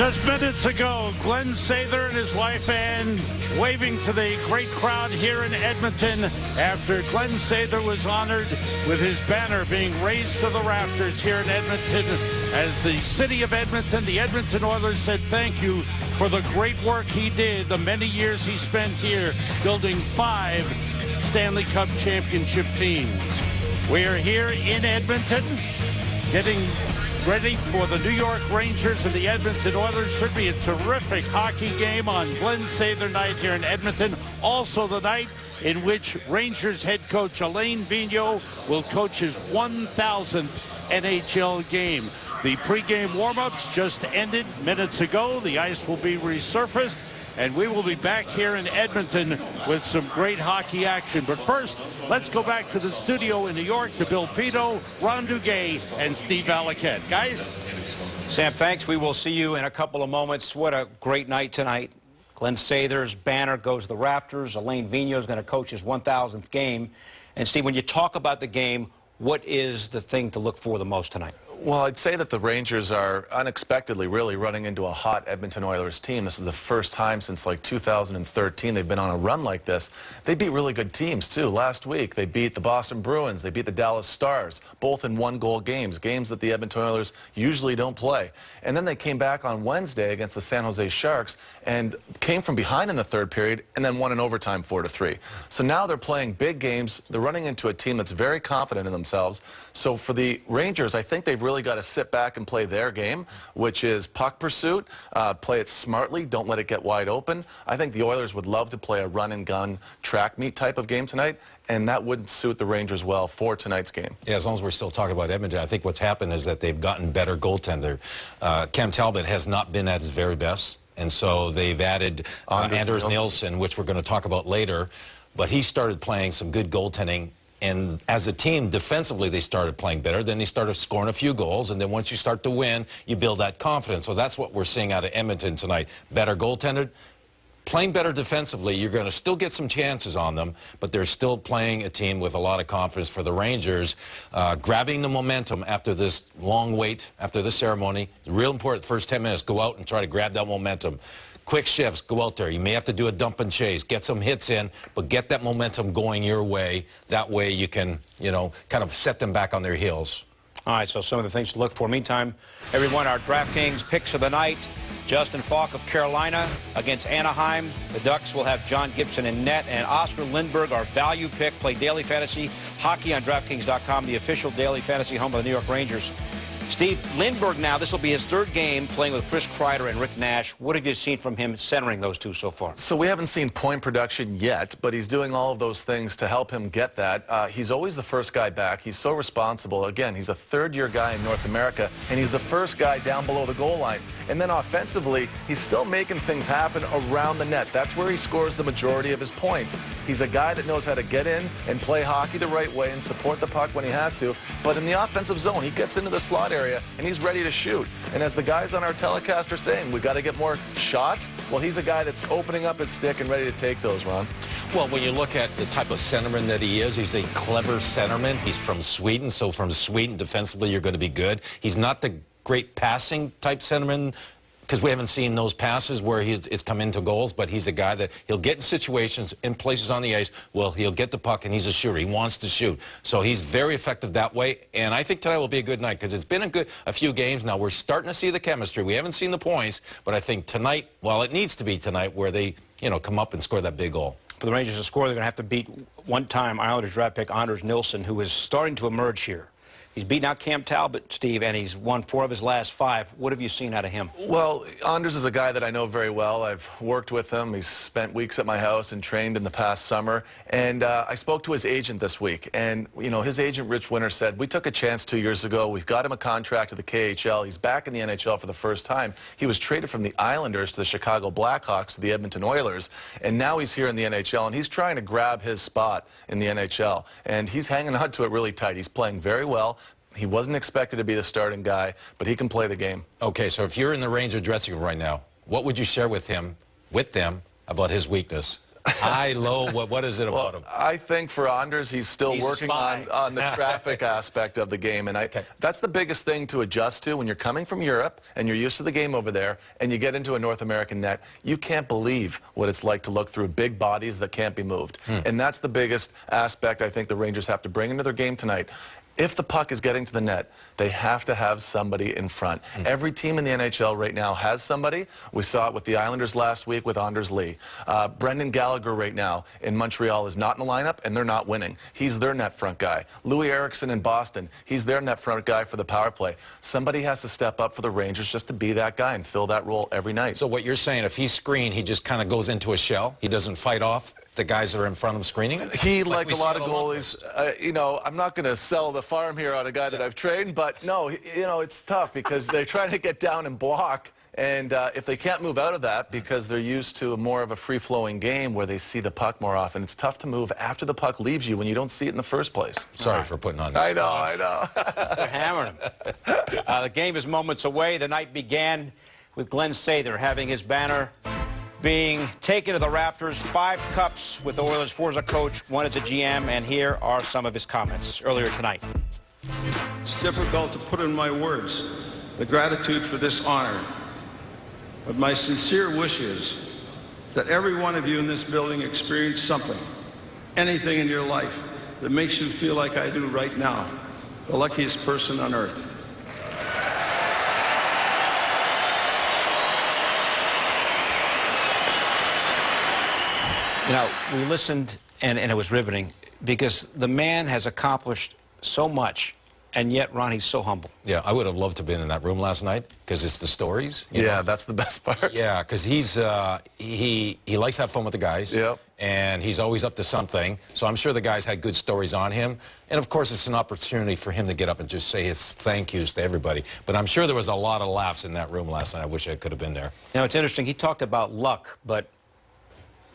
Just minutes ago, Glenn Sather and his wife Ann waving to the great crowd here in Edmonton after Glenn Sather was honored with his banner being raised to the rafters here in Edmonton as the city of Edmonton, the Edmonton Oilers said thank you for the great work he did, the many years he spent here building 5 Stanley Cup championship teams. We are here in Edmonton getting ready for the New York Rangers and the Edmonton Oilers. Should be a terrific hockey game on Glenn Sather night here in Edmonton. Also the night in which Rangers head coach Alain Vigneault will coach his 1,000th NHL game. The pregame warm-ups just ended minutes ago. The ice will be resurfaced, and we will be back here in Edmonton with some great hockey action. But first, let's go back to the studio in New York to Bill Pidto, Ron Duguay, and Steve Valiquette. Guys? Sam, thanks. We will see you in a couple of moments. What a great night tonight. Glenn Sather's banner goes to the rafters. Alain Vigneault is going to coach his 1,000th game. And Steve, when you talk about the game, what is the thing to look for the most tonight? Well, I'd say that the Rangers are unexpectedly really running into a hot Edmonton Oilers team. This is the first time since like 2013 they've been on a run like this. They beat really good teams too. Last week they beat the Boston Bruins, they beat the Dallas Stars, both in 1-goal games that the Edmonton Oilers usually don't play. And then they came back on Wednesday against the San Jose Sharks and came from behind in the third period and then won in overtime 4-3. So now they're playing big games. They're running into a team that's very confident in themselves. So for the Rangers, I think they've really got to sit back and play their game, which is puck pursuit, play it smartly, don't let it get wide open. I think the Oilers would love to play a run-and-gun track meet type of game tonight, and that wouldn't suit the Rangers well for tonight's game. Yeah, as long as we're still talking about Edmonton, I think what's happened is that they've gotten better goaltender. Cam Talbot has not been at his very best, and so they've added Anders Nilsson, which we're going to talk about later, but he started playing some good goaltending. And as a team, defensively, they started playing better. Then they started scoring a few goals. And then once you start to win, you build that confidence. So that's what we're seeing out of Edmonton tonight. Better goaltender, playing better defensively. You're going to still get some chances on them, but they're still playing a team with a lot of confidence. For the Rangers, grabbing the momentum after this long wait, after this ceremony. Real important, first 10 minutes, go out and try to grab that momentum. Quick shifts, go out there. You may have to do a dump and chase, get some hits in, but get that momentum going your way. That way you can, kind of set them back on their heels. All right, so some of the things to look for. Meantime, everyone, our DraftKings picks of the night. Justin Falk of Carolina against Anaheim. The Ducks will have John Gibson in net, and Oscar Lindberg, our value pick. Play daily fantasy hockey on DraftKings.com, the official daily fantasy home of the New York Rangers. Steve, Lindberg now, this will be his 3rd game playing with Chris Kreider and Rick Nash. What have you seen from him centering those two so far? So we haven't seen point production yet, but he's doing all of those things to help him get that. He's always the first guy back. He's so responsible. Again, he's a 3rd-year guy in North America, and he's the first guy down below the goal line. And then offensively, he's still making things happen around the net. That's where he scores the majority of his points. He's a guy that knows how to get in and play hockey the right way and support the puck when he has to. But in the offensive zone, he gets into the slot area and he's ready to shoot. And as the guys on our telecast are saying, we've got to get more shots. Well, he's a guy that's opening up his stick and ready to take those, Ron. Well, when you look at the type of centerman that he is, he's a clever centerman. He's from Sweden, so from Sweden, defensively, you're going to be good. He's not the great passing type centerman, because we haven't seen those passes where it's come into goals, but he's a guy that he'll get in situations, in places on the ice, well, he'll get the puck, and he's a shooter. He wants to shoot. So he's very effective that way, and I think tonight will be a good night, because it's been a few games now. We're starting to see the chemistry. We haven't seen the points, but I think tonight, well, it needs to be tonight where they, come up and score that big goal. For the Rangers to score, they're going to have to beat one-time Islanders draft pick Anders Nilsson, who is starting to emerge here. He's beaten out Cam Talbot, Steve, and he's won 4 of his last 5. What have you seen out of him? Well, Anders is a guy that I know very well. I've worked with him. He's spent weeks at my house and trained in the past summer. And I spoke to his agent this week. And, his agent, Rich Winter, said, we took a chance 2 years ago. We've got him a contract at the KHL. He's back in the NHL for the first time. He was traded from the Islanders to the Chicago Blackhawks to the Edmonton Oilers. And now he's here in the NHL, and he's trying to grab his spot in the NHL. And he's hanging on to it really tight. He's playing very well. He wasn't expected to be the starting guy, but he can play the game. Okay, so if you're in the Ranger dressing room right now, what would you share with them about his weakness? High, low, what is it about him? I think for Anders, he's still He's a working spy. on the traffic aspect of the game. And that's the biggest thing to adjust to when you're coming from Europe and you're used to the game over there and you get into a North American net. You can't believe what it's like to look through big bodies that can't be moved. And that's the biggest aspect I think the Rangers have to bring into their game tonight. If the puck is getting to the net, they have to have somebody in front. Every team in the NHL right now has somebody. We saw it with the Islanders last week with Anders Lee. Brendan Gallagher right now in Montreal is not in the lineup, and they're not winning. He's their net front guy. Louis Eriksson in Boston, he's their net front guy for the power play. Somebody has to step up for the Rangers just to be that guy and fill that role every night. So what you're saying, if he's screened, he just kind of goes into a shell? He doesn't fight off the guys that are in front of him screening him? He, like we a lot see of it a lot. goalies, you know, I'm not going to sell the farm here on a guy that I've trained, but no, you know, it's tough because they're trying to get down and block. And if they can't move out of that because they're used to more of a free-flowing game where they see the puck more often, it's tough to move after the puck leaves you when you don't see it in the first place. Sorry for putting on this. I know. They're hammering him. The game is moments away. The night began with Glenn Sather having his banner being taken to the rafters. 5 cups with the Oilers, 4 as a coach, 1 as a GM, and here are some of his comments earlier tonight. It's difficult to put in my words the gratitude for this honor, but my sincere wish is that every one of you in this building experience something, anything in your life that makes you feel like I do right now, the luckiest person on earth. You know, we listened, and it was riveting, because the man has accomplished so much, and yet, Ron, he's so humble. Yeah, I would have loved to have been in that room last night because it's the stories. You know? That's the best part. Yeah, because he likes to have fun with the guys. Yep. And he's always up to something. So I'm sure the guys had good stories on him. And, of course, it's an opportunity for him to get up and just say his thank yous to everybody. But I'm sure there was a lot of laughs in that room last night. I wish I could have been there. Now, it's interesting. He talked about luck, but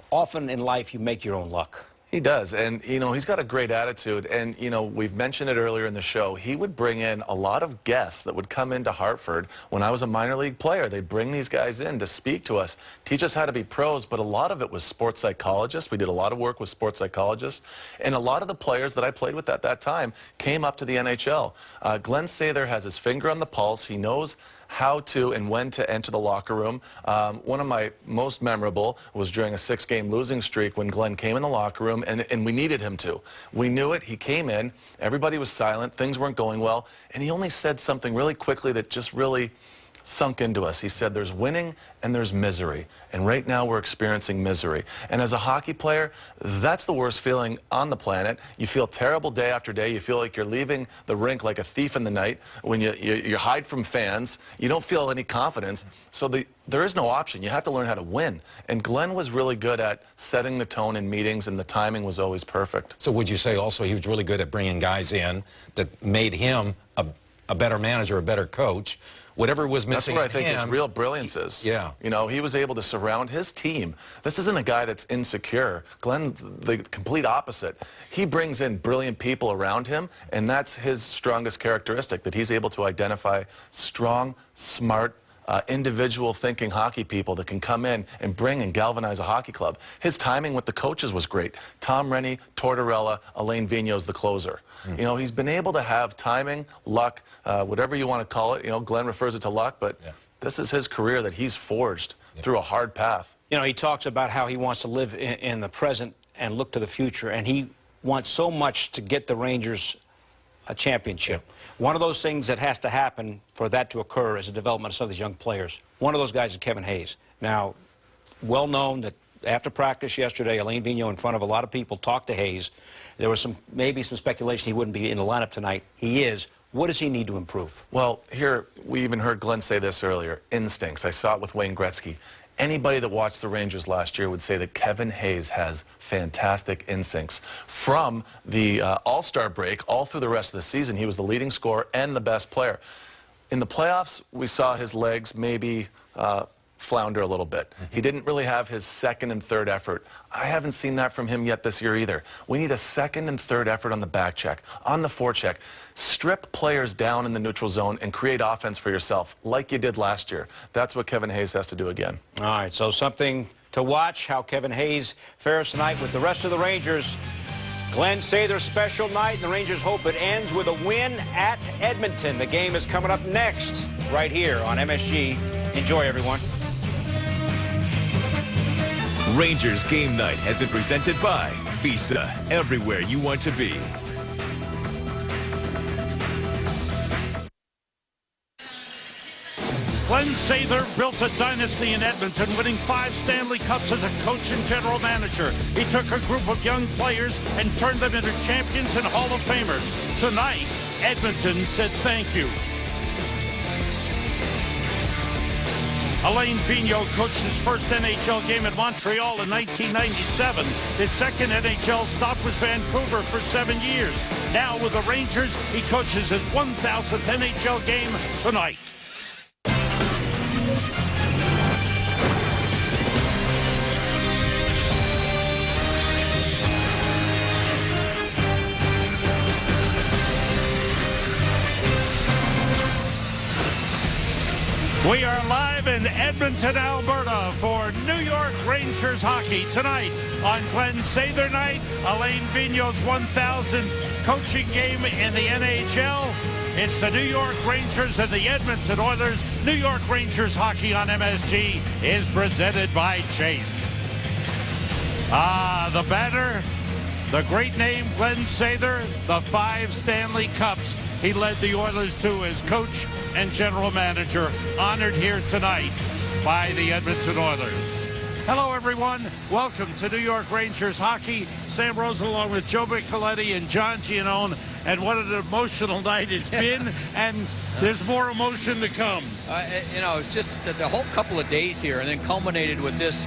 often in life you make your own luck. He does, and, you know, he's got a great attitude, and, you know, we've mentioned it earlier in the show. He would bring in a lot of guests that would come into Hartford. When I was a minor league player, they'd bring these guys in to speak to us, teach us how to be pros, but a lot of it was sports psychologists. We did a lot of work with sports psychologists, and a lot of the players that I played with at that time came up to the NHL. Glenn Sather has his finger on the pulse. He knows how to and when to enter the locker room. One of my most memorable was during a 6-game losing streak when Glenn came in the locker room, and we needed him to. We knew it. He came in. Everybody was silent. Things weren't going well. And he only said something really quickly that just really sunk into us. He said, there's winning and there's misery. And right now we're experiencing misery. And as a hockey player, that's the worst feeling on the planet. You feel terrible day after day. You feel like you're leaving the rink like a thief in the night. When you hide from fans, you don't feel any confidence. So there is no option. You have to learn how to win. And Glenn was really good at setting the tone in meetings, and the timing was always perfect. So would you say also he was really good at bringing guys in that made him a better manager, a better coach? Whatever was missing. That's where I think his real brilliance is. Yeah. You know, he was able to surround his team. This isn't a guy that's insecure. Glenn's the complete opposite. He brings in brilliant people around him, and that's his strongest characteristic, that he's able to identify strong, smart, individual thinking hockey people that can come in and bring and galvanize a hockey club. His timing with the coaches was great. Tom Rennie, Tortorella, Alain Vigneault's the closer. You know, he's been able to have timing, luck, whatever you want to call it. You know, Glenn refers it to luck, but this is his career that he's forged through a hard path. You know, he talks about how he wants to live in the present and look to the future, and he wants so much to get the Rangers a championship. One of those things that has to happen for that to occur is the development of some of these young players. One of those guys is Kevin Hayes. Now, well known that after practice yesterday, Alain Vigneault, in front of a lot of people, talked to Hayes. There was maybe some speculation he wouldn't be in the lineup tonight. He is. What does he need to improve? Well, here, we even heard Glenn say this earlier, instincts. I saw it with Wayne Gretzky. Anybody that watched the Rangers last year would say that Kevin Hayes has fantastic instincts. From the All-Star break all through the rest of the season, he was the leading scorer and the best player. In the playoffs, we saw his legs maybe flounder a little bit. He didn't really have his second and third effort. I haven't seen that from him yet this year either. We need a second and third effort on the back check, on the forecheck. Strip players down in the neutral zone and create offense for yourself like you did last year. That's what Kevin Hayes has to do again. All right, so something to watch how Kevin Hayes fares tonight with the rest of the Rangers. Glenn Sather's special night, and the Rangers hope it ends with a win at Edmonton. The game is coming up next right here on MSG. Enjoy, everyone. Rangers Game Night has been presented by Visa, everywhere you want to be. Glenn Sather built a dynasty in Edmonton, winning 5 Stanley Cups as a coach and general manager. He took a group of young players and turned them into champions and Hall of Famers. Tonight, Edmonton said thank you. Alain Vigneault coached his first NHL game in Montreal in 1997. His second NHL stop was Vancouver for 7 years. Now with the Rangers, he coaches his 1,000th NHL game tonight. We are live in Edmonton, Alberta for New York Rangers hockey tonight on Glenn Sather night. Alain Vigneault's 1,000th coaching game in the NHL. It's the New York Rangers and the Edmonton Oilers. New York Rangers hockey on MSG is presented by Chase. The banner, the great name Glenn Sather, the 5 Stanley Cups he led the Oilers to as coach and general manager, honored here tonight by the Edmonton Oilers. Hello, everyone. Welcome to New York Rangers hockey. Sam Rosen along with Joe Micheletti and John Giannone. And what an emotional night it's been, and there's more emotion to come. You know, it's just the whole couple of days here, and then culminated with this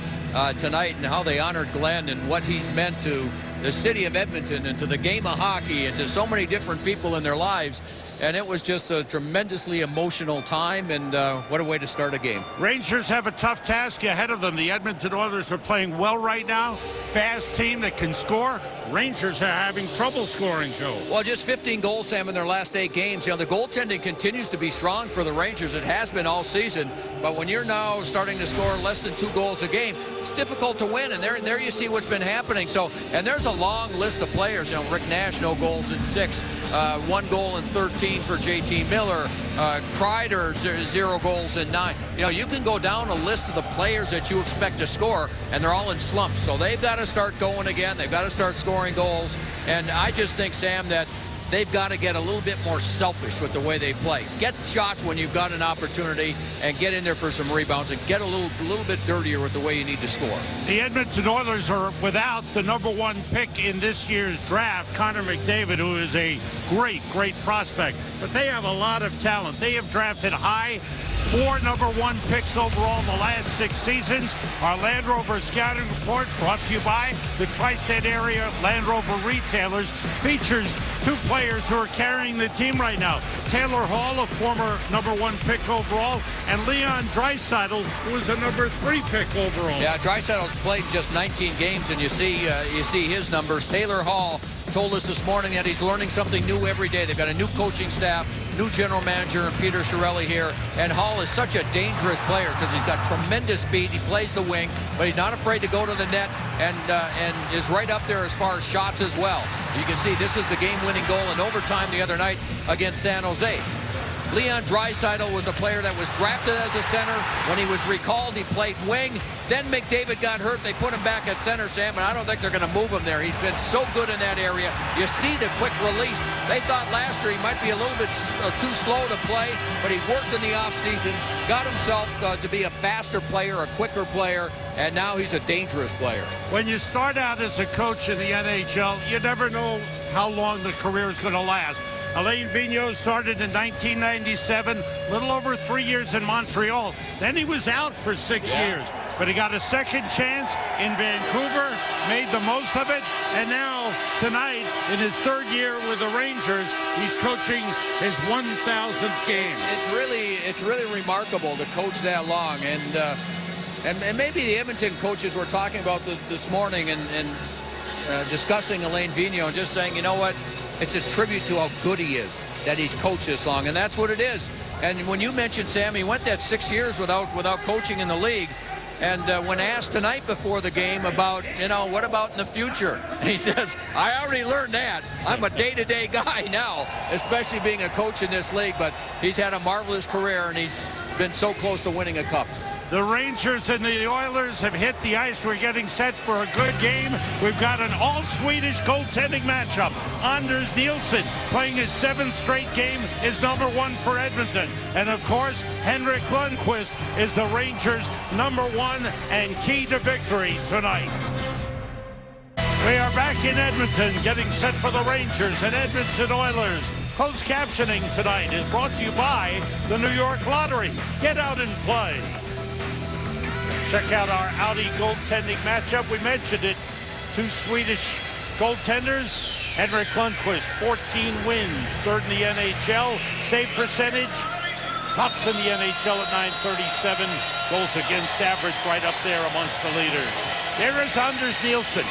tonight, and how they honored Glenn and what he's meant to the city of Edmonton and to the game of hockey and to so many different people in their lives. And it was just a tremendously emotional time, and what a way to start a game. Rangers have a tough task ahead of them. The Edmonton Oilers are playing well right now. Fast team that can score. Rangers are having trouble scoring, Joe. Well, just 15 goals, Sam, in their last 8 games. You know, the goaltending continues to be strong for the Rangers. It has been all season. But when you're now starting to score less than 2 goals a game, it's difficult to win. And there you see what's been happening. So, and there's a long list of players. You know, Rick Nash, no goals in 6. 1 goal in 13 for JT Miller. Kreider, 0 goals in 9. You know, you can go down a list of the players that you expect to score, and they're all in slumps. So they've got to start going again. They've got to start scoring goals. And I just think, Sam, that they've got to get a little bit more selfish with the way they play. Get shots when you've got an opportunity, and get in there for some rebounds, and get a little bit dirtier with the way you need to score. The Edmonton Oilers are without the #1 pick in this year's draft, Connor McDavid, who is a great prospect. But they have a lot of talent. They have drafted high. 4 #1 picks overall in the last 6 seasons. Our Land Rover scouting report, brought to you by the Tri-State area Land Rover retailers, features 2 players who are carrying the team right now. Taylor Hall, a former #1 pick overall, and Leon Draisaitl, who was a #3 pick overall. Yeah, Draisaitl's played just 19 games, and you see his numbers. Taylor Hall told us this morning that he's learning something new every day. They've got a new coaching staff, new general manager, and Peter Chiarelli here. And Hall is such a dangerous player because he's got tremendous speed. He plays the wing, but he's not afraid to go to the net, and is right up there as far as shots as well. You can see this is the game-winning goal in overtime the other night against San Jose. Leon Draisaitl was a player that was drafted as a center. When he was recalled, he played wing. Then McDavid got hurt. They put him back at center, Sam, and I don't think they're going to move him there. He's been so good in that area. You see the quick release. They thought last year he might be a little bit too slow to play, but he worked in the offseason, got himself to be a faster player, a quicker player, and now he's a dangerous player. When you start out as a coach in the NHL, you never know how long the career is going to last. Alain Vigneault started in 1997, little over 3 years in Montreal. Then he was out for 6 years. But he got a second chance in Vancouver, made the most of it, and now tonight, in his 3rd year with the Rangers, he's coaching his 1,000th game. It's really remarkable to coach that long, and maybe the Edmonton coaches were talking about this morning and discussing Alain Vigneault and just saying, you know what? It's a tribute to how good he is that he's coached this long, and that's what it is. And when you mentioned, Sam, he went that 6 years without coaching in the league. And when asked tonight before the game about, what about in the future? And he says, I already learned that. I'm a day-to-day guy now, especially being a coach in this league. But he's had a marvelous career, and he's been so close to winning a cup. The Rangers and the Oilers have hit the ice. We're getting set for a good game. We've got an all-Swedish goaltending matchup. Anders Nilsson, playing his 7th straight game, is #1 for Edmonton. And of course, Henrik Lundqvist is the Rangers' #1 and key to victory tonight. We are back in Edmonton, getting set for the Rangers and Edmonton Oilers. Closed captioning tonight is brought to you by the New York Lottery. Get out and play. Check out our Audi goaltending matchup. We mentioned it. 2 Swedish goaltenders. Henrik Lundqvist, 14 wins, 3rd in the NHL. Save percentage, tops in the NHL at .937. Goals against average right up there amongst the leaders. There is Anders Nilsson.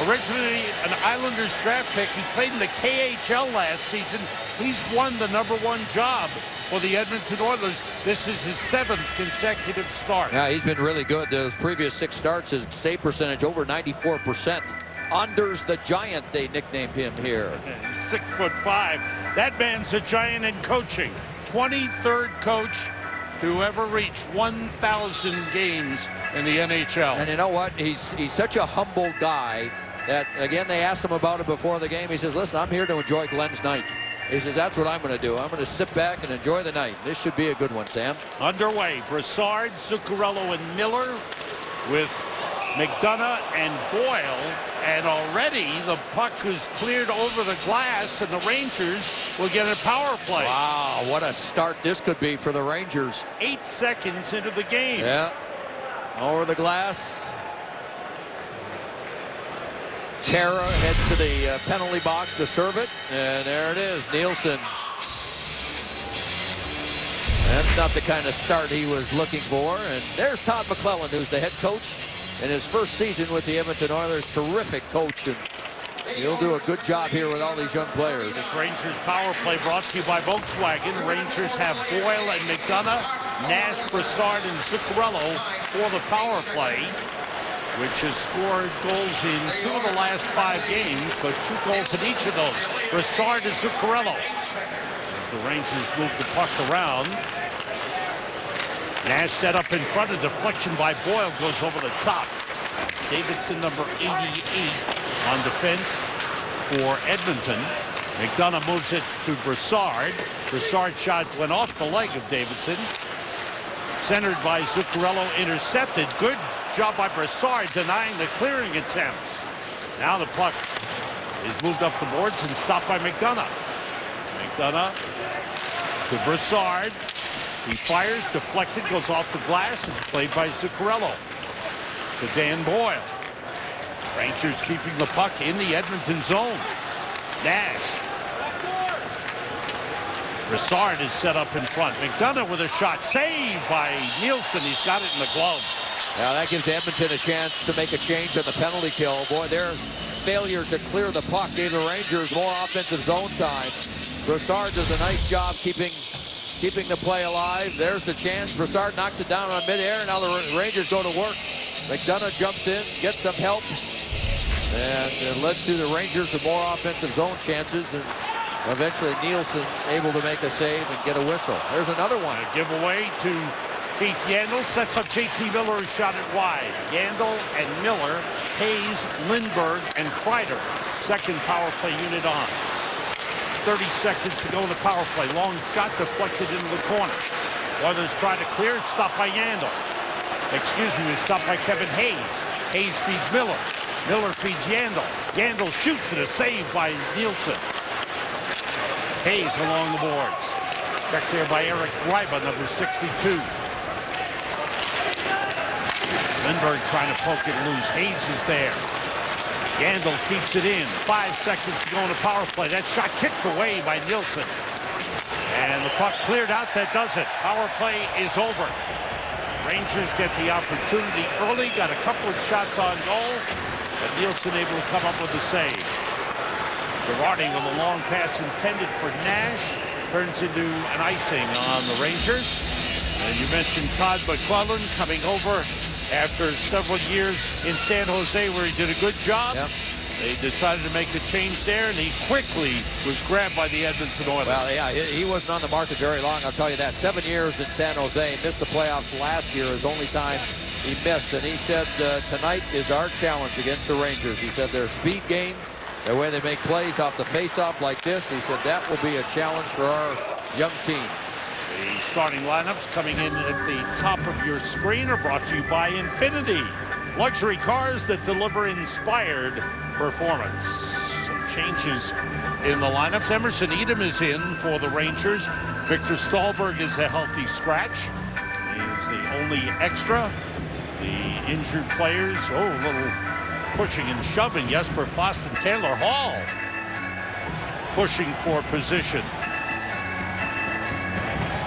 Originally an Islanders draft pick. He played in the KHL last season. He's won the #1 job for the Edmonton Oilers. This is his 7th consecutive start. Yeah, he's been really good. Those previous 6 starts, his save percentage over 94%. Anders the Giant, they nicknamed him here. 6'5". That man's a giant in coaching. 23rd coach to ever reach 1,000 games in the NHL. And you know what? He's such a humble guy that, again, they asked him about it before the game. He says, listen, I'm here to enjoy Glenn's night. He says, that's what I'm going to do. I'm going to sit back and enjoy the night. This should be a good one, Sam. Underway, Brassard, Zuccarello, and Miller with McDonough and Boyle. And already the puck is cleared over the glass, and the Rangers will get a power play. Wow, what a start this could be for the Rangers. 8 seconds into the game. Yeah, over the glass. Kara heads to the penalty box to serve it, and there it is, Nilsson. That's not the kind of start he was looking for. And there's Todd McClellan, who's the head coach in his first season with the Edmonton Oilers. Terrific coach, and he'll do a good job here with all these young players. This Rangers power play brought to you by Volkswagen. Rangers have Boyle and McDonough, Nash, Brassard, and Zuccarello for the power play, which has scored goals in 2 of the last 5 games, but 2 goals in each of those. Brassard and Zuccarello. The Rangers move the puck around. Nash set up in front. A deflection by Boyle goes over the top. Davidson, number 88 on defense for Edmonton. McDonough moves it to Brassard. Brassard's shot went off the leg of Davidson. Centered by Zuccarello, intercepted. Good job by Brassard denying the clearing attempt. Now the puck is moved up the boards and stopped by McDonough. McDonough to Brassard. He fires, deflected, goes off the glass, and played by Zuccarello. To Dan Boyle. Rangers keeping the puck in the Edmonton zone. Nash. Brassard is set up in front. McDonough with a shot. Saved by Nilsson. He's got it in the glove. Now that gives Edmonton a chance to make a change on the penalty kill. Boy, their failure to clear the puck gave the Rangers more offensive zone time. Brassard does a nice job keeping the play alive. There's the chance. Brassard knocks it down on midair. Now the Rangers go to work. McDonough jumps in, gets some help, and it led to the Rangers with more offensive zone chances. And eventually Nilsson able to make a save and get a whistle. There's another one. A giveaway to Keith Yandel. Sets up J.T. Miller, who shot it wide. Yandel and Miller, Hayes, Lindberg, and Kreider. Second power play unit on. 30 seconds to go in the power play. Long shot deflected into the corner. Oilers try to clear it. Stopped by Yandel. Excuse me, it's stopped by Kevin Hayes. Hayes feeds Miller. Miller feeds Yandel. Yandel shoots it. A save by Nilsson. Hayes along the boards. Checked there by Eric Greiba, number 62. Lindberg trying to poke it loose. Hayes is there. Yandel keeps it in. 5 seconds to go in the power play. That shot kicked away by Nilsson. And the puck cleared out. That does it. Power play is over. Rangers get the opportunity early. Got a couple of shots on goal. But Nilsson able to come up with a save. Girardi with a long pass intended for Nash. Turns into an icing on the Rangers. And you mentioned Todd McClellan coming over after several years in San Jose where he did a good job. Yep. They decided to make a change there, and he quickly was grabbed by the Edmonton Oilers. Well, yeah, he wasn't on the market very long, I'll tell you that. 7 years in San Jose, missed the playoffs last year, his only time he missed. And he said, tonight is our challenge against the Rangers. He said their speed game, the way they make plays off the face-off like this, he said that will be a challenge for our young team. The starting lineups coming in at the top of your screen are brought to you by Infinity. Luxury cars that deliver inspired performance. Some changes in the lineups. Emerson Edom is in for the Rangers. Victor Stahlberg is a healthy scratch. He is the only extra. The injured players, a little pushing and shoving. Jesper Fast and Taylor Hall pushing for position.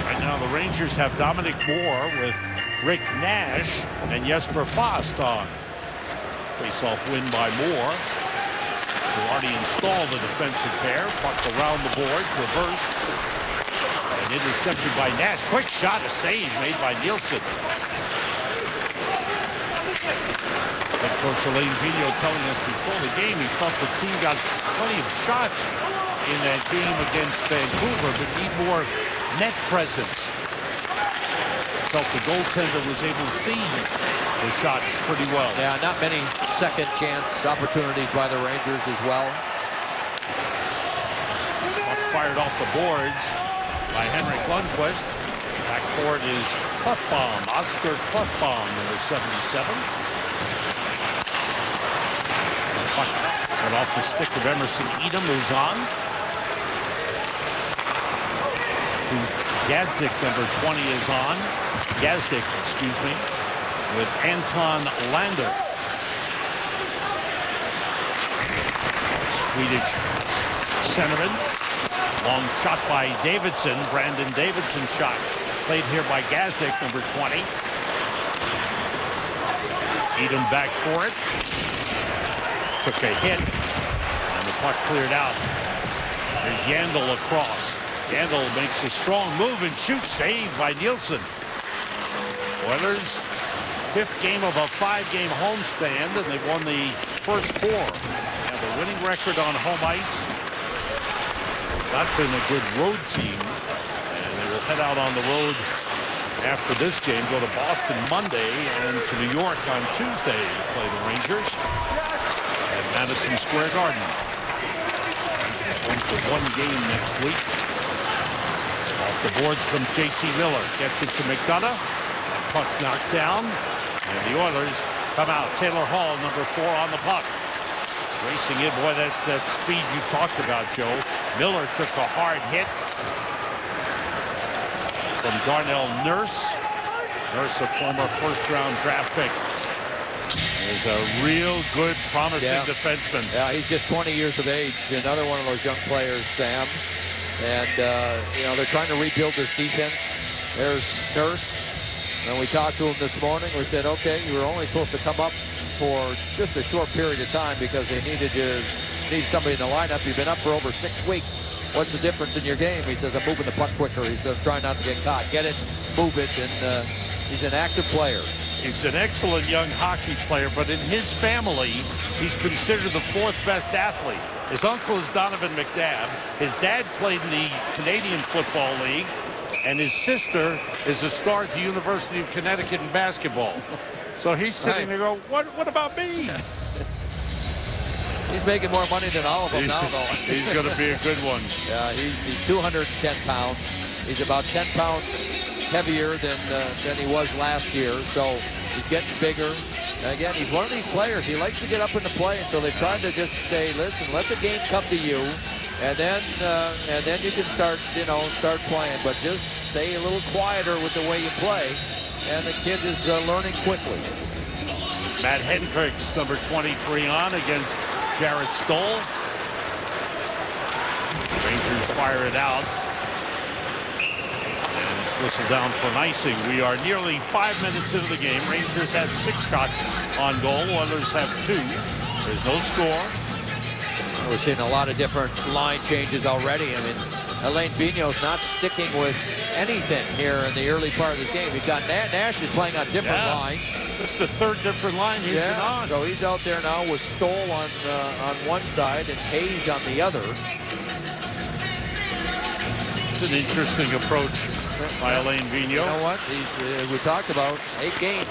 Right now the Rangers have Dominic Moore with Rick Nash and Jesper Fast on. Face-off win by Moore. Already installed the defensive pair. Puck around the boards, reversed. And intercepted by Nash. Quick shot, a save made by Nielsen. Head coach Alain Vigneault telling us before the game he thought the team got plenty of shots in that game against Vancouver, but need more net presence. Felt the goaltender was able to see the shots pretty well. Yeah, not many second chance opportunities by the Rangers as well. Puck fired off the boards by Henrik Lundqvist. Back forward is Puffbaum, Oscar Puffbaum, number 77. Puck went off the stick of Emerson Edom, who's on. Gadzik, number 20, is on. Gazdic, excuse me, with Anton Lander. Swedish centerman. Long shot by Davidson. Brandon Davidson shot. Played here by Gazdic, number 20. Edom back for it. Took a hit. And the puck cleared out. There's Yandel across. Yandel makes a strong move and shoots. Saved by Nielsen. Oilers, 5th game of a 5-game homestand, and they've won the first 4. They have a winning record on home ice. Not been a good road team, and they will head out on the road after this game, go to Boston Monday and to New York on Tuesday to play the Rangers at Madison Square Garden. Home for 1 game next week. Off the boards comes J.C. Miller. Gets it to McDonough. Puck knocked down, and the Oilers come out. Taylor Hall, number 4, on the puck. Racing in, boy, that's that speed you talked about, Joe. Miller took a hard hit from Darnell Nurse. Nurse, a former first-round draft pick. Is a real good, promising defenseman. Yeah, he's just 20 years of age. Another one of those young players, Sam. And, you know, they're trying to rebuild this defense. There's Nurse. When we talked to him this morning, we said, okay, you were only supposed to come up for just a short period of time because they needed somebody in the lineup. You've been up for over 6 weeks. What's the difference in your game? He says, I'm moving the puck quicker. He says, I'm trying not to get caught. Get it, move it, and he's an active player. He's an excellent young hockey player, but in his family, he's considered the 4th best athlete. His uncle is Donovan McNabb. His dad played in the Canadian Football League. And his sister is a star at the University of Connecticut in basketball. So he's sitting there going, what about me? He's making more money than all of them now, though. He's going to be a good one. Yeah, he's 210 pounds. He's about 10 pounds heavier than he was last year. So he's getting bigger. And again, he's one of these players. He likes to get up into play, and so they tried to just say, listen, let the game come to you. And then you can start playing, but just stay a little quieter with the way you play. And the kid is learning quickly. Matt Hendricks, number 23, on against Jarrett Stoll. Rangers fire it out. And whistle down for an icing. We are nearly 5 minutes into the game. Rangers have 6 shots on goal. Oilers have 2. There's no score. We're seeing a lot of different line changes already. I mean, Alain Vigneault's not sticking with anything here in the early part of this game. We've got Nash is playing on different lines. This is the third different line he's been on. So he's out there now with Stoll on one side and Hayes on the other. It's an interesting approach by Alain Vigneault. You know what? We talked about 8 games,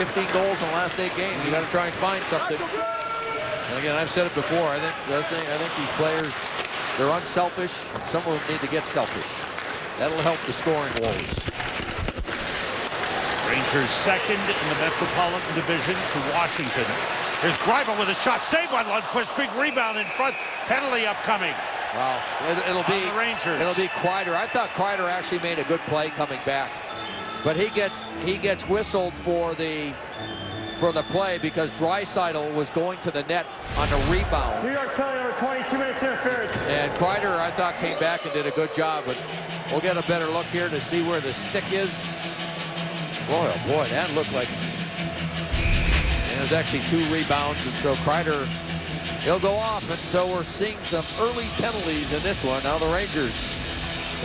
15 goals in the last 8 games. You got to try and find something. And again, I've said it before. I think these players, they're unselfish. And some of them need to get selfish. That'll help the scoring woes. Rangers second in the Metropolitan Division to Washington. Here's Greiber with a shot. Saved by Lundqvist. Big rebound in front. Penalty upcoming. Wow, it'll be Kreider. I thought Kreider actually made a good play coming back, but he gets whistled for the play because Draisaitl was going to the net on a rebound. New York penalty over 22 minutes interference. And Kreider, I thought, came back and did a good job, but we'll get a better look here to see where the stick is. Boy, oh boy, that looked like there's actually 2 rebounds, and so Kreider. He'll go off, and so we're seeing some early penalties in this one. Now the Rangers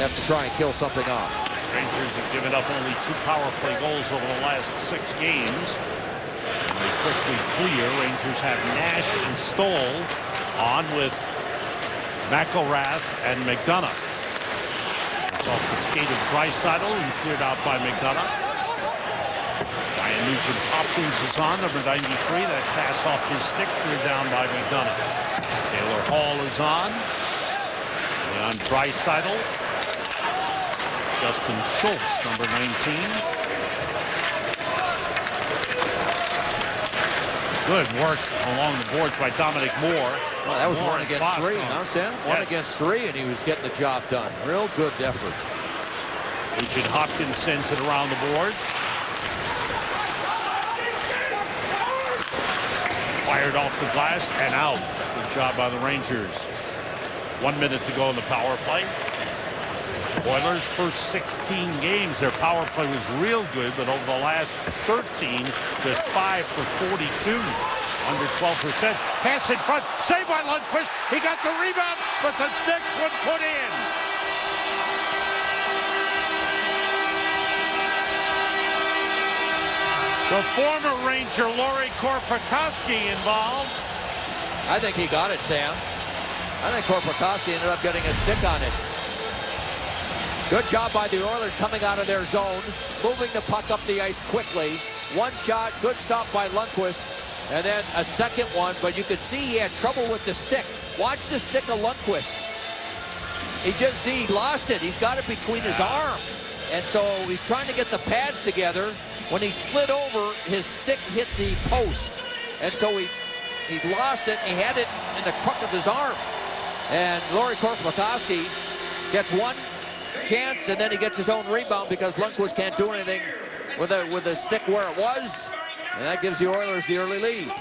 have to try and kill something off. Rangers have given up only 2 power play goals over the last 6 games. And they quickly clear. Rangers have Nash and Stoll on with McElrath and McDonough. It's off the skate of Draisaitl and cleared out by McDonough. Ryan Nugent-Hopkins is on, number 93. That pass off his stick, cleared down by McDonough. Taylor Hall is on. And on Draisaitl, Justin Schultz, number 19. Good work along the boards by Dominic Moore. Well, that was 1 against 3, huh, Sam? 1 against 3, and he was getting the job done. Real good effort. Nugent-Hopkins sends it around the boards. Fired off the glass and out. Good job by the Rangers. 1 minute to go in the power play. Oilers' first 16 games, their power play was real good, but over the last 13, just 5 for 42, under 12%. Pass in front, saved by Lundqvist. He got the rebound, but the stick was put in. The former Ranger Laurie Korpikoski involved. I think he got it, Sam. I think Korpikoski ended up getting a stick on it. Good job by the Oilers coming out of their zone, moving the puck up the ice quickly. 1 shot, good stop by Lundqvist, and then a second one, but you could see he had trouble with the stick. Watch the stick of Lundqvist. He lost it. He's got it between his arm. And so he's trying to get the pads together. When he slid over, his stick hit the post. And so he lost it. He had it in the crook of his arm. And Laurie Korpikoski gets 1 chance, and then he gets his own rebound because Lundqvist can't do anything with the stick where it was. And that gives the Oilers the early lead.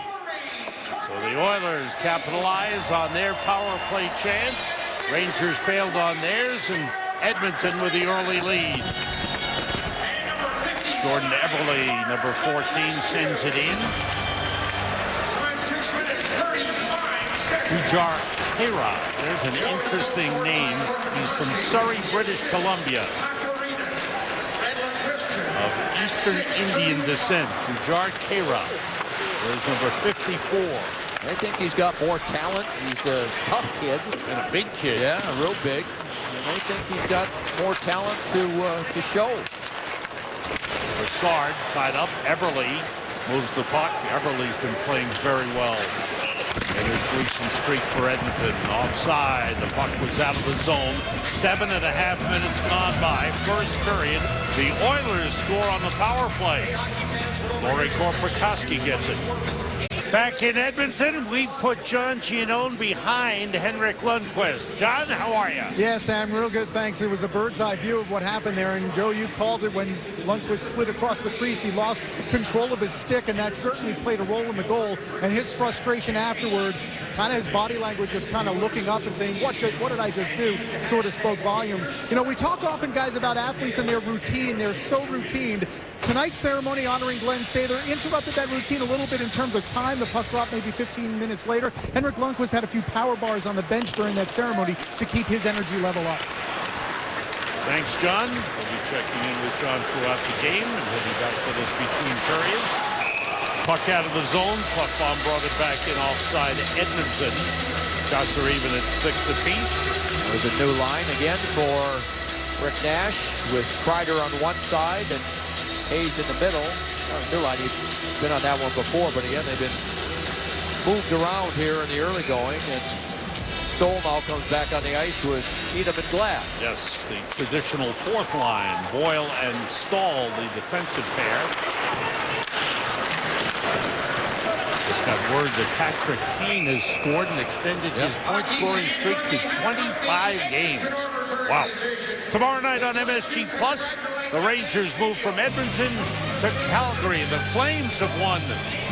So the Oilers capitalize on their power play chance. Rangers failed on theirs, and Edmonton with the early lead. Jordan Eberle, number 14, sends it in. Jujhar Khaira, there's an interesting name. He's from Surrey, British Columbia, of Eastern Indian descent. Jujhar Khaira is number 54. I think he's got more talent. He's a tough kid. And a big kid. Yeah, real big. And I think he's got more talent to show. Brassard tied up. Eberle moves the puck. Eberle's been playing very well in his recent streak for Edmonton. Offside. The puck was out of the zone. 7.5 minutes gone by. First period. The Oilers score on the power play. Laurie Korpikoski gets it. Back in Edmonton, we put John Giannone behind Henrik Lundqvist. John, how are you? Yeah, Sam, real good, thanks. It was a bird's eye view of what happened there, and Joe, you called it when Lundqvist slid across the crease. He lost control of his stick, and that certainly played a role in the goal. And his frustration afterward, kind of his body language, just kind of looking up and saying, what did I just do? Sort of spoke volumes. You know, we talk often, guys, about athletes and their routine. They're so routined. Tonight's ceremony honoring Glenn Sather interrupted that routine a little bit in terms of time. The puck dropped maybe 15 minutes later. Henrik Lundqvist had a few power bars on the bench during that ceremony to keep his energy level up. Thanks, John. We'll be checking in with John throughout the game, and he'll be back with us between periods. Puck out of the zone. Puck bomb brought it back in offside Edmonton. Shots are even at 6 apiece. There's a new line again for Rick Nash with Kreider on one side and Hayes in the middle. New line, he's been on that one before, but again, they've been moved around here in the early going, and Stoll now comes back on the ice with Edom and Glass. Yes, the traditional fourth line, Boyle and Stahl, the defensive pair. Just got word that Patrick Kane has scored and extended his point-scoring streak to 25 games. Wow. Tomorrow night on MSG Plus, the Rangers move from Edmonton to Calgary. The Flames have won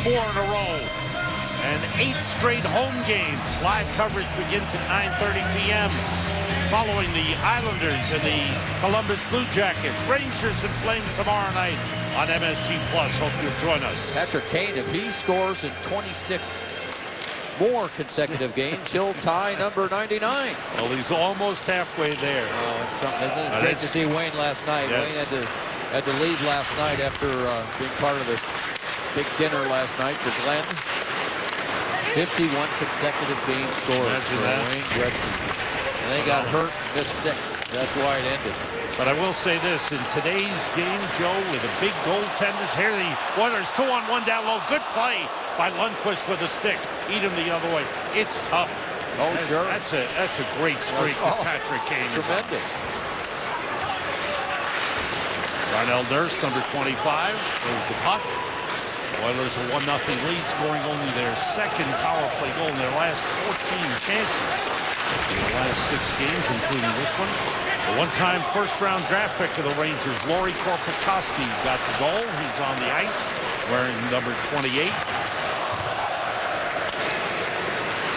4 in a row. And 8 straight home games. Live coverage begins at 9:30 p.m. following the Islanders and the Columbus Blue Jackets. Rangers and Flames tomorrow night on MSG Plus. Hope you'll join us. Patrick Kane, if he scores in 26 more consecutive games, he'll tie number 99. Well, he's almost halfway there. Oh, it's something, isn't it? Great to see Wayne last night. Yes. Wayne had to leave last night after being part of this big dinner last night for Glenn. 51 consecutive game scores for Wayne Gretzky. And they got hurt, missed 6. That's why it ended. But I will say this, in today's game, Joe, with the big goaltenders, here the Oilers 2-on-1 down low. Good play by Lundqvist with a stick. Edom the other way. It's tough. Oh, sure. That's a great streak that Patrick Kane. Tremendous. Darnell Nurse, number 25, throws the puck. Oilers a 1-0 lead, scoring only their second power play goal in their last 14 chances in the last 6 games, including this one. The one-time first-round draft pick of the Rangers, Lauri Korpikoski, got the goal. He's on the ice wearing number 28.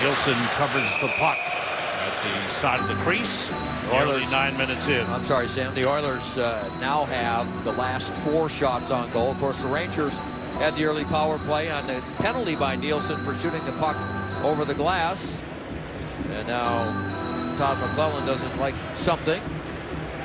Gilson covers the puck at the side of the crease. Nearly 9 minutes in. I'm sorry, Sam. The Oilers now have the last 4 shots on goal. Of course, the Rangers had the early power play on the penalty by Nielsen for shooting the puck over the glass. And now Todd McClellan doesn't like something.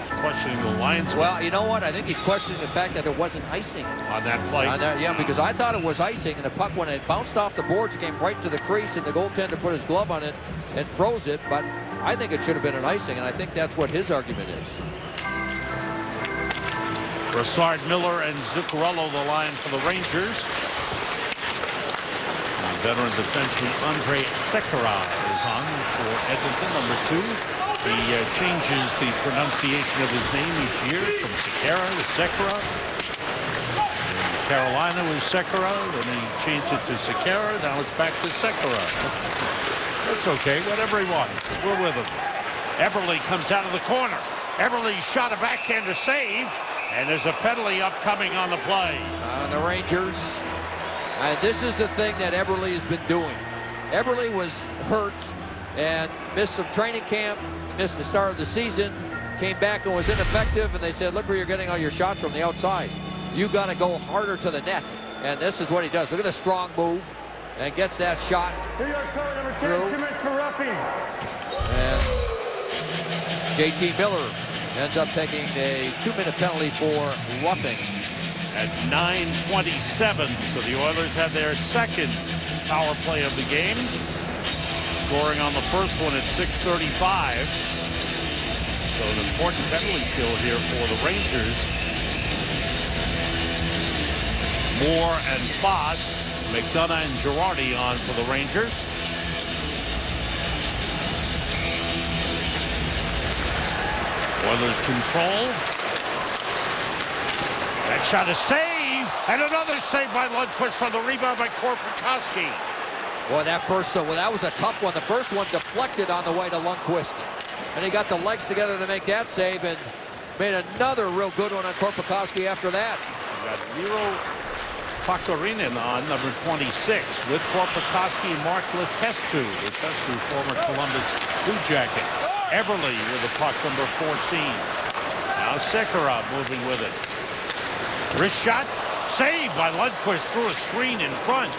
Questioning the lines. Well, you know what? I think he's questioning the fact that there wasn't icing on that play. Yeah, because I thought it was icing, and the puck, when it bounced off the boards, came right to the crease, and the goaltender put his glove on it and froze it. But I think it should have been an icing, and I think that's what his argument is. Brassard, Miller, and Zuccarello the line for the Rangers. The veteran defenseman Andre Sekera is on for Edmonton, number 2. He changes the pronunciation of his name each year from Sekera to Sekera. In Carolina was Sekera, then he changed it to Sekera. Now it's back to Sekera. That's okay, whatever he wants. We're with him. Eberle comes out of the corner. Eberle shot a backhander save. And there's a penalty upcoming on the play. The Rangers. This is the thing that Eberle has been doing. Eberle was hurt and missed some training camp, missed the start of the season, came back and was ineffective, and they said, look where you're getting all your shots from the outside. You got to go harder to the net. And this is what he does. Look at the strong move and gets that shot. New York Code number 10, 2 minutes for roughing. And JT Miller ends up taking a 2-minute penalty for roughing. At 9:27, so the Oilers have their second power play of the game. Scoring on the first one at 6:35. So an important penalty kill here for the Rangers. Moore and Foss, McDonough and Girardi on for the Rangers. Oilers control. That shot is saved, and another save by Lundqvist on the rebound by Korpikoski. Boy, that was a tough one. The first one deflected on the way to Lundqvist, and he got the legs together to make that save, and made another real good one on Korpikoski after that. We got Miro Pakarinen on number 26 with Korpikoski and Mark Letestu. Letestu, former Columbus Blue Jacket. Eberle with the puck, number 14. Now Sekera moving with it. Wrist shot, saved by Lundqvist through a screen in front.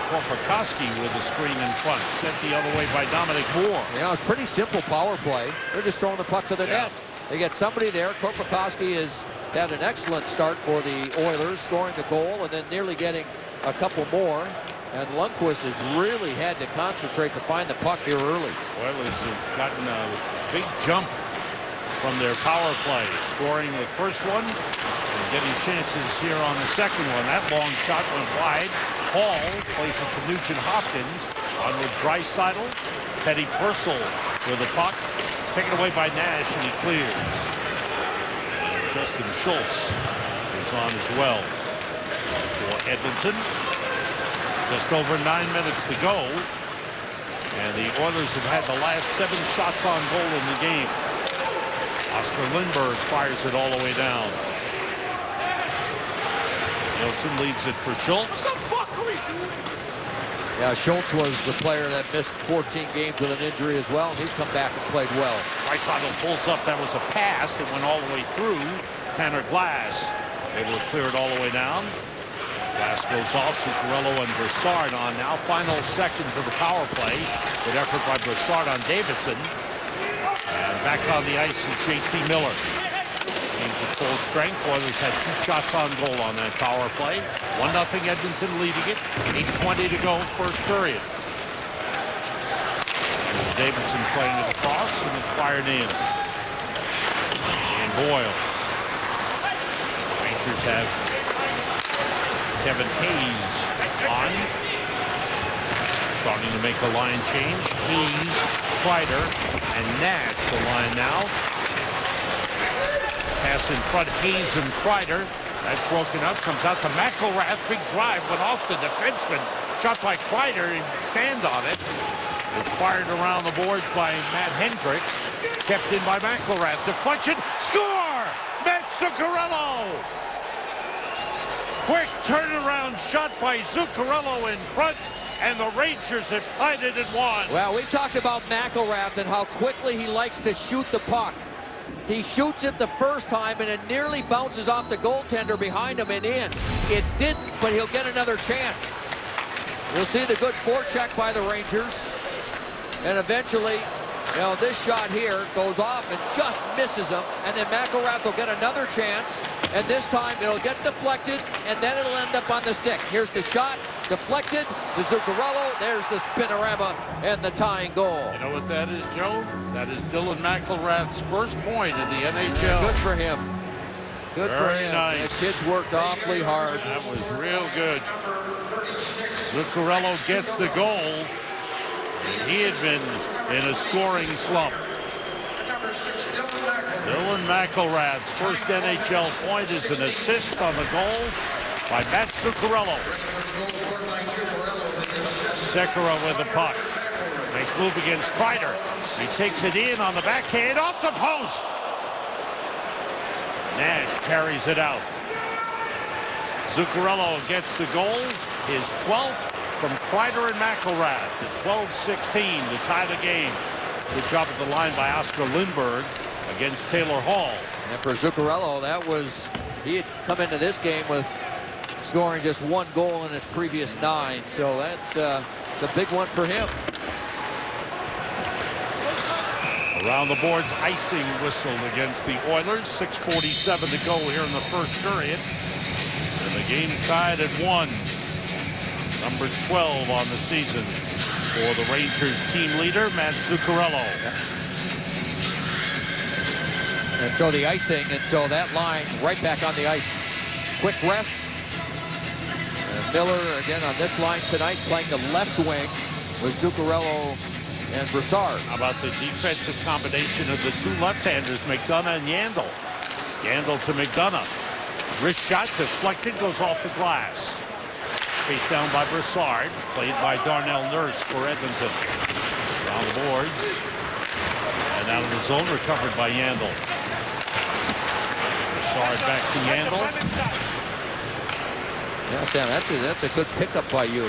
Korpikoski with a screen in front. Sent the other way by Dominic Moore. Yeah, it's pretty simple power play. They're just throwing the puck to the net. They get somebody there. Korpikoski has had an excellent start for the Oilers, scoring the goal and then nearly getting a couple more. And Lundqvist has really had to concentrate to find the puck here early. Oilers have gotten a big jump from their power play, scoring the first one and getting chances here on the second one. That long shot went wide. Hall plays it to Nugent Hopkins. On with Draisaitl. Teddy Purcell with the puck. Taken away by Nash, and he clears. Justin Schultz is on as well for Edmonton. Just over 9 minutes to go. And the Oilers have had the last 7 shots on goal in the game. Oscar Lindberg fires it all the way down. Nielsen leads it for Schultz. Yeah, Schultz was the player that missed 14 games with an injury as well. He's come back and played well. Draisaitl pulls up. That was a pass that went all the way through Tanner Glass. Able to clear it all the way down. Glass goes off. Zuccarello and Brassard on now. Final seconds of the power play. Good effort by Brassard on Davidson. And back on the ice is JT Miller. Game's at full strength. Oilers had 2 shots on goal on that power play. 1-0 Edmonton leading it. 8:20 to go first period. And Davidson playing it across and it's fired in. And Boyle. Rangers have Kevin Hayes on. Starting to make a line change. Hayes, Kreider, and Nash the line now. Pass in front, Hayes and Kreider. That's broken up, comes out to McElrath. Big drive, went off the defenseman. Shot by Kreider, and sand on it. It's fired around the boards by Matt Hendricks. Kept in by McElrath. Deflection, score! Matt Zuccarello! Quick turnaround shot by Zuccarello in front, and the Rangers have tied it at 1. Well, we talked about McElrath and how quickly he likes to shoot the puck. He shoots it the first time, and it nearly bounces off the goaltender behind him and in. It didn't, but he'll get another chance. We'll see the good forecheck by the Rangers. And eventually, you know, this shot here goes off and just misses him. And then McElrath will get another chance. And this time it'll get deflected, and then it'll end up on the stick. Here's the shot, deflected to Zuccarello. There's the spinorama and the tying goal. You know what that is, Joe? That is Dylan McElrath's first point in the NHL. Good for him. Good for Very him. nice. The kid's worked awfully hard. That was real good. Zuccarello gets the goal. He had been in a scoring slump. Dylan McElrath's first NHL point is an assist on the goal by Matt Zuccarello. Sekera with the puck. Nice move against Kreider. He takes it in on the backhand off the post. Nash carries it out. Zuccarello gets the goal, his 12th from Kreider and McElrath at 12-16 to tie the game. Good job at the line by Oscar Lindberg against Taylor Hall. And for Zuccarello, that was, he had come into this game with scoring just 1 goal in his previous 9. So that's a big one for him. Around the boards, icing whistled against the Oilers. 6:47 to go here in the first period. And the game tied at 1. Number 12 on the season for the Rangers team leader, Matt Zuccarello. And so the icing, and so that line right back on the ice. Quick rest. And Miller again on this line tonight playing the left wing with Zuccarello and Brassard. How about the defensive combination of the 2 left-handers, McDonough and Yandel? Yandel to McDonough. Wrist shot deflected, goes off the glass. Faced down by Brassard, played by Darnell Nurse for Edmonton. Down the boards. And out of the zone, recovered by Yandel. Brassard back to Yandel. Yeah, Sam, that's a good pickup by you.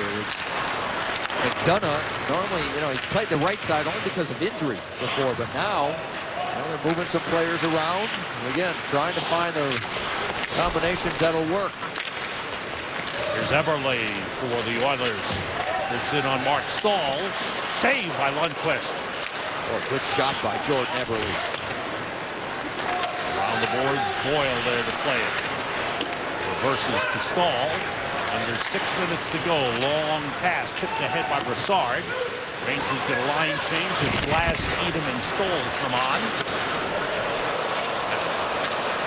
McDonough, normally, you know, he played the right side only because of injury before, but now, you know, they're moving some players around. And again, trying to find the combinations that'll work. Here's Eberle for the Oilers. It's in on Mark Stahl. Save by Lundqvist. Oh, good shot by Jordan Eberle. Around the board, Boyle there to play it. Reverses to Stahl. Under 6 minutes to go. Long pass tipped ahead by Brassard. Rangers get a line change as Glass, Edom, and Stoles come on.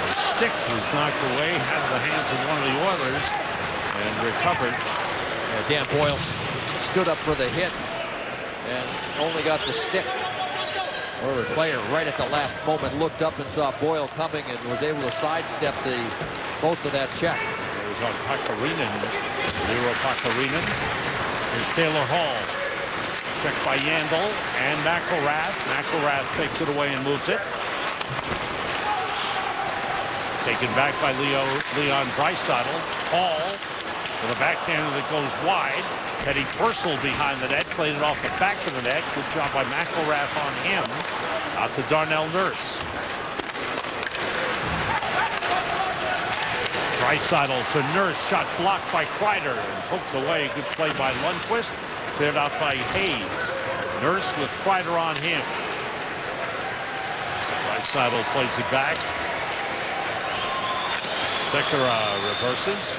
The stick was knocked away out of the hands of one of the Oilers and recovered. Yeah, Dan Boyle stood up for the hit and only got the stick. Oilers player right at the last moment looked up and saw Boyle coming and was able to sidestep most of that check. It was on Pakarinen. Lero Pakarinen. Here's Taylor Hall. Checked by Yandel and McElrath. McElrath takes it away and moves it. Taken back by Leon Draisaitl. Hall with a backhander that goes wide. Teddy Purcell behind the net. Played it off the back of the net. Good job by McElrath on him. Out to Darnell Nurse. Draisaitl to Nurse. Shot blocked by Kreider and poked away. Good play by Lundqvist. Cleared out by Hayes. Nurse with Kreider on him. Draisaitl plays it back. Sekera reverses.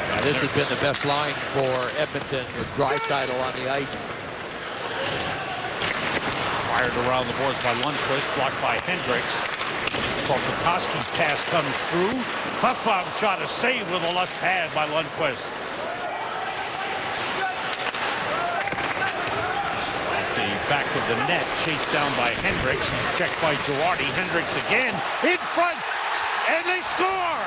Now, this has been the best line for Edmonton with Draisaitl on the ice. Fired around the boards by Lundqvist. Blocked by Hendricks. Korpikoski's pass comes through. Puckbaum shot a save with a left pad by Lundqvist. Back of the net, chased down by Hendricks. He's checked by Girardi. Hendricks again in front, and they score!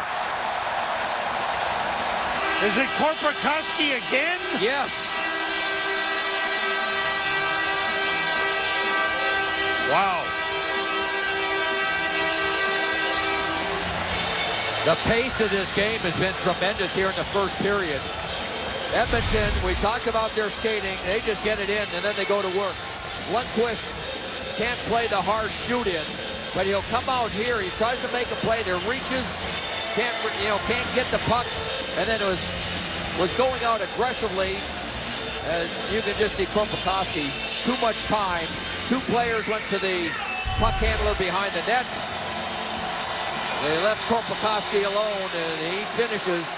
Is it Korpikoski again? Yes. Wow. The pace of this game has been tremendous here in the first period. Edmonton, we talked about their skating. They just get it in, and then they go to work. Lundqvist can't play the hard shoot-in, but he'll come out here. He tries to make a play. There reaches, can't get the puck, and then it was going out aggressively. You can just see Korpikoski, too much time. Two players went to the puck handler behind the net. They left Korpikoski alone, and he finishes.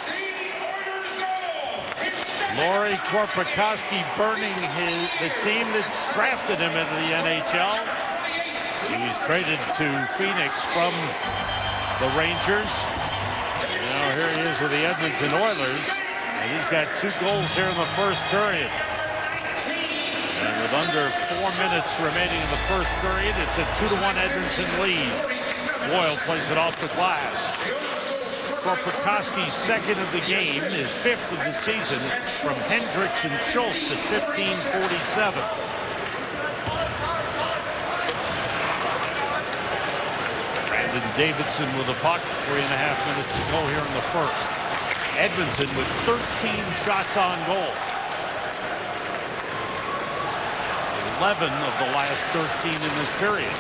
Lauri Korpikoski burning the team that drafted him into the NHL. He was traded to Phoenix from the Rangers. Now here he is with the Edmonton Oilers. And he's got 2 goals here in the first period. And with under 4 minutes remaining in the first period, it's a 2-1 Edmonton lead. Boyle plays it off the glass. Korpikoski's second of the game, his 5th of the season, from Hendricks and Schultz at 15:47. Brandon Davidson with the puck, 3.5 minutes to go here in the first. Edmonton with 13 shots on goal. 11 of the last 13 in this period.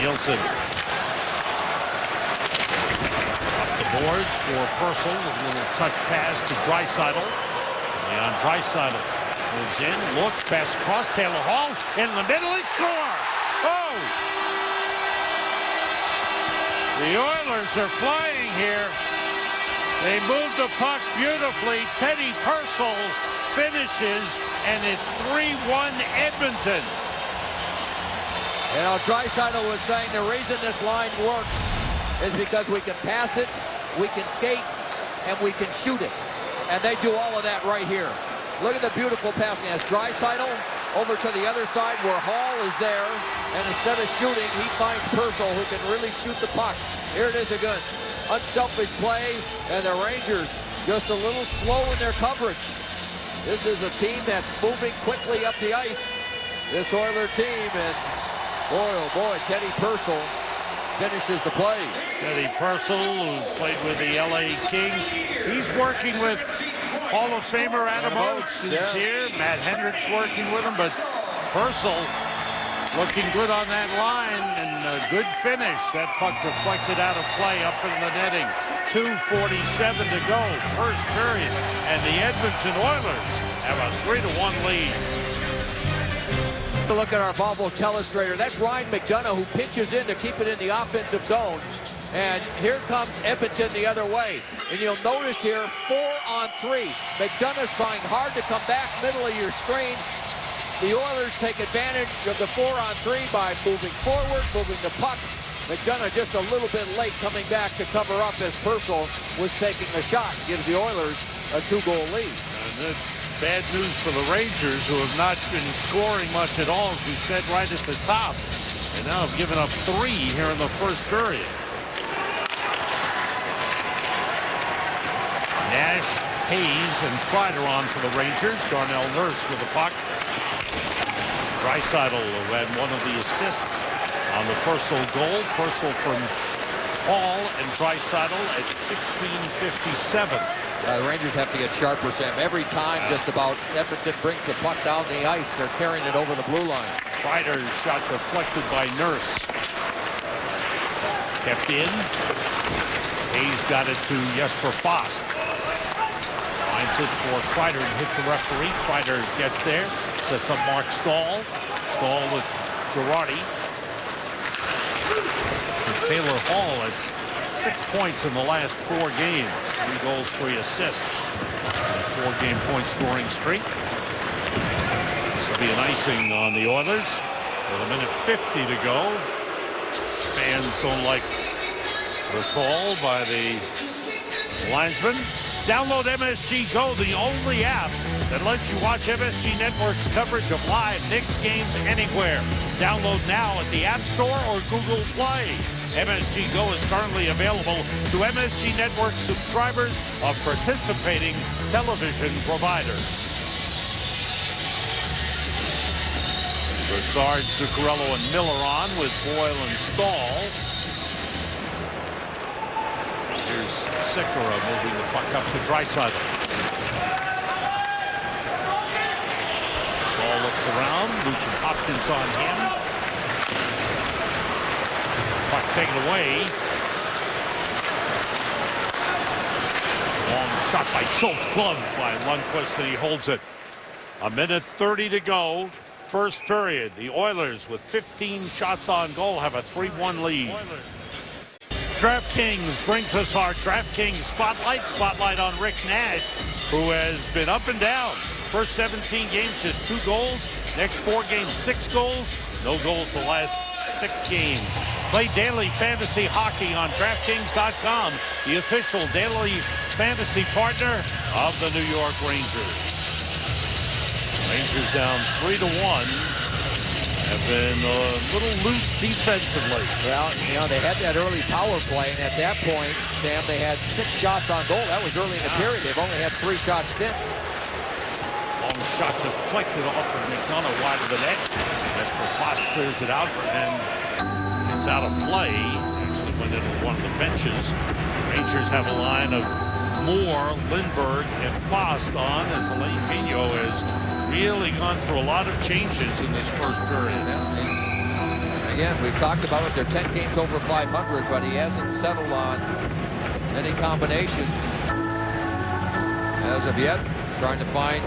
Nielsen. Boards for Purcell, a little touch pass to Draisaitl. Leon Draisaitl moves in, looks, pass across, Taylor Hall, in the middle, and score! Oh! The Oilers are flying here. They move the puck beautifully. Teddy Purcell finishes, and it's 3-1 Edmonton. You know, Draisaitl was saying the reason this line works is because we can pass it, we can skate, and we can shoot it. And they do all of that right here. Look at the beautiful passing. As Draisaitl over to the other side where Hall is there, and instead of shooting, he finds Purcell, who can really shoot the puck. Here it is again. Unselfish play, and the Rangers just a little slow in their coverage. This is a team that's moving quickly up the ice. This Oiler team, and boy, oh boy, Teddy Purcell finishes the play. Teddy Purcell, who played with the LA Kings. He's working with Hall of Famer Adam Oates, who's here. Matt Hendricks working with him, but Purcell looking good on that line, and a good finish. That puck deflected out of play up in the netting. 2:47 to go, first period. And the Edmonton Oilers have a 3-1 lead. Look at our Volvo Telestrator. That's Ryan McDonough, who pitches in to keep it in the offensive zone. And here comes Edmonton the other way. And you'll notice here, 4-on-3. McDonough's trying hard to come back, middle of your screen. The Oilers take advantage of the 4-on-3 by moving forward, moving the puck. McDonough just a little bit late coming back to cover up as Purcell was taking the shot. Gives the Oilers a 2-goal lead. And that's bad news for the Rangers, who have not been scoring much at all, as we said right at the top. And now have given up 3 here in the first period. Nash, Hayes, and Kreider on for the Rangers. Darnell Nurse with the puck. Draisaitl had one of the assists on the Purcell goal. Purcell from Hall and Draisaitl at 16:57. The Rangers have to get sharper, Sam. Every time just about Edmonton brings the puck down the ice, they're carrying it over the blue line. Kreider's shot deflected by Nurse. Kept in. Hayes got it to Jesper Fast. Finds it for Kreider and hit the referee. Kreider gets there. Sets up Mark Stahl. Stahl with Girardi. And Taylor Hall, it's 6 points in the last 4 games. 3 goals, 3 assists. A 4-game point scoring streak. This will be an icing on the Oilers with 1:50 to go. Fans don't like the call by the linesman. Download MSG Go, the only app that lets you watch MSG Network's coverage of live Knicks games anywhere. Download now at the App Store or Google Play. MSG Go is currently available to MSG Network subscribers of participating television providers. Brassard, Zuccarello, and Miller on with Boyle and Stahl. Here's Sikora moving the puck up to Draisaitl. Stahl looks around. Nugent Hopkins on him. Puck taken away. Long shot by Schultz, gloved by Lundqvist, and he holds it. 1:30 to go. First period. The Oilers, with 15 shots on goal, have a 3-1 lead. DraftKings brings us our DraftKings Spotlight on Rick Nash, who has been up and down. First 17 games, just 2 goals. Next 4 games, 6 goals. No goals the last 6 games. Play daily fantasy hockey on DraftKings.com, the official daily fantasy partner of the New York Rangers. Rangers down 3-1. Have been a little loose defensively. Well, you know, they had that early power play, and at that point, Sam, they had 6 shots on goal. That was early in the period. They've only had 3 shots since. Long shot deflected off of McDonough wide of the net. Jesper Fast clears it out, and it's out of play. Actually went into one of the benches. Rangers have a line of Moore, Lindberg, and Fast on, as Alain Vigneault has really gone through a lot of changes in this first period. Yeah, again, we've talked about it. They're 10 games over 500, but he hasn't settled on any combinations as of yet. Trying to find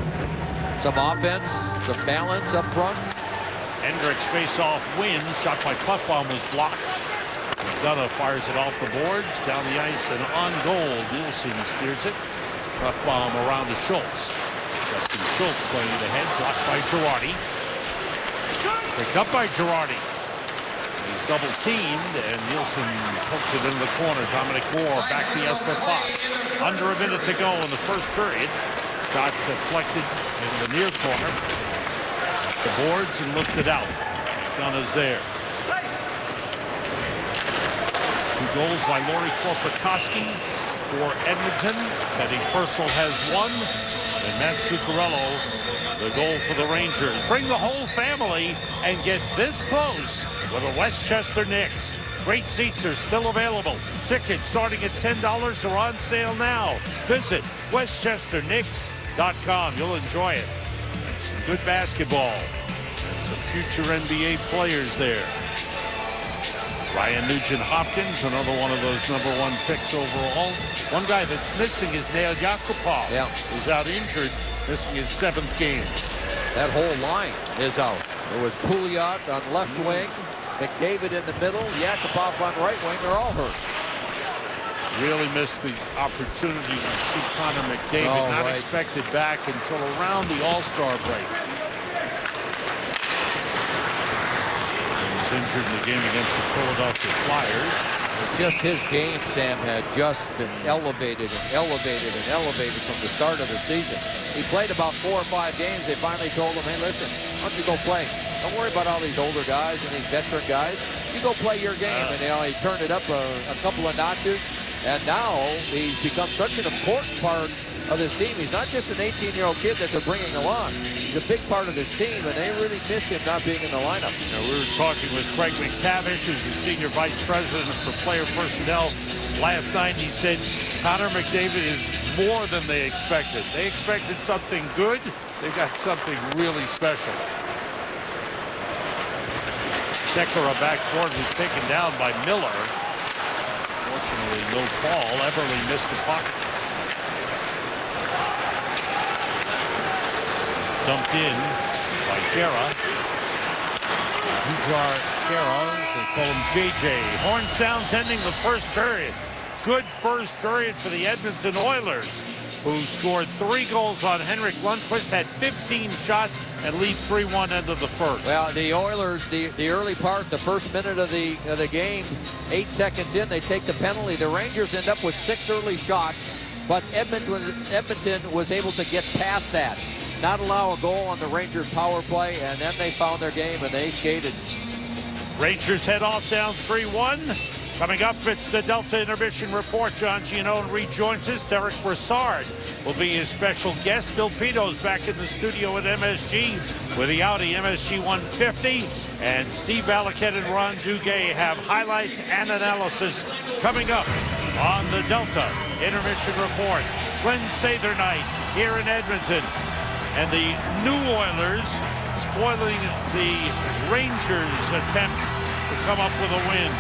some offense, some balance up front. Hendricks face-off win. Shot by Klefbom was blocked. McDonough fires it off the boards, down the ice, and on goal. Nielsen steers it. Klefbom around to Schultz. Justin Schultz playing ahead, blocked by Girardi. Picked up by Girardi. He's double-teamed, and Nielsen poked it into the corner. Dominic Moore back to Jesper Fast. Under a minute to go in the first period. Shot deflected in the near corner. Up the boards and lifted out. McDonough's there. 2 goals by Lori Korpikoski for Edmonton. Teddy Purcell has 1. And Matt Zuccarello, the goal for the Rangers. Bring the whole family and get this close with the Westchester Knicks. Great seats are still available. Tickets starting at $10 are on sale now. Visit WestchesterKnicks.com. You'll enjoy it. Some good basketball. And some future NBA players there. Ryan Nugent-Hopkins, another one of those #1 picks overall. One guy that's missing is Nail Yakupov, who's out injured, missing his 7th game. That whole line is out. There was Pouliot on left wing, McDavid in the middle, Yakupov on right wing. They're all hurt. Really missed the opportunity to see Connor McDavid. Not expected back until around the All-Star break. Injured in the game against the Philadelphia Flyers. Just his game, Sam, had just been elevated and elevated and elevated from the start of the season. He played about 4 or 5 games. They finally told him, hey, listen, why don't you go play? Don't worry about all these older guys and these veteran guys. You go play your game. And he turned it up a couple of notches. And now he's become such an important part of this team. He's not just an 18-year-old kid that they're bringing along. He's a big part of this team, and they really miss him not being in the lineup. We were talking with Craig McTavish, who's the Senior Vice President for Player Personnel. Last night, he said Connor McDavid is more than they expected. They expected something good. They got something really special. Sekera backcourt was taken down by Miller. Fortunately, no ball. Everly missed the puck. Dumped in by Kara. Ujar Kara, they call him JJ. Horn sounds ending the first period. Good first period for the Edmonton Oilers, who scored 3 goals on Henrik Lundqvist, had 15 shots, and lead 3-1 into the first. Well, the Oilers, the early part, the first minute of the game, 8 seconds in, they take the penalty. The Rangers end up with 6 early shots, but Edmonton was able to get past that, not allow a goal on the Rangers power play, and then they found their game and they skated. Rangers head off down 3-1. Coming up, it's the Delta Intermission Report. John Giannone rejoins us. Derek Brassard will be his special guest. Bill Pito's back in the studio at MSG with the Audi MSG 150. And Steve Valiquette and Ron Duguay have highlights and analysis coming up on the Delta Intermission Report. Glenn Sather night here in Edmonton. And the new Oilers spoiling the Rangers' attempt to come up with a win.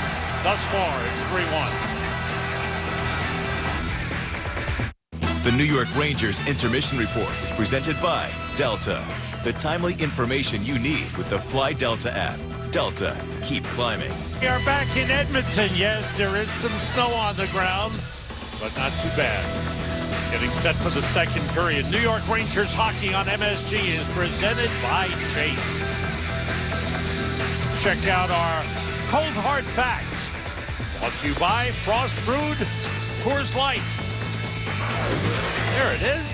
Thus far, it's 3-1. The New York Rangers Intermission Report is presented by Delta. The timely information you need with the Fly Delta app. Delta, keep climbing. We are back in Edmonton. Yes, there is some snow on the ground, but not too bad. Getting set for the second period. New York Rangers hockey on MSG is presented by Chase. Check out our cold hard facts. Brought to you by Frost Brewed Coors Light. There it is.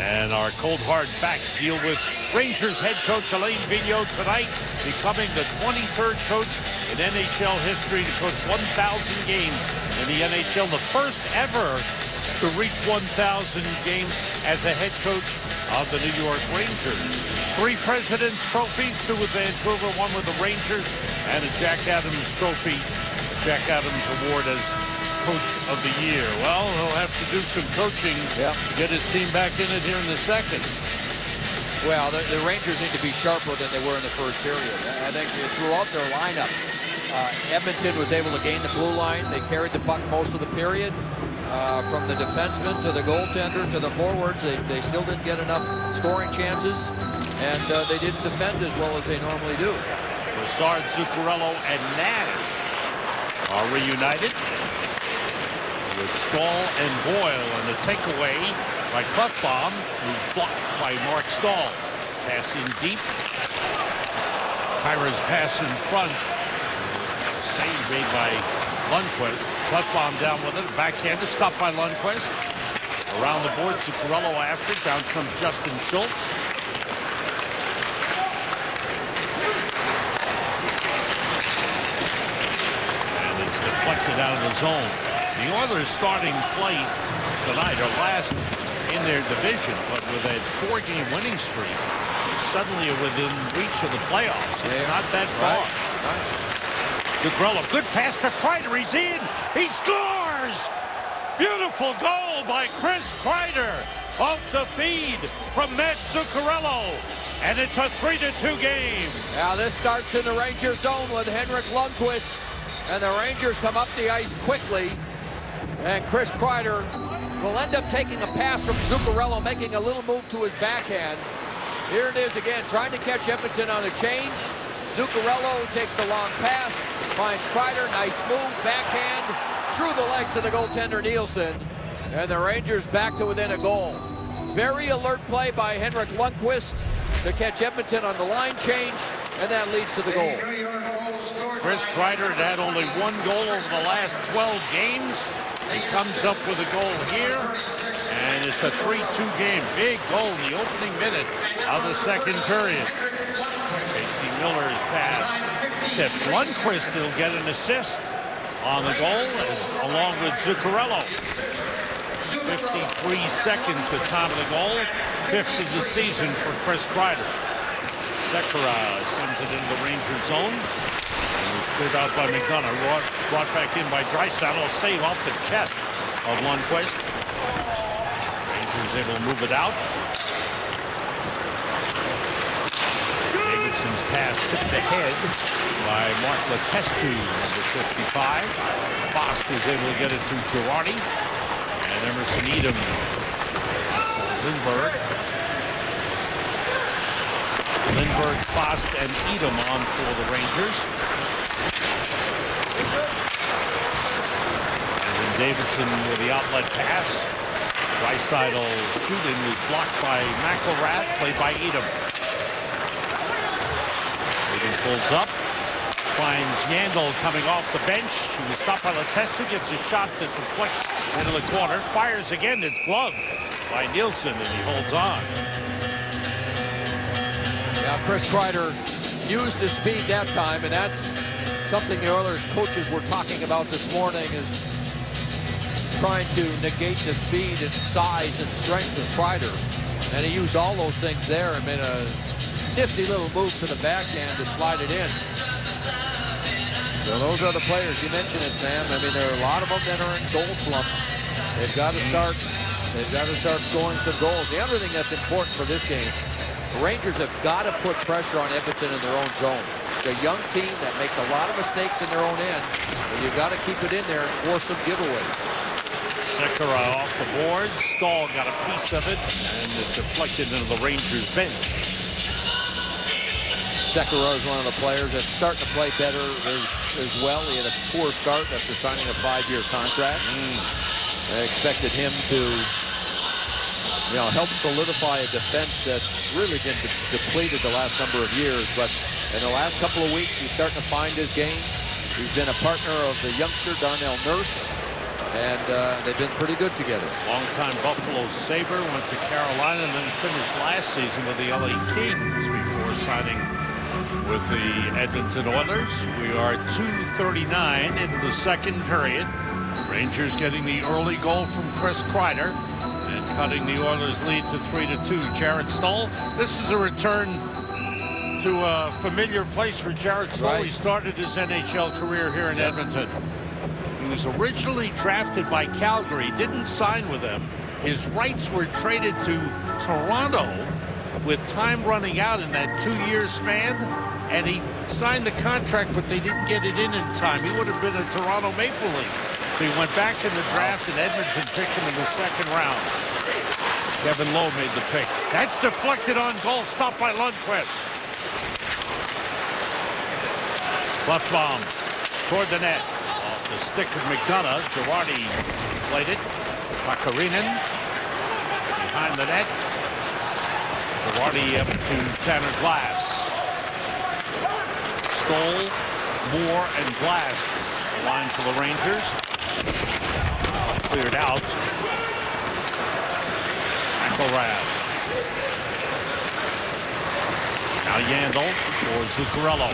And our cold hard facts deal with Rangers head coach Alain Vigneault tonight, becoming the 23rd coach in NHL history to coach 1,000 games in the NHL, the first ever to reach 1,000 games as a head coach of the New York Rangers. 3 President's trophies, 2 with Vancouver, 1 with the Rangers, and a Jack Adams trophy, Jack Adams Award as Coach of the Year. Well, he'll have to do some coaching to get his team back in it here in the second. Well, the Rangers need to be sharper than they were in the first period. I think throughout their lineup, Edmonton was able to gain the blue line. They carried the puck most of the period. From the defenseman to the goaltender to the forwards, they still didn't get enough scoring chances, and they didn't defend as well as they normally do. Brassard, Zuccarello, and Nash are reunited with Stahl and Boyle, and the takeaway by Klefbom, who's blocked by Mark Stahl. Pass in deep. Kyra's pass in front. Save made by Lundqvist. Klefbom down with it. Backhand is stopped by Lundqvist. Around the board, Zuccarello after. Down comes Justin Schultz. And it's deflected out of the zone. The Oilers starting play tonight are last in their division, but with a 4-game winning streak, suddenly are within reach of the playoffs. It's not that far. Zuccarello, good pass to Kreider. He's in. He scores! Beautiful goal by Chris Kreider off the feed from Matt Zuccarello. and it's a 3-2 game. Now this starts in the Rangers zone with Henrik Lundqvist, and the Rangers come up the ice quickly, and Chris Kreider will end up taking a pass from Zuccarello, making a little move to his backhand. Here it is again, trying to catch Edmonton on a change. Zuccarello takes the long pass, finds Kreider, nice move, backhand, through the legs of the goaltender Nielsen, and the Rangers back to within a goal. Very alert play by Henrik Lundqvist to catch Edmonton on the line change, and that leads to the goal. Chris Kreider had only one goal over the last 12 games. He comes up with a goal here, and it's a 3-2 game. Big goal in the opening minute of the second period. Casey Miller's pass tipped. Lundqvist will get an assist on the goal, along with Zuccarello. 53 seconds to top of the goal. 5th of the season for Chris Kreider. Sekera sends it into the Ranger zone. And was cleared out by McDonough. Brought back in by Draisaitl. A save off the chest of Lundqvist. Rangers able to move it out. Davidson's pass tipped ahead by Mark Letestu, number 55. Foss was able to get it to Girardi. And Emerson Edom. Lindbergh, Foss, and Edom on for the Rangers. And then Davidson with the outlet pass. Draisaitl shooting was blocked by McElrath, played by Edom. Edom pulls up, finds Yandel coming off the bench. He was stopped by Letestu, gets a shot that deflects into the corner, fires again, it's gloved by Nielsen, and he holds on. Now Chris Kreider used his speed that time, and that's something the Oilers coaches were talking about this morning, is trying to negate the speed and size and strength of Kreider. And he used all those things there and made a nifty little move to the backhand to slide it in. So those are the players. You mentioned it, Sam. I mean, there are a lot of them that are in goal slumps. They've got to start scoring some goals. The other thing that's important for this game, the Rangers have got to put pressure on Edmonton in their own zone. It's a young team that makes a lot of mistakes in their own end, but you've got to keep it in there and force some giveaways. Sekera off the board. Stahl got a piece of it, and it deflected into the Rangers bench. Sekera is one of the players that's starting to play better as well. He had a poor start after signing a 5-year contract. I expected him to, help solidify a defense that's really been depleted the last number of years. But in the last couple of weeks, he's starting to find his game. He's been a partner of the youngster Darnell Nurse, and they've been pretty good together. Longtime Buffalo Sabre, went to Carolina, and then finished last season with the LA Kings before signing with the Edmonton Oilers. We are 2:39 into the second period. Rangers getting the early goal from Chris Kreider and cutting the Oilers' lead to 3-2. Jarrett Stoll. This is a return to a familiar place for Jarrett Stoll. Right. He started his NHL career here in Edmonton. He was originally drafted by Calgary, didn't sign with them. His rights were traded to Toronto with time running out in that 2-year span, and he signed the contract, but they didn't get it in time. He would have been a Toronto Maple Leaf. So he went back in the draft, and Edmonton picked him in the second round. Kevin Lowe made the pick. That's deflected on goal, stopped by Lundqvist. Left bomb toward the net. Off the stick of McDonough. Girardi played it. Pakarinen behind the net. Girardi up to center Glass. Stoll, Moore, and Glass. The line for the Rangers. Cleared out. McElrath. Now Yandel for Zuccarello.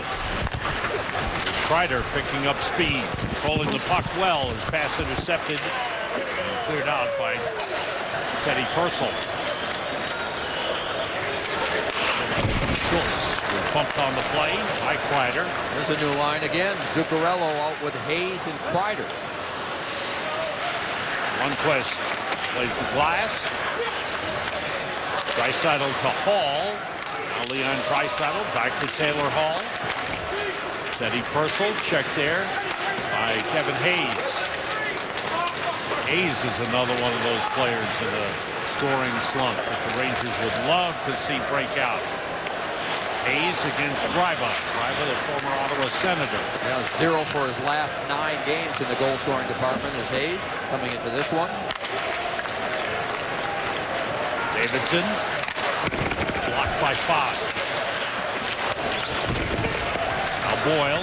Kreider picking up speed, controlling the puck well. His pass intercepted and cleared out by Teddy Purcell. Schultz was bumped on the play by Kreider. There's a new line again. Zuccarello out with Hayes and Kreider. Lundqvist plays the Glass. Draisaitl to Hall. Now Leon Draisaitl back to Taylor Hall. Teddy Purcell checked there by Kevin Hayes. Hayes is another one of those players in a scoring slump that the Rangers would love to see break out. Hayes against Greiba. Greiba, the former Ottawa Senator. Yeah, 0 for his last 9 games in the goal scoring department is Hayes coming into this one. Davidson blocked by Fost. Now Boyle.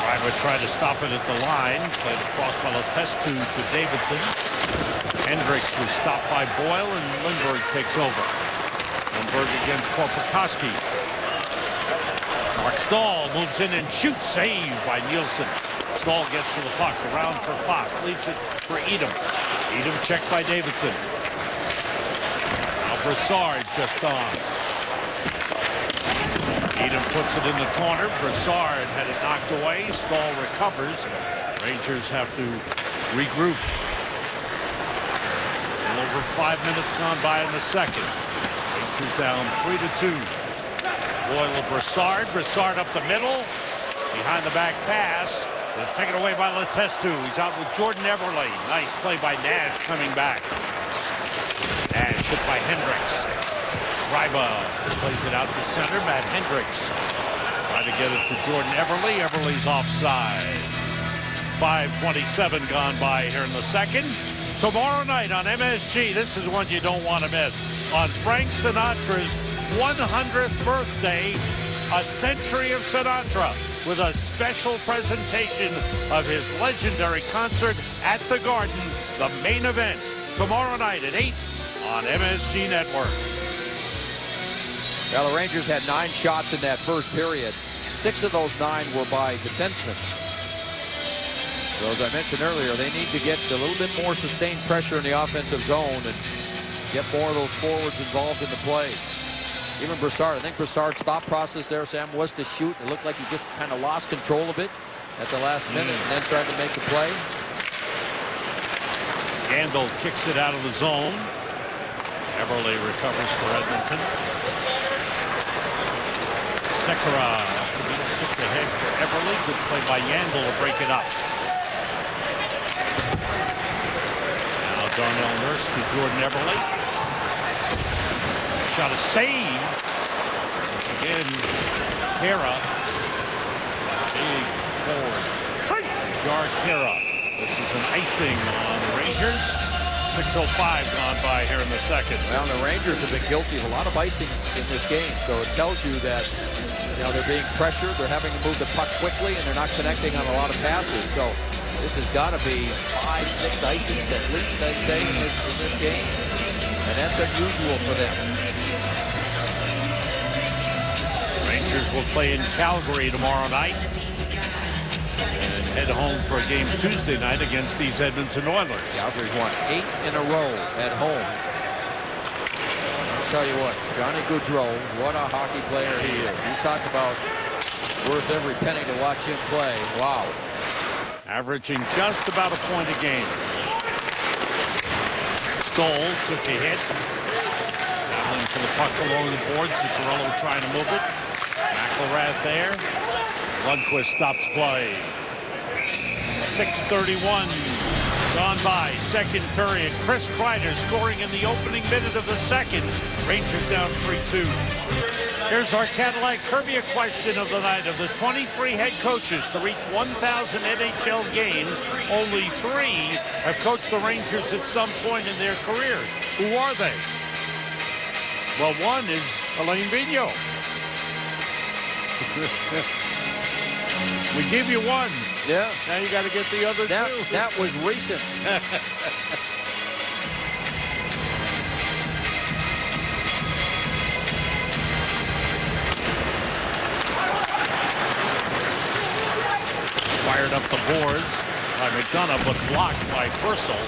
Greiba tried to stop it at the line. Played across by Letestu to Davidson. Hendricks was stopped by Boyle, and Lindbergh takes over. Lindbergh against Korpikoski. Mark Stahl moves in and shoots. Save by Nielsen. Stahl gets to the puck. Around for Fost. Leaves it for Edom. Edom checked by Davidson. Now Brassard just on. Edom puts it in the corner. Brassard had it knocked away. Stahl recovers. Rangers have to regroup. Over 5 minutes gone by in the second. Rangers down 3-2. Boyle of Brassard. Brassard up the middle. Behind the back pass. It's taken away by Letestu. He's out with Jordan Eberle. Nice play by Nash coming back. Nash hit by Hendricks. Greiba plays it out to center. Matt Hendricks trying to get it to Jordan Eberle. Eberle's offside. 5:27 gone by here in the second. Tomorrow night on MSG, this is one you don't want to miss. On Frank Sinatra's 100th birthday, a century of Sinatra, with a special presentation of his legendary concert at the Garden, the main event, tomorrow night at 8 on MSG Network. Well, the Rangers had 9 shots in that first period. 6 of those 9 were by defensemen. So as I mentioned earlier, they need to get a little bit more sustained pressure in the offensive zone and get more of those forwards involved in the play. Even Brassard, I think Brassard's thought process there, Sam, was to shoot. It looked like he just kind of lost control of it at the last minute and then tried to make the play. Gandil kicks it out of the zone. Eberle recovers for Edmonton. Sekera just ahead for Eberle. Good play by Yandel to break it up. Now Darnell Nurse to Jordan Eberle. Shot a save. Once again, Kara. Big forward. Jar Kara. This is an icing on the Rangers. 6:05 gone by here in the second. Well, the Rangers have been guilty of a lot of icings in this game, so it tells you that they're being pressured, they're having to move the puck quickly, and they're not connecting on a lot of passes. So this has got to be 5-6 icings at least, I'd say, in this game, and that's unusual for them. Rangers will play in Calgary tomorrow night and head home for a game Tuesday night against these Edmonton Oilers. Calgary's won 8 in a row at home. I'll tell you what, Johnny Gaudreau, what a hockey player he is. You talk about worth every penny to watch him play. Wow. Averaging just about a point a game. Stoll took a hit. Battling for the puck along the boards. Zuccarello trying to move it. McElrath there. Lundqvist stops play. 6:31 gone by. Second period. Chris Kreider scoring in the opening minute of the second. Rangers down 3-2. Here's our Cadillac trivia question of the night. Of the 23 head coaches to reach 1,000 NHL games, only 3 have coached the Rangers at some point in their careers. Who are they? Well, one is Alain Vigneault. We give you one. Yeah. Now you got to get the other 2. That was recent. Fired up the boards by McDonough, but blocked by Purcell.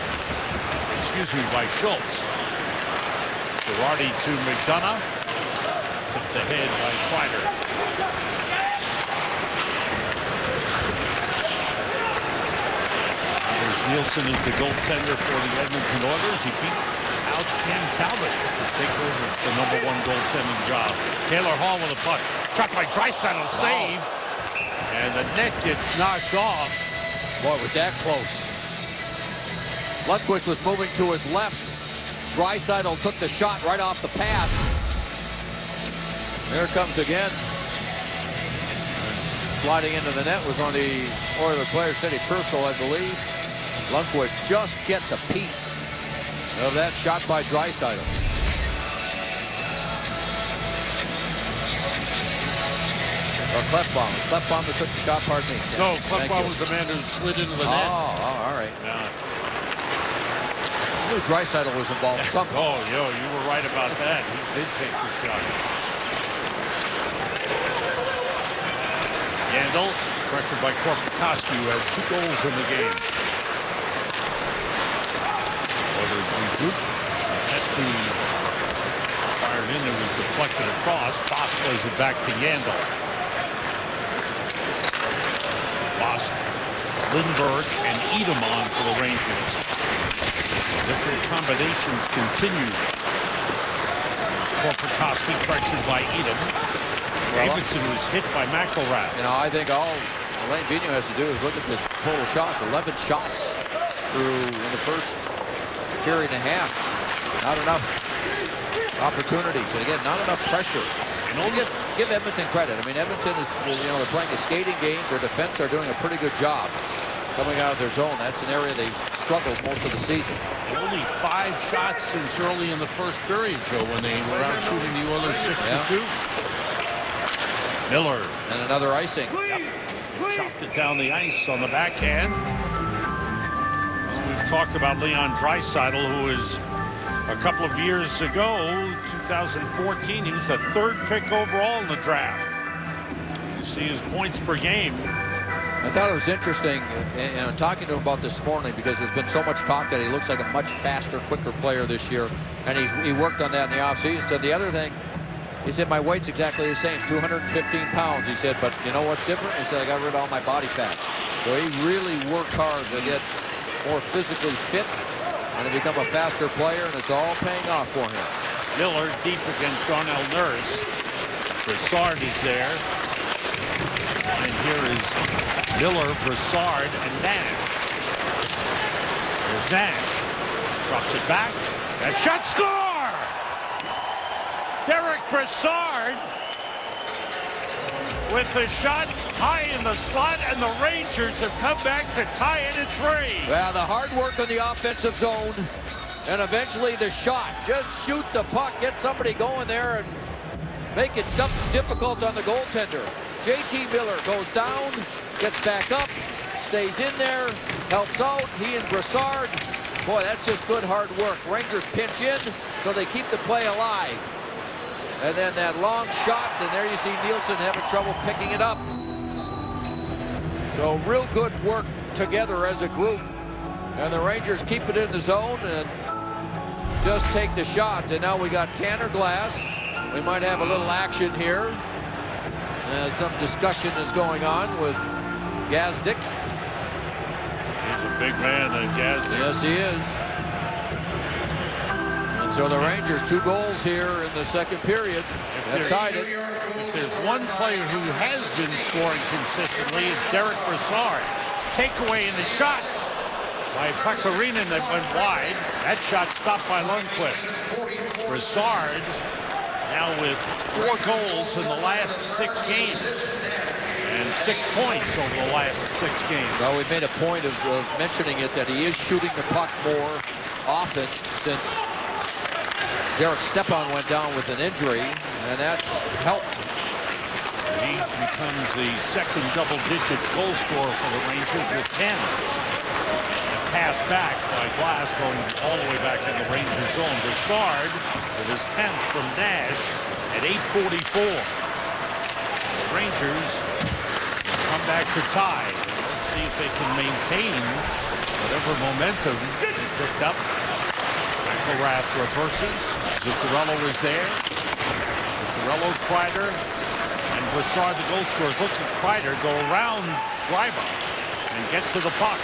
Excuse me, by Schultz. Girardi to McDonough. Tipped ahead by Kreider. There's Nielsen is the goaltender for the Edmonton Oilers. He beat out Cam Talbot to take over the #1 goaltending job. Taylor Hall with a puck. Shot by Draisaitl, save. And the net gets knocked off. Boy, was that close. Lundqvist was moving to his left. Draisaitl took the shot right off the pass. There it comes again. Sliding into the net was one of the Oilers players, Teddy Purcell, I believe. Lundqvist just gets a piece of that shot by Draisaitl. Or Klefbom. Klefbom that took the shot, pardon me. No, Klefbom was the man who slid into the net. Oh, all right. Yeah. I knew Draisaitl was involved somehow. Oh, you were right about that. He did take the shot. Yandel, pressured by Korpikoski, who has 2 goals in the game. Oilers regroup. Has to fired in. It was deflected across. Boss plays it back to Yandel. Boss, Lindberg, and Edemon for the Rangers. Different combinations continue. Korpikoski pressured by Edem. Davidson was hit by McElrath. You know, I think all Alain Vigneault has to do is look at the total shots. 11 shots through in the first period and a half. Not enough opportunities. And again, not enough pressure. And give Edmonton credit. I mean, Edmonton is, you know, they're playing a skating game. Their defense are doing a pretty good job coming out of their zone. That's an area they've struggled most of the season. Only 5 shots since early in the first period, Joe, when they were out shooting the Oilers 6-2. Miller. And another icing. Yep. Chopped it down the ice on the backhand. We've talked about Leon Draisaitl, who is a couple of years ago, 2014, he was the 3rd pick overall in the draft. You see his points per game. I thought it was interesting, and talking to him about this morning, because there's been so much talk that he looks like a much faster, quicker player this year, and he worked on that in the offseason. So the other thing, he said, my weight's exactly the same, 215 pounds. He said, but you know what's different? He said, I got rid of all my body fat. So he really worked hard to get more physically fit and to become a faster player, and it's all paying off for him. Miller deep against Darnell Nurse. Brassard is there. And here is Miller, Brassard, and Nash. There's Nash. Drops it back. That shot, score! Derek Brassard with the shot high in the slot, and the Rangers have come back to tie it at 3. Well, the hard work on the offensive zone, and eventually the shot. Just shoot the puck, get somebody going there, and make it difficult on the goaltender. JT Miller goes down, gets back up, stays in there, helps out. He and Brassard, boy, that's just good hard work. Rangers pinch in, so they keep the play alive. And then that long shot, and there you see Nielsen having trouble picking it up. So real good work together as a group. And the Rangers keep it in the zone and just take the shot. And now we got Tanner Glass. We might have a little action here. Some discussion is going on with Gazdic. He's a big man, Gazdic. Yes, he is. So the Rangers 2 goals here in the second period. Have tied it. If there's one player who has been scoring consistently, it's Derek Brassard. Takeaway in the shot by Pecorinen that went wide. That shot stopped by Lundqvist. Brassard now with 4 goals in the last 6 games. And 6 points over the last 6 games. Well, we made a point of mentioning it, that he is shooting the puck more often since Derek Stepan went down with an injury, and that's helped. He becomes the second double-digit goal scorer for the Rangers with 10. And pass back by Glass going all the way back in the Rangers zone. Brassard with his 10th from Nash at 8:44. The Rangers come back to tie. Let's see if they can maintain whatever momentum they picked up. McElrath reverses. Zuccarello is there. Zuccarello, Kreider, and Brassard, the goal scorers. Look at Kreider go around Greiber and get to the puck.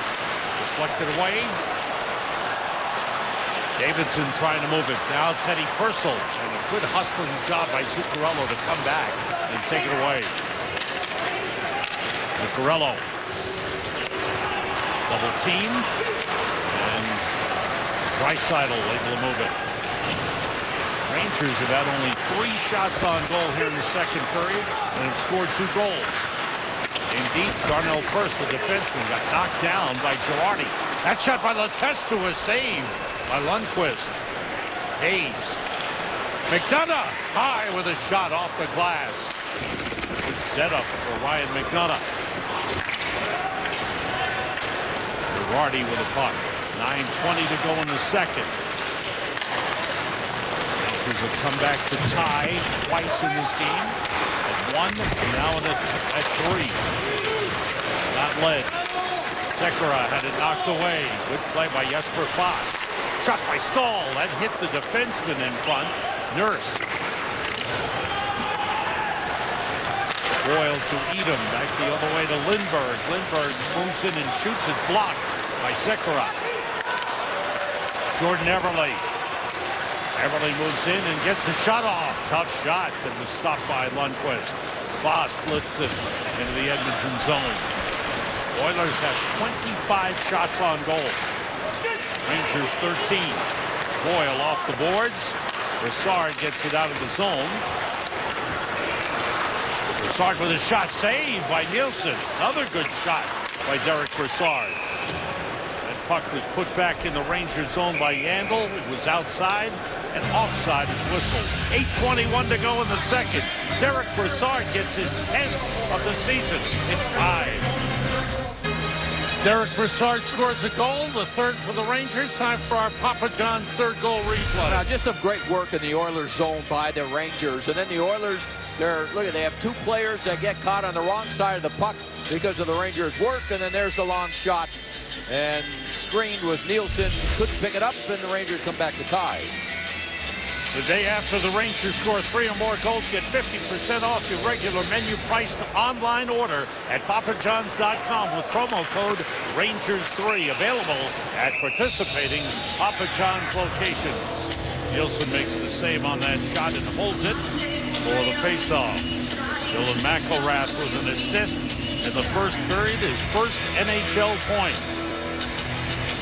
Deflected away. Davidson trying to move it. Now Teddy Purcell. And a good hustling job by Zuccarello to come back and take it away. Zuccarello. Double team. And Draisaitl able to move it. Rangers have had only 3 shots on goal here in the second period and have scored 2 goals. Indeed, Darnell First, the defenseman, got knocked down by Girardi. That shot by Letestu was saved by Lundqvist. Hayes. McDonough high with a shot off the glass. Good setup for Ryan McDonough. Girardi with a puck. 9:20 to go in the second. Rangers have come back to tie twice in this game. At 1, and now at 3. Not led. Sekera had it knocked away. Good play by Jesper Fast. Shot by Stahl. That hit the defenseman in front. Nurse. Boyle to Edom. Back the other way to Lindbergh. Lindbergh moves in and shoots it, blocked by Sekera. Jordan Eberle. Eberle moves in and gets the shot off. Tough shot that was stopped by Lundqvist. Voss lifts it into the Edmonton zone. Oilers have 25 shots on goal. Rangers 13. Boyle off the boards. Brassard gets it out of the zone. Brassard with a shot saved by Nielsen. Another good shot by Derek Brassard. Puck was put back in the Rangers zone by Yandel. It was outside, and offside is whistled. 8:21 to go in the second. Derek Brassard gets his 10th of the season. It's tied. Derek Brassard scores a goal, the 3rd for the Rangers. Time for our Papa John's 3rd goal replay. Now, just some great work in the Oilers zone by the Rangers. And then the Oilers, they have 2 players that get caught on the wrong side of the puck because of the Rangers' work. And then there's the long shot. And screened was Nielsen, couldn't pick it up, and the Rangers come back to tie. The day after the Rangers score 3 or more goals, get 50% off your regular menu priced online order at papajohns.com with promo code Rangers3. Available at participating Papa John's locations. Nielsen makes the save on that shot and holds it for the faceoff. Dylan McIlrath with an assist in the first period, his first NHL point.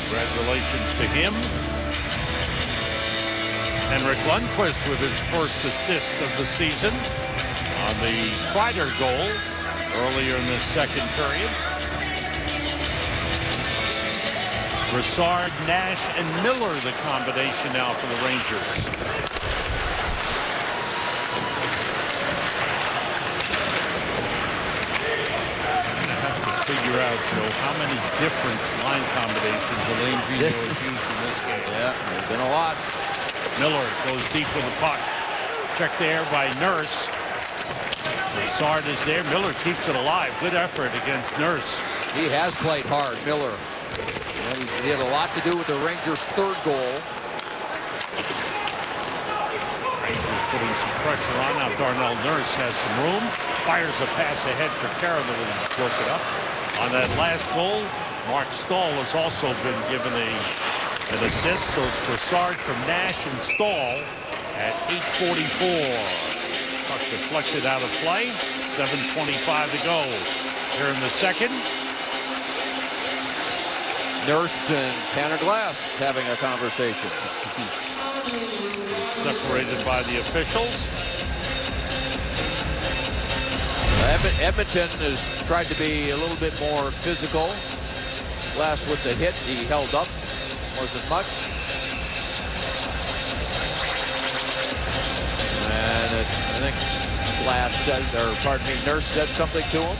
Congratulations to him. Henrik Lundqvist with his first assist of the season on the Kreider goal earlier in the second period. Brassard, Nash, and Miller the combination now for the Rangers. Figure out, Joe, how many different line combinations Alain Vigneault has used in this game. Yeah, there's been a lot. Miller goes deep with the puck. Checked there by Nurse. Brassard is there. Miller keeps it alive. Good effort against Nurse. He has played hard, Miller. And he had a lot to do with the Rangers' 3rd goal. Rangers putting some pressure on. Now Darnell Nurse has some room. Fires a pass ahead for Kara that was broken up. On that last goal, Mark Stahl has also been given an assist. So it's Brassard from Nash and Stahl at 8:44. Puck deflected out of play. 7:25 to go here in the second. Nurse and Tanner Glass having a conversation. Separated by the officials. Edmonton has tried to be a little bit more physical. Glass with the hit, he held up. Wasn't much. And I think Glass said, or pardon me, Nurse said something to him.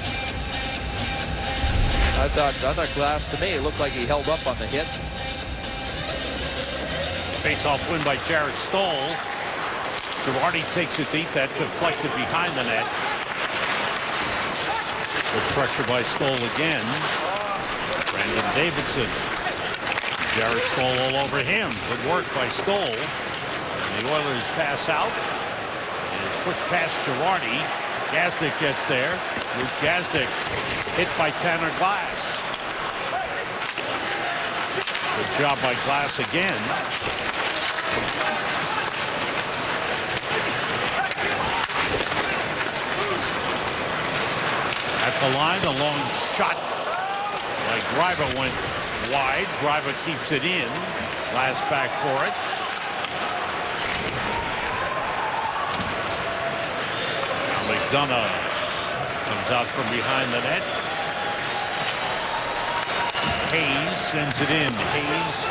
I thought Glass, to me, it looked like he held up on the hit. Face-off win by Jarrett Stoll. Girardi takes it deep. That deflected behind the net. Good pressure by Stoll again. Brandon Davidson. Jarrett Stoll all over him. Good work by Stoll. And the Oilers pass out. It's pushed past Girardi. Gazdic gets there. Luke Gazdic hit by Tanner Glass. job by Glass again. At the line, a long shot by Greiber went wide. Greiber keeps it in. Glass back for it. Now McDonough comes out from behind the net. Hayes sends it in. Hayes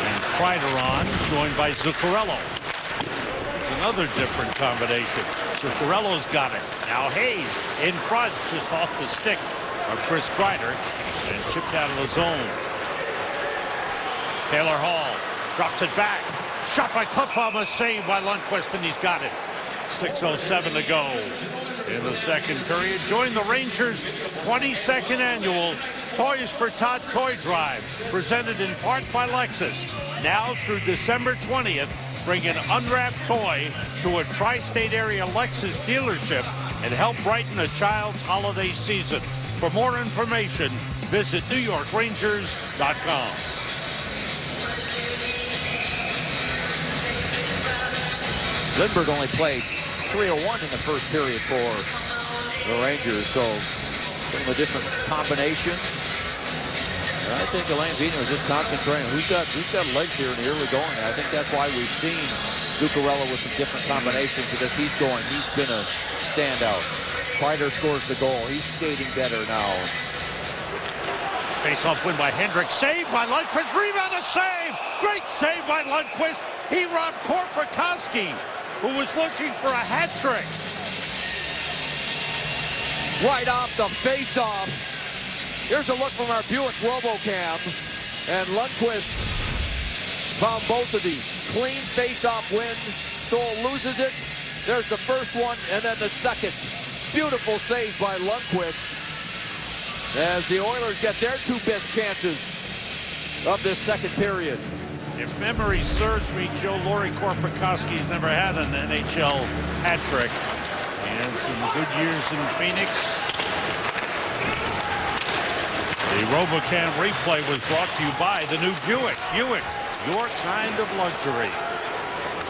and Kreider on, joined by Zuccarello. It's another different combination. Zuccarello's got it. Now Hayes in front, just off the stick of Chris Kreider, and chipped out of the zone. Taylor Hall drops it back. Shot by Klefbom, a save by Lundqvist, and he's got it. 6:07 to go in the second period. Join the Rangers' 22nd annual Toys for Tot Toy Drive, presented in part by Lexus. Now through December 20th, bring an unwrapped toy to a tri-state area Lexus dealership and help brighten a child's holiday season. For more information, visit NewYorkRangers.com. Lindbergh only played 3:01 in the first period for the Rangers, so some of the different combinations. And I think Alain Vigneault is just concentrating. Who's got legs here in the early going? I think that's why we've seen Zuccarello with some different combinations, because he's been a standout. Kreider scores the goal. He's skating better now. Face-off win by Hendricks. Save by Lundqvist. Rebound, a save. Great save by Lundqvist. He robbed Korpikoski, who was looking for a hat trick. Right off the face-off. Here's a look from our Buick RoboCam. And Lundqvist found both of these. Clean face-off win. Stoll loses it. There's the first one, and then the second. Beautiful save by Lundqvist, as the Oilers get their two best chances of this second period. If memory serves me, Joe, Lauri Korpikoski's never had an NHL hat trick. And some good years in Phoenix. The RoboCam replay was brought to you by the new Buick. Buick, your kind of luxury.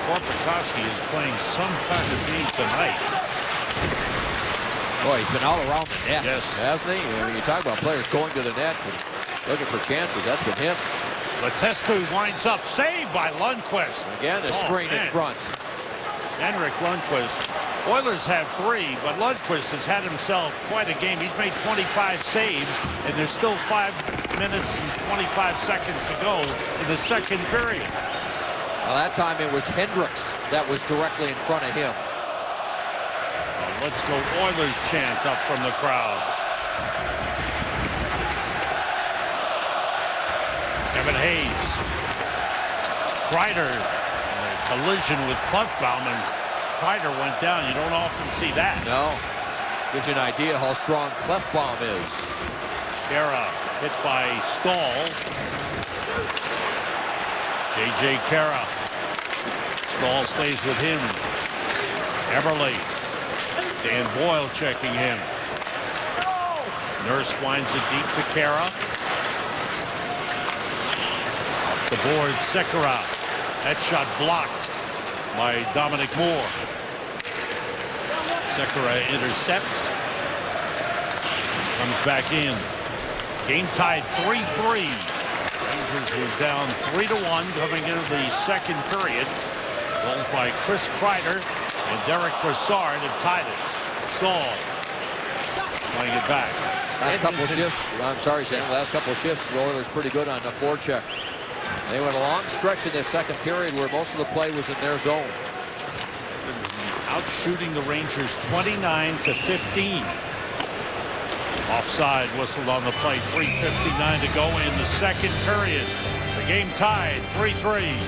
Korpikoski is playing some kind of game tonight. Boy, he's been all around the net, yes, hasn't he? When you talk about players going to the net and looking for chances, that's been him. Letestu winds up, saved by Lundqvist. Again, a screen in front. Henrik Lundqvist. Oilers have 3, but Lundqvist has had himself quite a game. He's made 25 saves, and there's still 5 minutes and 25 seconds to go in the second period. Well, that time it was Hendricks that was directly in front of him. Let's go Oilers chant up from the crowd. Kevin Hayes. Kreider. Collision with Klefbom, and Kreider went down. You don't often see that. No. Gives you an idea how strong Klefbom is. Kara hit by Stahl. J.J. Kara. Stahl stays with him. Eberle. Dan Boyle checking him. Nurse winds it deep to Kara. The board, Sekera. That shot blocked by Dominic Moore. Sekera intercepts. Comes back in. Game tied 3-3. Rangers were down 3-1 coming into the second period. Goals by Chris Kreider and Derek Brassard have tied it. Stahl playing it back. Last couple of shifts, I'm sorry, Sam, last couple of shifts, the Oilers pretty good on the forecheck. They went a long stretch in this second period where most of the play was in their zone. Out shooting the Rangers 29-15. Offside whistled on the play. 3:59 to go in the second period. The game tied 3-3.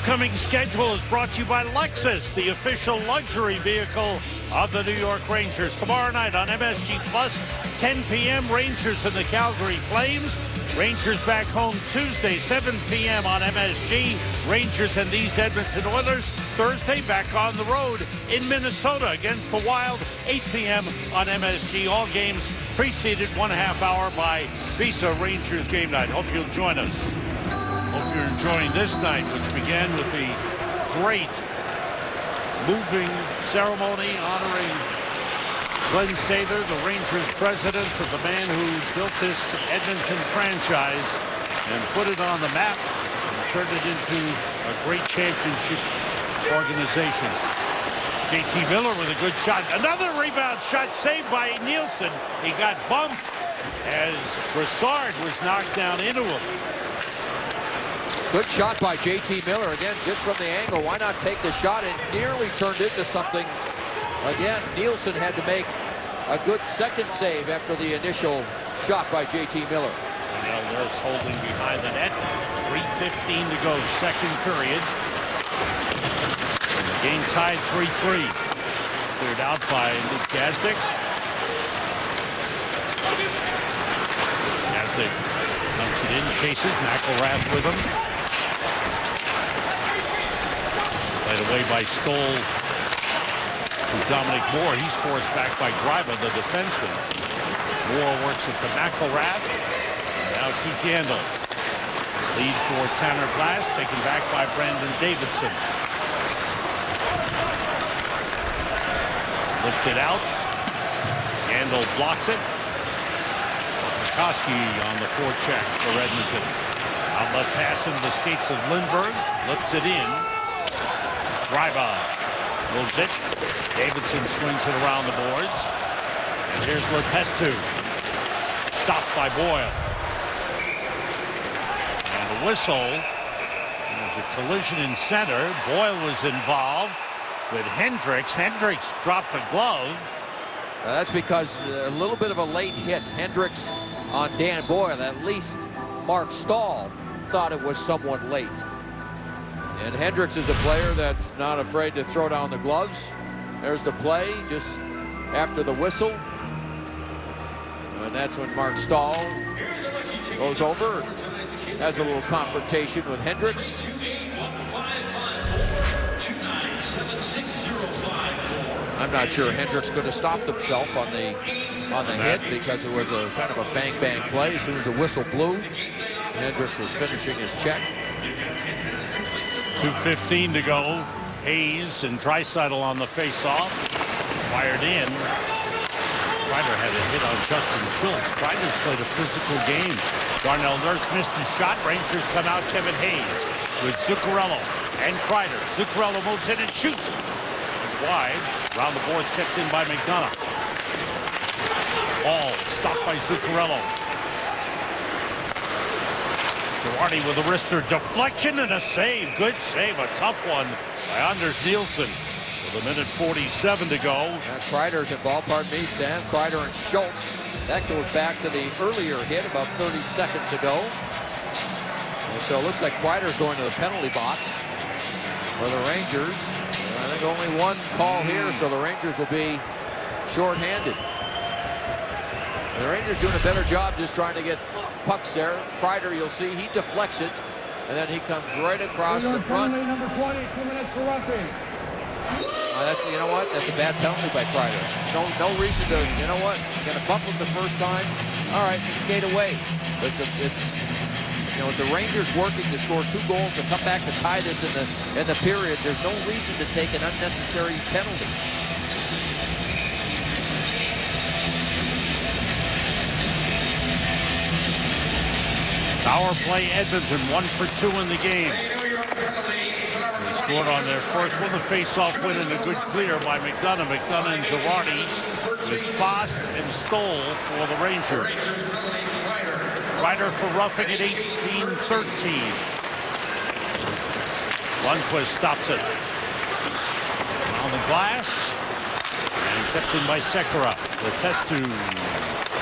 Upcoming schedule is brought to you by Lexus, the official luxury vehicle of the New York Rangers. Tomorrow night on MSG Plus, 10 p.m. Rangers and the Calgary Flames. Rangers back home Tuesday, 7 p.m. on MSG. Rangers and these Edmonton Oilers Thursday back on the road in Minnesota against the Wild, 8 p.m. on MSG. All games preceded 1/2 hour by Visa Rangers Game Night. Hope you'll join us. Hope you're enjoying this night, which began with the great moving ceremony honoring Glenn Sather, the Rangers president, of the man who built this Edmonton franchise and put it on the map and turned it into a great championship organization. JT Miller with a good shot. Another rebound shot saved by Nielsen. He got bumped as Brassard was knocked down into him. Good shot by JT Miller. Again, just from the angle. Why not take the shot? It nearly turned into something. Again, Nielsen had to make a good second save after the initial shot by JT Miller. Nurse holding behind the net. 3:15 to go, second period. And the game tied 3-3. Cleared out by Luke Gazdic. Gazdic dumps it in, chases. McElrath with him. Played away by Stoll to Dominic Moore. He's forced back by Greiba, the defenseman. Moore works it to McElrath. Now Keith Yandel. Lead for Tanner Glass, taken back by Brandon Davidson. Lifted out. Yandel blocks it. Koski on the forecheck for Edmonton. Outlet pass into the skates of Lindbergh. Lifts it in. Greiba moves it. Davidson swings it around the boards. And here's Letestu. Stopped by Boyle. And a whistle. There's a collision in center. Boyle was involved with Hendricks. Hendricks dropped a glove. That's because a little bit of a late hit. Hendricks on Dan Boyle. At least Mark Stahl thought it was somewhat late. And Hendricks is a player that's not afraid to throw down the gloves. There's the play just after the whistle. And that's when Mark Stahl goes over, has a little confrontation with Hendricks. I'm not sure Hendricks could have stopped himself on the hit because it was a kind of a bang-bang play. As soon as the whistle blew, Hendricks was finishing his check. 2:15 to go. Hayes and Draisaitl on the face-off. Fired in. Kreider had a hit on Justin Schultz. Kreider's played a physical game. Darnell Nurse missed his shot. Rangers come out. Kevin Hayes with Zuccarello and Kreider. Zuccarello moves in and shoots. It's wide. Round the boards kept in by McDonough. Ball stopped by Zuccarello. Girardi with a wrister deflection and a save. Good save. A tough one by Anders Nielsen. With 1:47 to go. Kreider's involved, pardon me, Sam. Kreider and Schultz. That goes back to the earlier hit about 30 seconds ago. And so it looks like Kreider's going to the penalty box for the Rangers. I think only one call here, so the Rangers will be shorthanded. The Rangers doing a better job just trying to get pucks there. Kreider, you'll see, he deflects it, and then he comes right across the front. Number 20, 2 minutes for roughing. That's, you know what? That's a bad penalty by Kreider. No reason to, you know what? You're gonna bump him the first time. All right, skate away. But it's you know, the Rangers working to score 2 goals to come back to tie this in the period. There's no reason to take an unnecessary penalty. Power play Edmonton, 1 for 2 in the game. They scored on their first one, the face-off win and a good clear by McDonough. McDonough and Girardi with Fost and Stoll for the Rangers. Kreider for roughing at 18-13. Lundqvist stops it. On the glass. And kept in by Sekera. Letestu.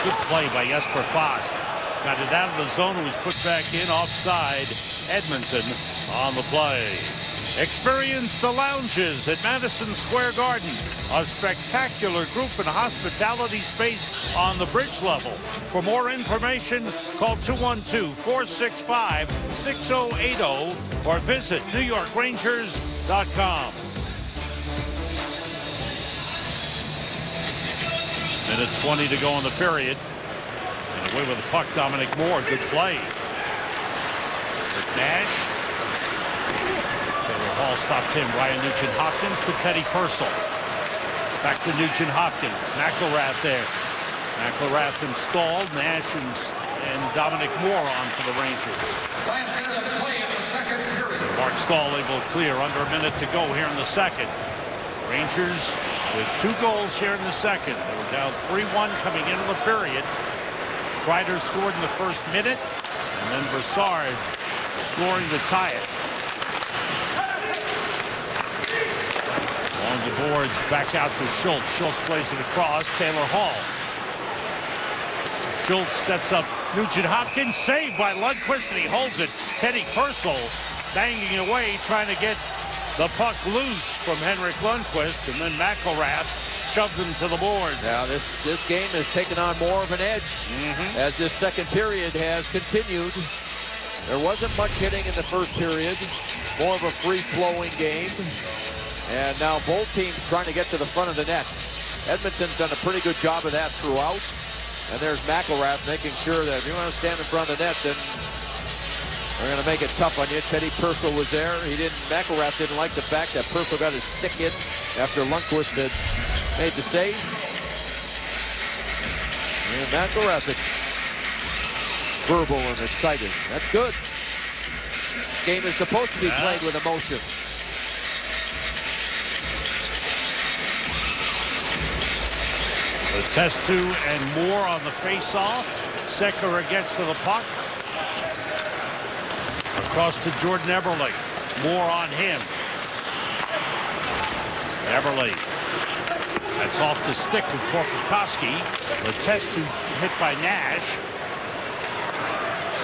Good play by Jesper Fost. Got it out of the zone and was put back in offside. Edmonton on the play. Experience the lounges at Madison Square Garden, a spectacular group and hospitality space on the bridge level. For more information, call 212-465-6080 or visit NewYorkRangers.com. Minute 20 to go in the period. And away with the puck, Dominic Moore. Good play. Rick Nash. Taylor Hall stopped him. Ryan Nugent-Hopkins to Teddy Purcell. Back to Nugent-Hopkins. McElrath there. McElrath installed. Nash and Dominic Moore on for the Rangers. Last minute of play in the second period. Mark Stahl able to clear under a minute to go here in the second. Rangers with 2 goals here in the second. They were down 3-1 coming into the period. Kreider scored in the first minute, and then Brassard scoring to tie it. Along the boards, back out to Schultz. Schultz plays it across. Taylor Hall. Schultz sets up Nugent-Hopkins. Saved by Lundqvist, and he holds it. Teddy Purcell banging away, trying to get the puck loose from Henrik Lundqvist, and then McElrath shoved him to the board. Now this game has taken on more of an edge as this second period has continued. There wasn't much hitting in the first period. More of a free-flowing game. And now both teams trying to get to the front of the net. Edmonton's done a pretty good job of that throughout. And there's McElrath making sure that if you want to stand in front of the net, then they're going to make it tough on you. Teddy Purcell was there. McElrath didn't like the fact that Purcell got his stick in after Lundqvist had made the save. And McElrath is verbal and excited. That's good. Game is supposed to be played with emotion. Letestu and Moore on the face-off. Sekera gets to the puck. Across to Jordan Eberle. Moore on him. Eberle. That's off the stick with Korpikoski. Letestu hit by Nash.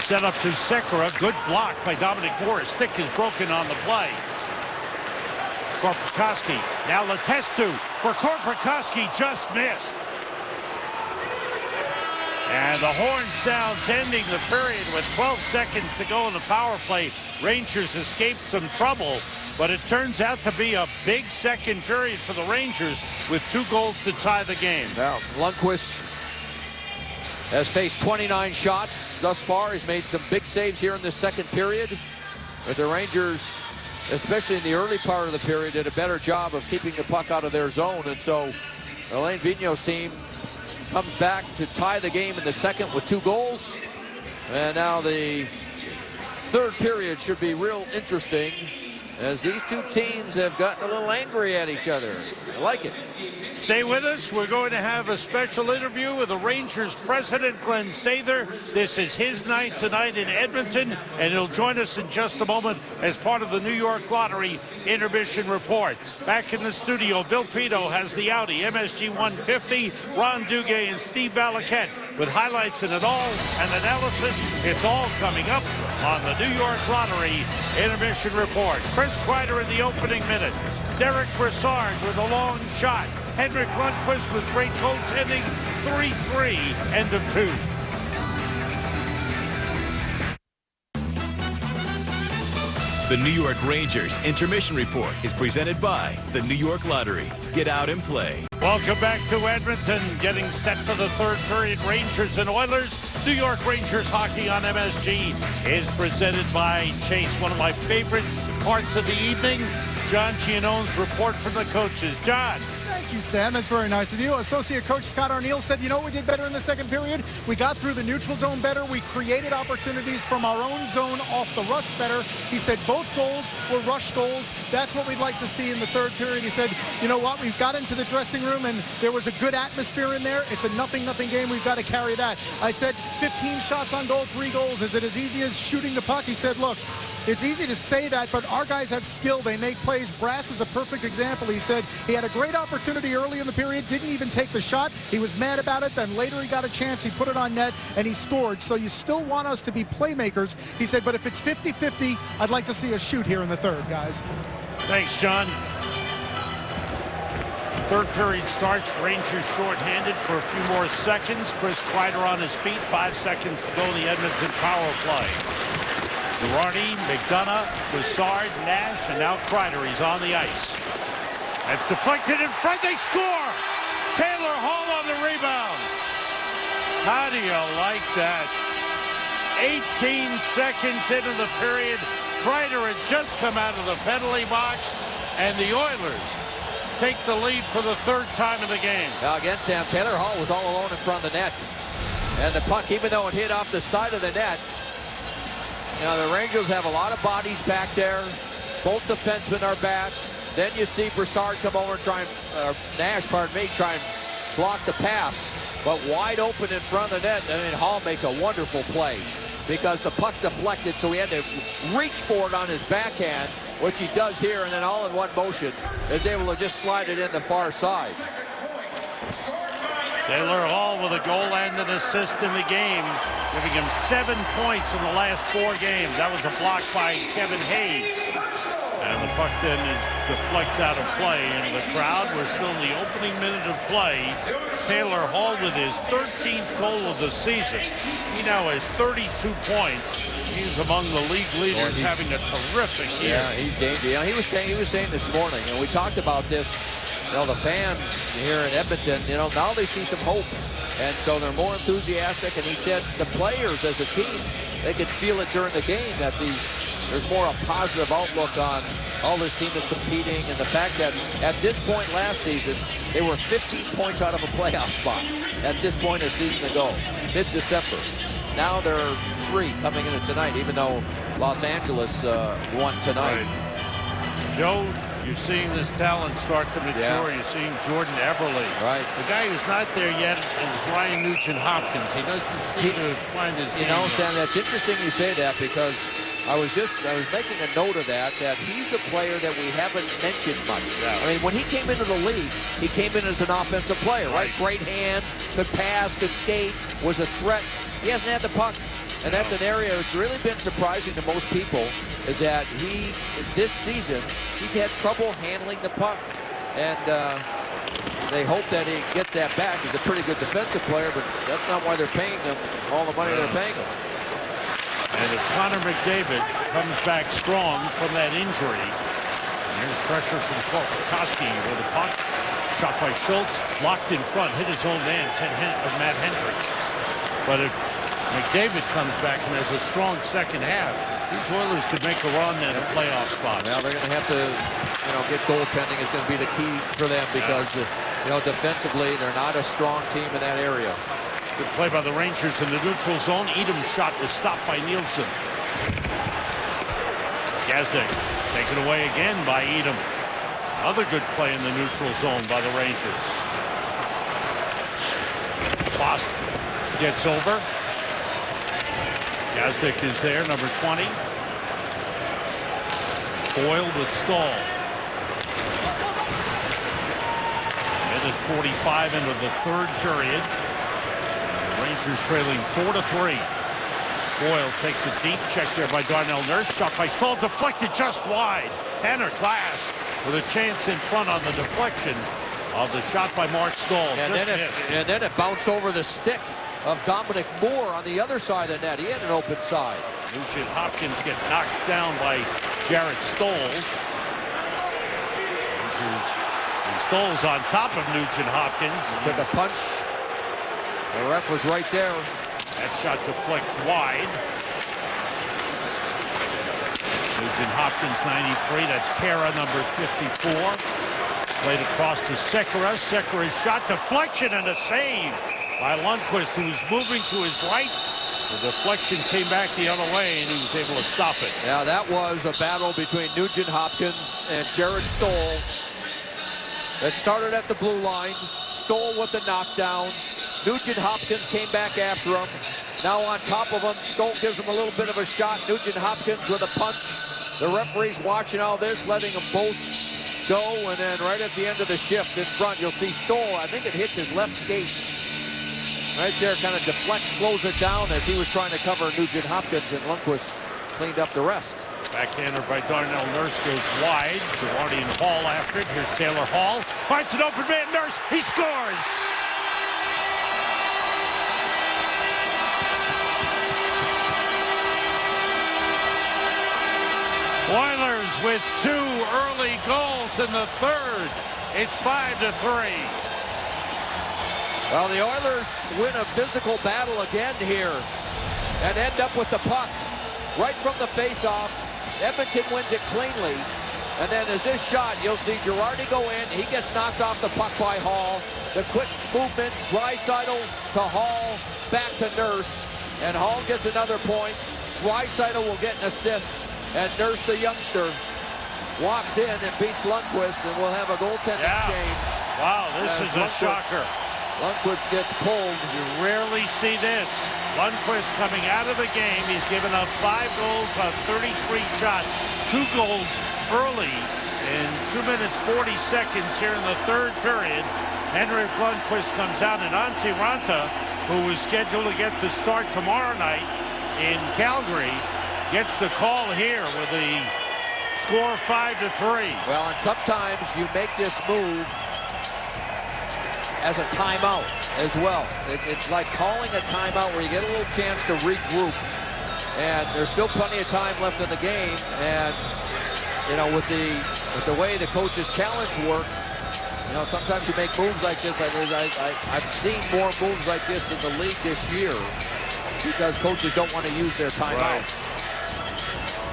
Set up to Sekera. Good block by Dominic Moore. His stick is broken on the play. Korpikoski. Now Letestu for Korpikoski. Just missed. And the horn sounds ending the period with 12 seconds to go in the power play. Rangers escaped some trouble, but it turns out to be a big second period for the Rangers with 2 goals to tie the game. Now, Lundqvist has faced 29 shots thus far. He's made some big saves here in the second period. But the Rangers, especially in the early part of the period, did a better job of keeping the puck out of their zone. And so Alain Vigneault's team comes back to tie the game in the second with 2 goals. And now the third period should be real interesting as these two teams have gotten a little angry at each other. I like it. Stay with us. We're going to have a special interview with the Rangers president, Glenn Sather. This is his night tonight in Edmonton, and he'll join us in just a moment as part of the New York Lottery Intermission Report. Back in the studio, Bill Pito has the Audi MSG 150, Ron Duguay and Steve Balaket with highlights in it all and analysis. It's all coming up on the New York Lottery Intermission Report. Chris Kreider in the opening minute. Derek Brassard with a long shot. Henrik Lundqvist with great goaltending. 3-3, end of 2. The New York Rangers Intermission Report is presented by the New York Lottery. Get out and play. Welcome back to Edmonton. Getting set for the third period. Rangers and Oilers. New York Rangers hockey on MSG is presented by Chase. One of my favorite parts of the evening, John Gianone's report from the coaches. John. Thank you, Sam. That's very nice of you. Associate Coach Scott Arniel said, you know what we did better in the second period? We got through the neutral zone better. We created opportunities from our own zone off the rush better. He said both goals were rush goals. That's what we'd like to see in the third period. He said, you know what? We've got into the dressing room and there was a good atmosphere in there. It's a 0-0 game. We've got to carry that. I said 15 shots on goal, 3 goals. Is it as easy as shooting the puck? He said, look, it's easy to say that, but our guys have skill. They make plays. Brass is a perfect example. He said he had a great opportunity early in the period, didn't even take the shot. He was mad about it. Then later he got a chance. He put it on net, and he scored. So you still want us to be playmakers. He said, but if it's 50-50, I'd like to see us shoot here in the third, guys. Thanks, John. Third period starts. Rangers shorthanded for a few more seconds. Chris Kreider on his feet. 5 seconds to go in the Edmonton power play. Girardi, McDonough, Brassard, Nash, and now Kreider. He's on the ice. That's deflected in front. They score! Taylor Hall on the rebound. How do you like that? 18 seconds into the period, Kreider had just come out of the penalty box, and the Oilers take the lead for the third time in the game. Now again, Sam, Taylor Hall was all alone in front of the net. And the puck, even though it hit off the side of the net, the Rangers have a lot of bodies back there. Both defensemen are back. Then you see Brassard come over and try and, Nash, pardon me, try and block the pass. But wide open in front of the net, I mean, Hall makes a wonderful play because the puck deflected, so he had to reach for it on his backhand, which he does here, and then all in one motion is able to just slide it in the far side. Taylor Hall with a goal and an assist in the game, giving him 7 points in the last 4 games. That was a block by Kevin Hayes. And the puck then deflects out of play. And the crowd, we're still in the opening minute of play. Taylor Hall with his 13th goal of the season. He now has 32 points. He's among the league leaders, having a terrific year. Yeah, he's dangerous. He was saying this morning, and we talked about this. The fans here in Edmonton, now they see some hope. And so they're more enthusiastic. And he said the players as a team, they could feel it during the game that there's more a positive outlook on all this team is competing. And the fact that at this point last season, they were 15 points out of a playoff spot at this point a season ago, mid-December. Now they're 3 coming into tonight, even though Los Angeles won tonight. Right. Joe, you're seeing this talent start to mature. Yeah. You're seeing Jordan Eberle. Right. The guy who's not there yet is Ryan Nugent-Hopkins. He doesn't seem to find his game. Sam, that's interesting you say that because I was making a note of that he's a player that we haven't mentioned much. Yeah. I mean, when he came into the league, he came in as an offensive player, right? Great hands, could pass, could skate, was a threat. He hasn't had the puck. And that's an area that's really been surprising to most people is that this season, he's had trouble handling the puck. And they hope that he gets that back. He's a pretty good defensive player, but that's not why they're paying him all the money they're paying him. And if Connor McDavid comes back strong from that injury, here's pressure from Koski with the puck. Shot by Schultz, locked in front, hit his own man, Matt Hendricks. But if McDavid comes back and has a strong second half, these Oilers could make a run at a playoff spot. Well, they're going to have to, get goaltending is going to be the key for them because, defensively, they're not a strong team in that area. Good play by the Rangers in the neutral zone. Edam's shot was stopped by Nielsen. Gazdic taken away again by Edam. Another good play in the neutral zone by the Rangers. Boston gets over. Gazdic is there, number 20. Boyle with Stahl. Minute 45 into the third period. Rangers trailing 4-3. Boyle takes a deep check there by Darnell Nurse. Shot by Stahl, deflected just wide. Tanner Glass with a chance in front on the deflection of the shot by Mark Stahl. And then it bounced over the stick of Dominic Moore on the other side of the net. He had an open side. Nugent-Hopkins get knocked down by Jarrett Stoll. Stoll's on top of Nugent-Hopkins. Took a punch. The ref was right there. That shot deflects wide. Nugent-Hopkins 93. That's Kara, number 54. Played across to Sekera. Sekera's shot, deflection, and a save by Lundqvist, who's moving to his right. The deflection came back the other way, and he was able to stop it. Yeah, that was a battle between Nugent-Hopkins and Jarrett Stoll. It started at the blue line. Stoll with the knockdown. Nugent-Hopkins came back after him. Now on top of him, Stoll gives him a little bit of a shot. Nugent-Hopkins with a punch. The referee's watching all this, letting them both go, and then right at the end of the shift in front, you'll see Stoll. I think it hits his left skate. Right there, kind of deflects, slows it down as he was trying to cover Nugent-Hopkins, and Lundqvist cleaned up the rest. Backhander by Darnell Nurse goes wide. Girardi and Hall after it. Here's Taylor Hall. Finds an open man. Nurse, he scores! Oilers with 2 early goals in the third. It's 5-3. Well, the Oilers win a physical battle again here and end up with the puck right from the faceoff. Edmonton wins it cleanly. And then as this shot, you'll see Girardi go in. He gets knocked off the puck by Hall. The quick movement, Draisaitl to Hall, back to Nurse. And Hall gets another point. Draisaitl will get an assist. And Nurse, the youngster, walks in and beats Lundqvist, and we'll have a goaltending change. Wow, this is a shocker. Lundqvist gets pulled. You rarely see this. Lundqvist coming out of the game. He's given up 5 goals on 33 shots. 2 goals early in 2 minutes 40 seconds here in the third period. Henrik Lundqvist comes out, and Antti Ranta, who was scheduled to get the start tomorrow night in Calgary, gets the call here with the score 5-3. Well, and sometimes you make this move as a timeout as well. It's like calling a timeout where you get a little chance to regroup. And there's still plenty of time left in the game. And, you know, with the way the coach's challenge works, you know, sometimes you make moves like this. I've seen more moves like this in the league this year because coaches don't want to use their timeout. Right.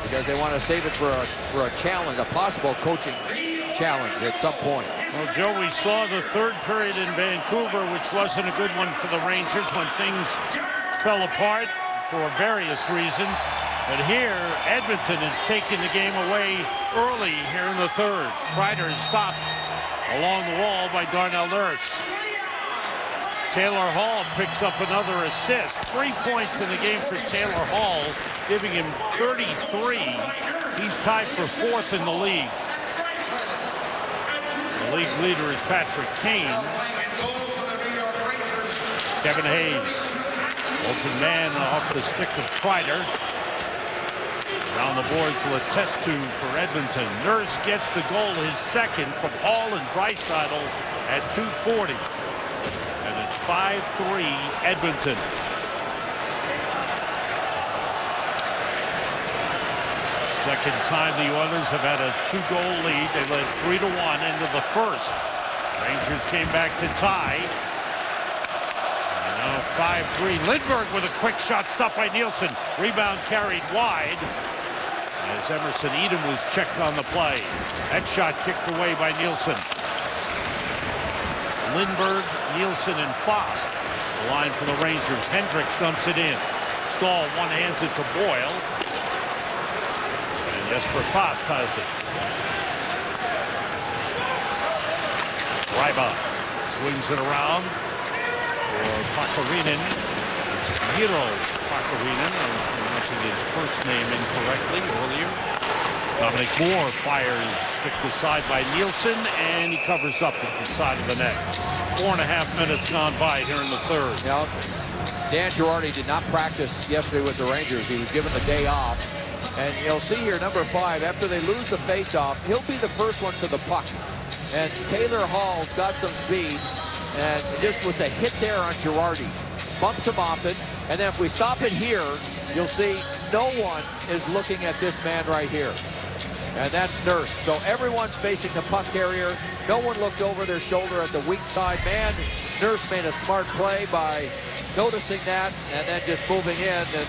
Because they want to save it for a challenge, a possible coaching challenge at some point. Well, Joe, we saw the third period in Vancouver, which wasn't a good one for the Rangers when things fell apart for various reasons. But here, Edmonton is taking the game away early here in the third. Kreider is stopped along the wall by Darnell Nurse. Taylor Hall picks up another assist. 3 points in the game for Taylor Hall, giving him 33. He's tied for 4th in the league. The league leader is Patrick Kane. Kevin Hayes, open man off the stick of Kreider. Around the boards with a test tube for Edmonton. Nurse gets the goal, his second, from Hall and Draisaitl at 2:40. And it's 5-3 Edmonton. Second time the Oilers have had a 2-goal lead. They led 3-1 into the first. Rangers came back to tie. And now 5-3. Lindberg with a quick shot stopped by Nielsen. Rebound carried wide as Emerson Edom was checked on the play. That shot kicked away by Nielsen. Lindberg, Nielsen, and Fox. The line for the Rangers. Hendricks dumps it in. Stahl one-hands it to Boyle. Jesper Fast has it. Ryba swings it around for Pakarinen. Miro Pakarinen. I was pronouncing his first name incorrectly earlier. Dominic Moore fires stick to side by Nielsen, and he covers up at the side of the net. 4.5 minutes gone by here in the third. Now, Dan Girardi did not practice yesterday with the Rangers. He was given the day off. And you'll see here, number 5, after they lose the faceoff, he'll be the first one to the puck. And Taylor Hall's got some speed, and just with the hit there on Girardi, bumps him off it. And then if we stop it here, you'll see no one is looking at this man right here. And that's Nurse. So everyone's facing the puck carrier. No one looked over their shoulder at the weak side man. Nurse made a smart play by noticing that and then just moving in. And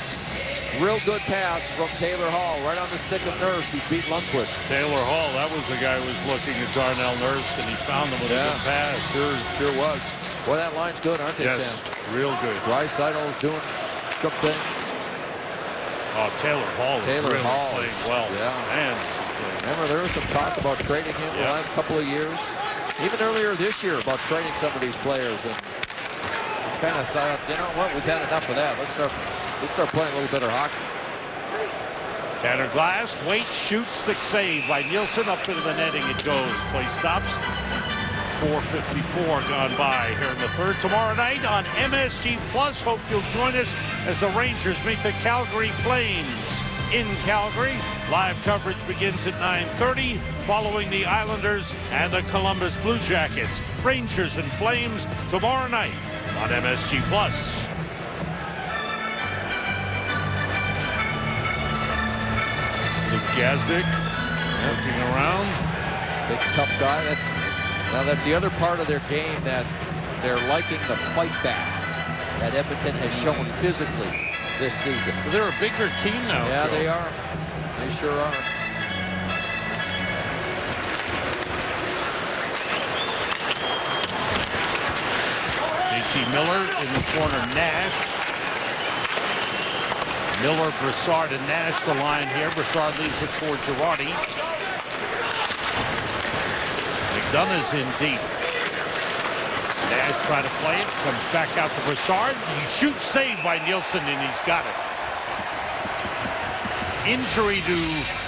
real good pass from Taylor Hall right on the stick of Nurse. He beat Lundqvist. Taylor Hall, that was the guy who was looking at Darnell Nurse, and he found him with a good pass. Sure was. Boy, that line's good, aren't they, yes, Sam? Real good. Draisaitl's doing some things. Oh, Taylor Hall is really playing well. Yeah. Man. Remember, there was some talk about trading him the last couple of years. Even earlier this year about trading some of these players. And kind of thought, you know what, we've had enough of that. Let's start playing a little better hockey. Tanner Glass, Waite shoots, stick save by Nielsen. Up into the netting it goes. Play stops. 4:54 gone by here in the third. Tomorrow night on MSG Plus. Hope you'll join us as the Rangers meet the Calgary Flames in Calgary. Live coverage begins at 9:30 following the Islanders and the Columbus Blue Jackets. Rangers and Flames tomorrow night on MSG Plus. Gazdic looking around. Big tough guy. That's the other part of their game that they're liking the fight back that Edmonton has shown physically this season. They're a bigger team now. Yeah, Joe. they are. They sure are. JT Miller in the corner, Nash. Miller, Brassard, and Nash the line here. Brassard leaves it for Girardi. McDonough's in deep. Nash try to play it, comes back out to Brassard. He shoots, saved by Nielsen, and he's got it. Injury to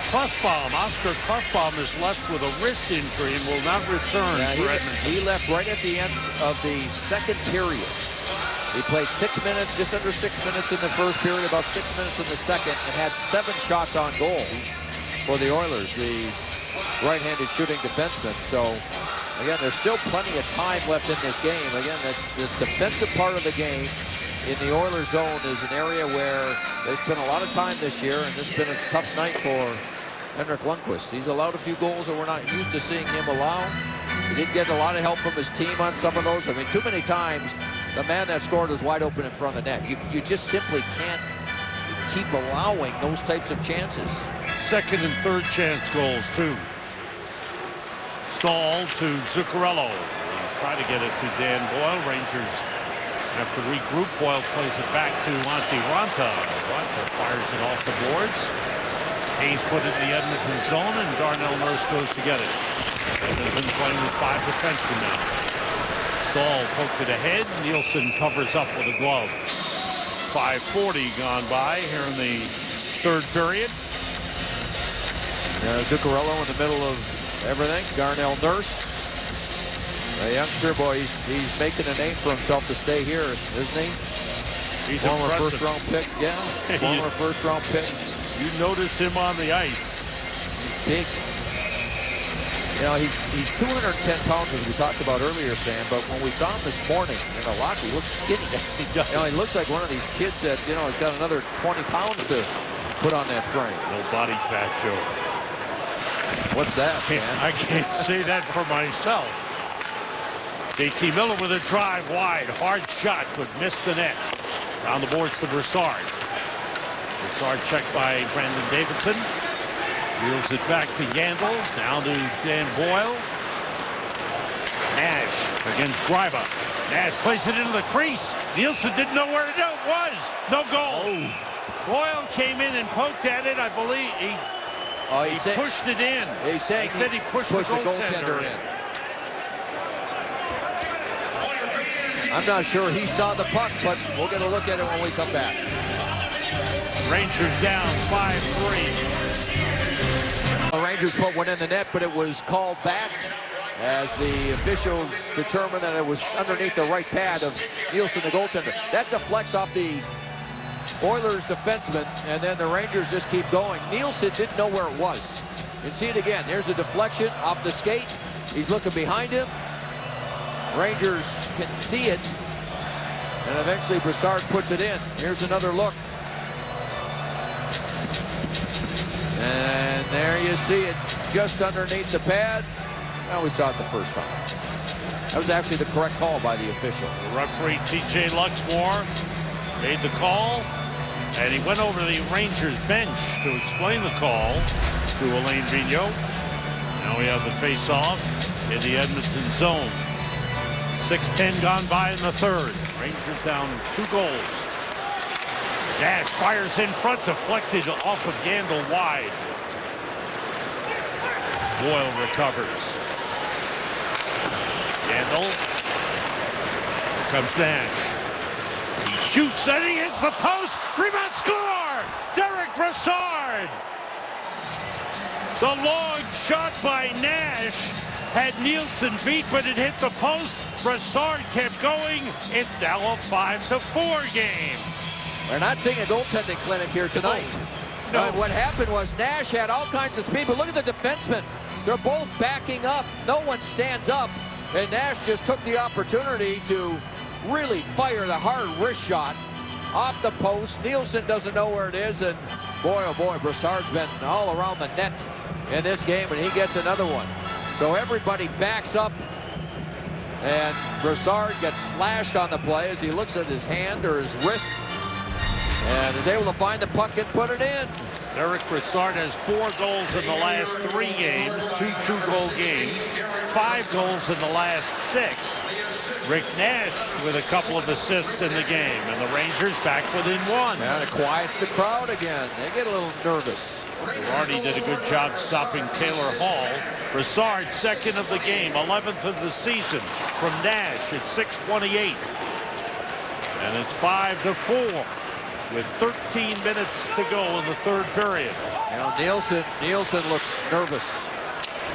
Klefbom. Oscar Klefbom is left with a wrist injury and will not return. Yeah, he left right at the end of the second period. He played 6 minutes, just under 6 minutes in the first period, about 6 minutes in the second, and had 7 shots on goal for the Oilers, the right-handed shooting defenseman. So, again, there's still plenty of time left in this game. Again, the defensive part of the game in the Oilers zone is an area where they spent a lot of time this year, and this has been a tough night for Henrik Lundqvist. He's allowed a few goals that we're not used to seeing him allow. He did get a lot of help from his team on some of those. I mean, too many times, the man that scored was wide open in front of the net. You just simply can't keep allowing those types of chances. Second and third chance goals, too. Stahl to Zuccarello. Try to get it to Dan Boyle. Rangers have to regroup. Boyle plays it back to Antti Raanta. Raanta fires it off the boards. Hayes put it in the Edmonton zone, and Darnell Nurse goes to get it. Edmonton playing with 5 defensemen now. Stahl poked it ahead. Nielsen covers up with a glove. 5:40 gone by here in the third period. Zuccarello in the middle of everything. Darnell Nurse. The youngster, boy, he's making a name for himself to stay here, isn't he? He's former impressive. first-round pick, yeah. Former first-round pick. You notice him on the ice. He's big. You know, he's 210 pounds, as we talked about earlier, Sam, but when we saw him this morning in the locker, he looks skinny. He does. You know, he looks like one of these kids that, you know, he's got another 20 pounds to put on that frame. No body fat, Joe. What's that, man? I can't say that for myself. JT Miller with a drive wide. Hard shot, but missed the net. Down the boards to Brassard. Brassard checked by Brandon Davidson. Wheels it back to Yandel. Down to Dan Boyle. Nash against Greiba. Nash plays it into the crease. Nielsen didn't know where it was. No goal. Oh. Boyle came in and poked at it. I believe he pushed it in. He said he pushed the goaltender in. I'm not sure he saw the puck, but we'll get a look at it when we come back. Rangers down 5-3. The Rangers put one in the net, but it was called back as the officials determined that it was underneath the right pad of Nielsen, the goaltender. That deflects off the Oilers defenseman, and then the Rangers just keep going. Nielsen didn't know where it was. You can see it again. There's a deflection off the skate. He's looking behind him. Rangers can see it, and eventually Brassard puts it in. Here's another look. And there you see it, just underneath the pad. Well, we saw it the first time. That was actually the correct call by the official. The referee, T.J. Luxmore, made the call, and he went over to the Rangers bench to explain the call to Alain Vigneault. Now we have the face-off in the Edmonton zone. 6:10 gone by in the third. Rangers down 2 goals. Nash fires in front, deflected off of Yandel wide. Boyle recovers. Yandel. Here comes Nash. He shoots, and he hits the post. Rebound, score! Derek Brassard. The long shot by Nash had Nielsen beat, but it hit the post. Brassard kept going. It's now a 5-4 game. We're not seeing a goaltending clinic here tonight. No. What happened was Nash had all kinds of speed, but look at the defensemen. They're both backing up. No one stands up, and Nash just took the opportunity to really fire the hard wrist shot off the post. Nielsen doesn't know where it is, and boy, oh boy, Brassard's been all around the net in this game, and he gets another one. So everybody backs up, And Broussard gets slashed on the play as he looks at his hand or his wrist and is able to find the puck and put it in. Derek Broussard has 4 goals in the last 3 games, 2 two-goal games, 5 goals in the last 6. Rick Nash with a couple of assists in the game, and the Rangers back within 1. And it quiets the crowd again. They get a little nervous. Girardi did a good job stopping Taylor Hall. Broussard, second of the game, 11th of the season from Nash at 6:28. And it's 5-4 with 13 minutes to go in the third period. Now Nielsen looks nervous.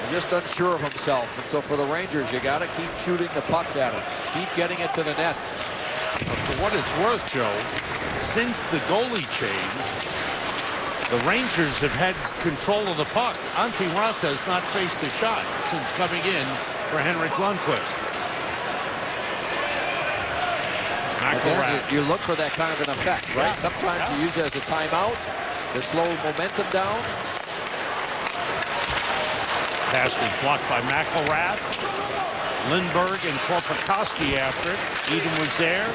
He's just unsure of himself. And so for the Rangers, you got to keep shooting the pucks at him. Keep getting it to the net. But for what it's worth, Joe, since the goalie change, the Rangers have had control of the puck. Antti Raanta has not faced a shot since coming in for Henrik Lundqvist. Again, you look for that kind of an effect, right? Sometimes you use it as a timeout to slow momentum down. Pass was blocked by McElrath. Lindberg and Korpikoski after it. Edom was there.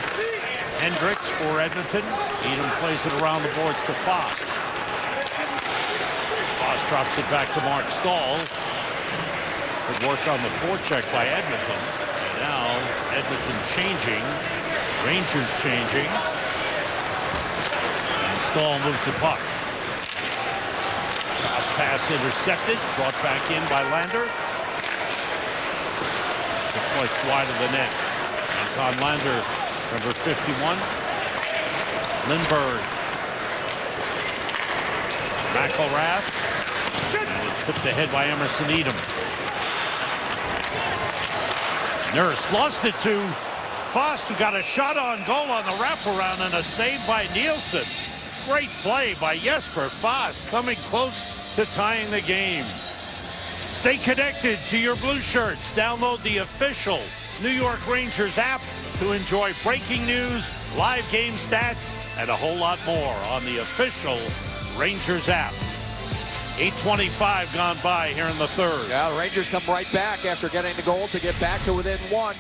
Hendricks for Edmonton. Edom plays it around the boards to Fost. Fost drops it back to Mark Stahl. Good work on the forecheck by Edmonton. And now Edmonton changing. Rangers changing. And Stahl moves the puck. Cross pass intercepted. Brought back in by Lander. It's wide of the net. Anton Lander, number 51. Lindberg. McElrath. And it's tipped ahead by Emerson Edom. Nurse lost it to Fost, who got a shot on goal on the wraparound and a save by Nielsen. Great play by Jesper Fast, coming close to tying the game. Stay connected to your blue shirts. Download the official New York Rangers app to enjoy breaking news, live game stats, and a whole lot more on the official Rangers app. 8:25 gone by here in the third. Yeah, the Rangers come right back after getting the goal to get back to within 1.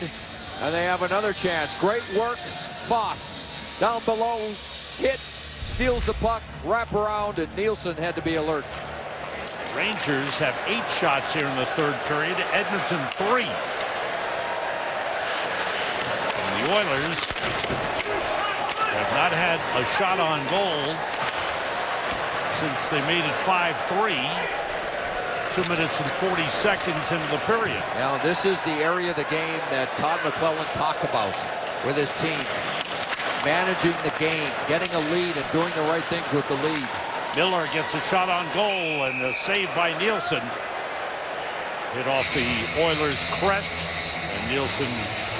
And they have another chance. Great work. Fost down below. Hit. Steals the puck. Wrap around. And Nielsen had to be alert. Rangers have 8 shots here in the third period. Edmonton 3. And the Oilers have not had a shot on goal since they made it 5-3. 2 minutes and 40 seconds into the period. Now this is the area of the game that Todd McClellan talked about with his team. Managing the game, getting a lead, and doing the right things with the lead. Miller gets a shot on goal, and the save by Nielsen. Hit off the Oilers' crest, and Nielsen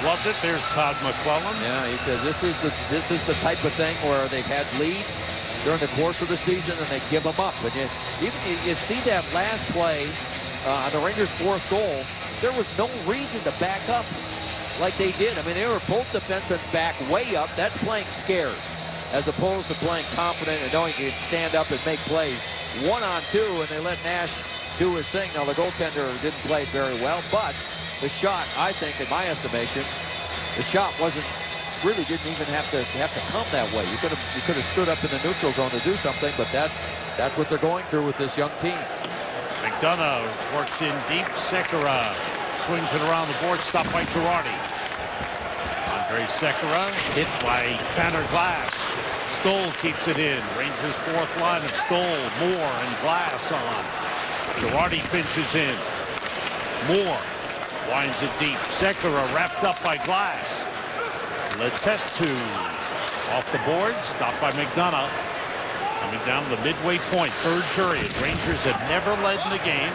loved it. There's Todd McClellan. Yeah, he says this is the type of thing where they've had leads during the course of the season, and they give them up. And you see that last play on the Rangers' 4th goal, there was no reason to back up like they did. I mean, they were both defensemen back way up. That's playing scared, as opposed to playing confident and knowing you can stand up and make plays. 1-on-2, and they let Nash do his thing. Now, the goaltender didn't play very well, but the shot, I think, in my estimation, the shot really didn't even have to come that way. You could have stood up in the neutral zone to do something, but that's what they're going through with this young team. McDonough works in deep. Sekera swings it around the board, stopped by Girardi. Andre Sekera hit by Tanner Glass. Stoll keeps it in. Rangers' 4th line of Stoll, Moore, and Glass on. Girardi pinches in. Moore winds it deep. Sekera wrapped up by Glass. Letestu off the board, stopped by McDonough. Coming down to the midway point, third period. Rangers had never led in the game.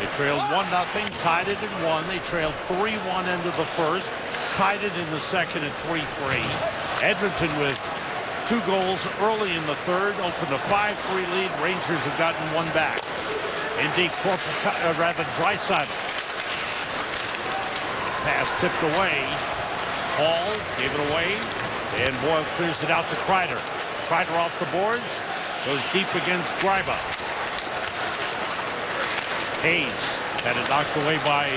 They trailed 1-0, tied it at 1. They trailed 3-1 into the first, tied it in the second at 3-3. Edmonton with 2 goals early in the third, opened a 5-3 lead. Rangers have gotten 1 back. Indeed, Draisaitl. Pass tipped away. Hall gave it away, and Boyle clears it out to Kreider. Kreider off the boards, goes deep against Greiba. Hayes had it knocked away by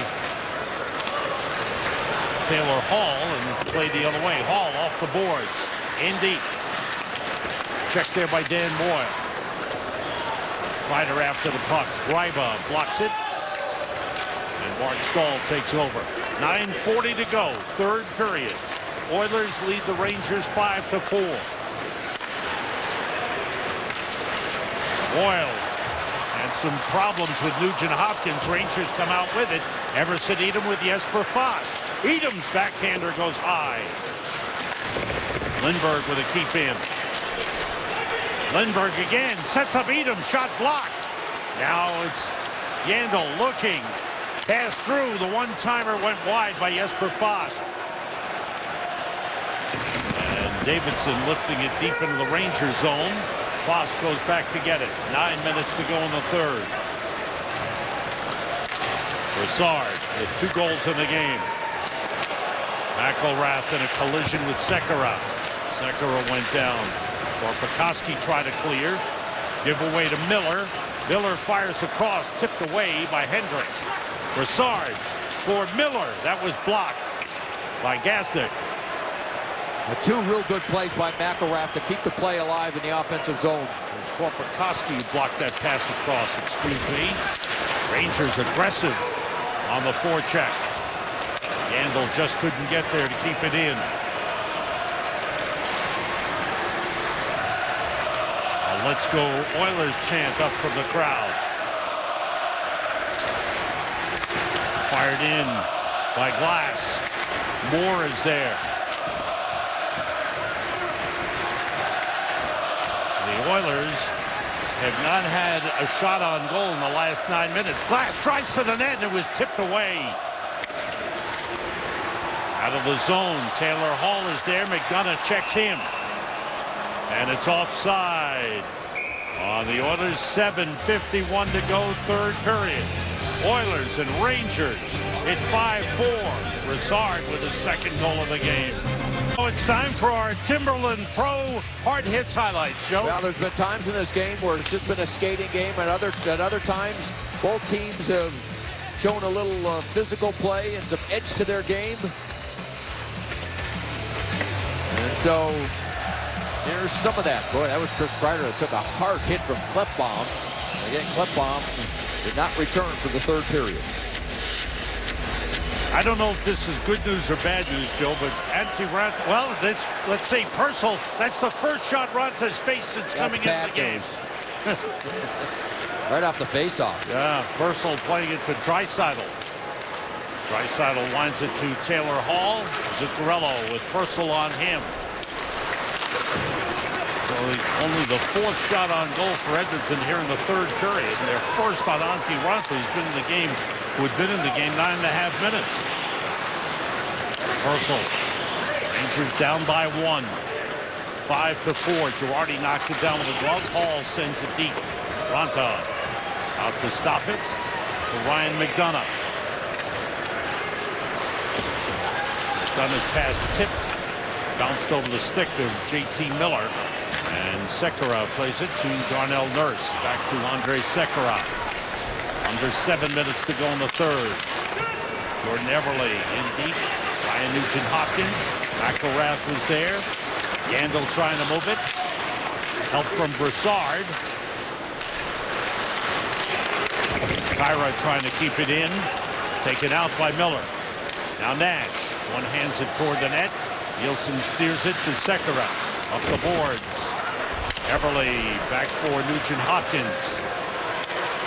Taylor Hall and play the other way. Hall off the boards. In deep. Checked there by Dan Boyle. Ryder after the puck. Gryba blocks it. And Mark Stahl takes over. 9:40 to go. Third period. Oilers lead the Rangers 5-4. Boyle. And some problems with Nugent Hopkins. Rangers come out with it. Everson Edom with Jesper Fast. Edom's backhander goes high. Lindberg with a keep in. Lindberg again sets up Edom. Shot blocked. Now it's Yandel looking. Pass through. The one-timer went wide by Jesper Fast. And Davidson lifting it deep into the Ranger zone. Fast goes back to get it. 9 minutes to go in the third. Brassard with 2 goals in the game. McElrath in a collision with Sekera. Sekera went down. Korpikoski tried to clear. Give away to Miller. Miller fires across, tipped away by Hendricks. Brassard for Miller. That was blocked by Gazdic. 2 real good plays by McElrath to keep the play alive in the offensive zone. Korpikoski blocked that pass across. Excuse me. Rangers aggressive on the forecheck. Yandel just couldn't get there to keep it in. A let's go Oilers chant up from the crowd. Fired in by Glass. Moore is there. The Oilers have not had a shot on goal in the last 9 minutes. Glass tries to the net and it was tipped away. Out of the zone. Taylor Hall is there. McDonough checks him. And it's offside on the Oilers. 7:51 to go, third period. Oilers and Rangers. It's 5-4. Brassard with his second goal of the game. Oh, it's time for our Timberland Pro Hard Hits highlights, Joe. Well, there's been times in this game where it's just been a skating game, and at other times, both teams have shown a little physical play and some edge to their game. And so there's some of that. Boy, that was Chris Kreider that took a hard hit from Klefbom. Again, Klefbom did not return for the third period. I don't know if this is good news or bad news, Joe, but Antti Raanta, well, let's say Purcell, that's the first shot Ranta's faced since coming into the game. Right off the face-off. Yeah, Purcell playing it to Draisaitl. Draisaitl winds it to Taylor Hall. Zuccarello with Purcell on him. So only the fourth shot on goal for Edmonton here in the third period. And their first on Antti Raanta, who's been in the game, who had been in the game 9.5 minutes. Purcell. Rangers down by 1. 5-4. Girardi knocked it down with a glove. Hall sends it deep. Raanta out to stop it to Ryan McDonough. McDonough's pass tipped. Bounced over the stick of J.T. Miller. And Sekera plays it to Darnell Nurse. Back to Andrej Sekera. Under 7 minutes to go in the third. Jordan Eberle in deep. Ryan Nugent-Hopkins. McElrath was there. Yandel trying to move it. Help from Brassard. Kyra trying to keep it in. Taken out by Miller. Now Nash. One hands it toward the net. Nielsen steers it to Sekera. Up the boards. Eberle back for Nugent-Hopkins.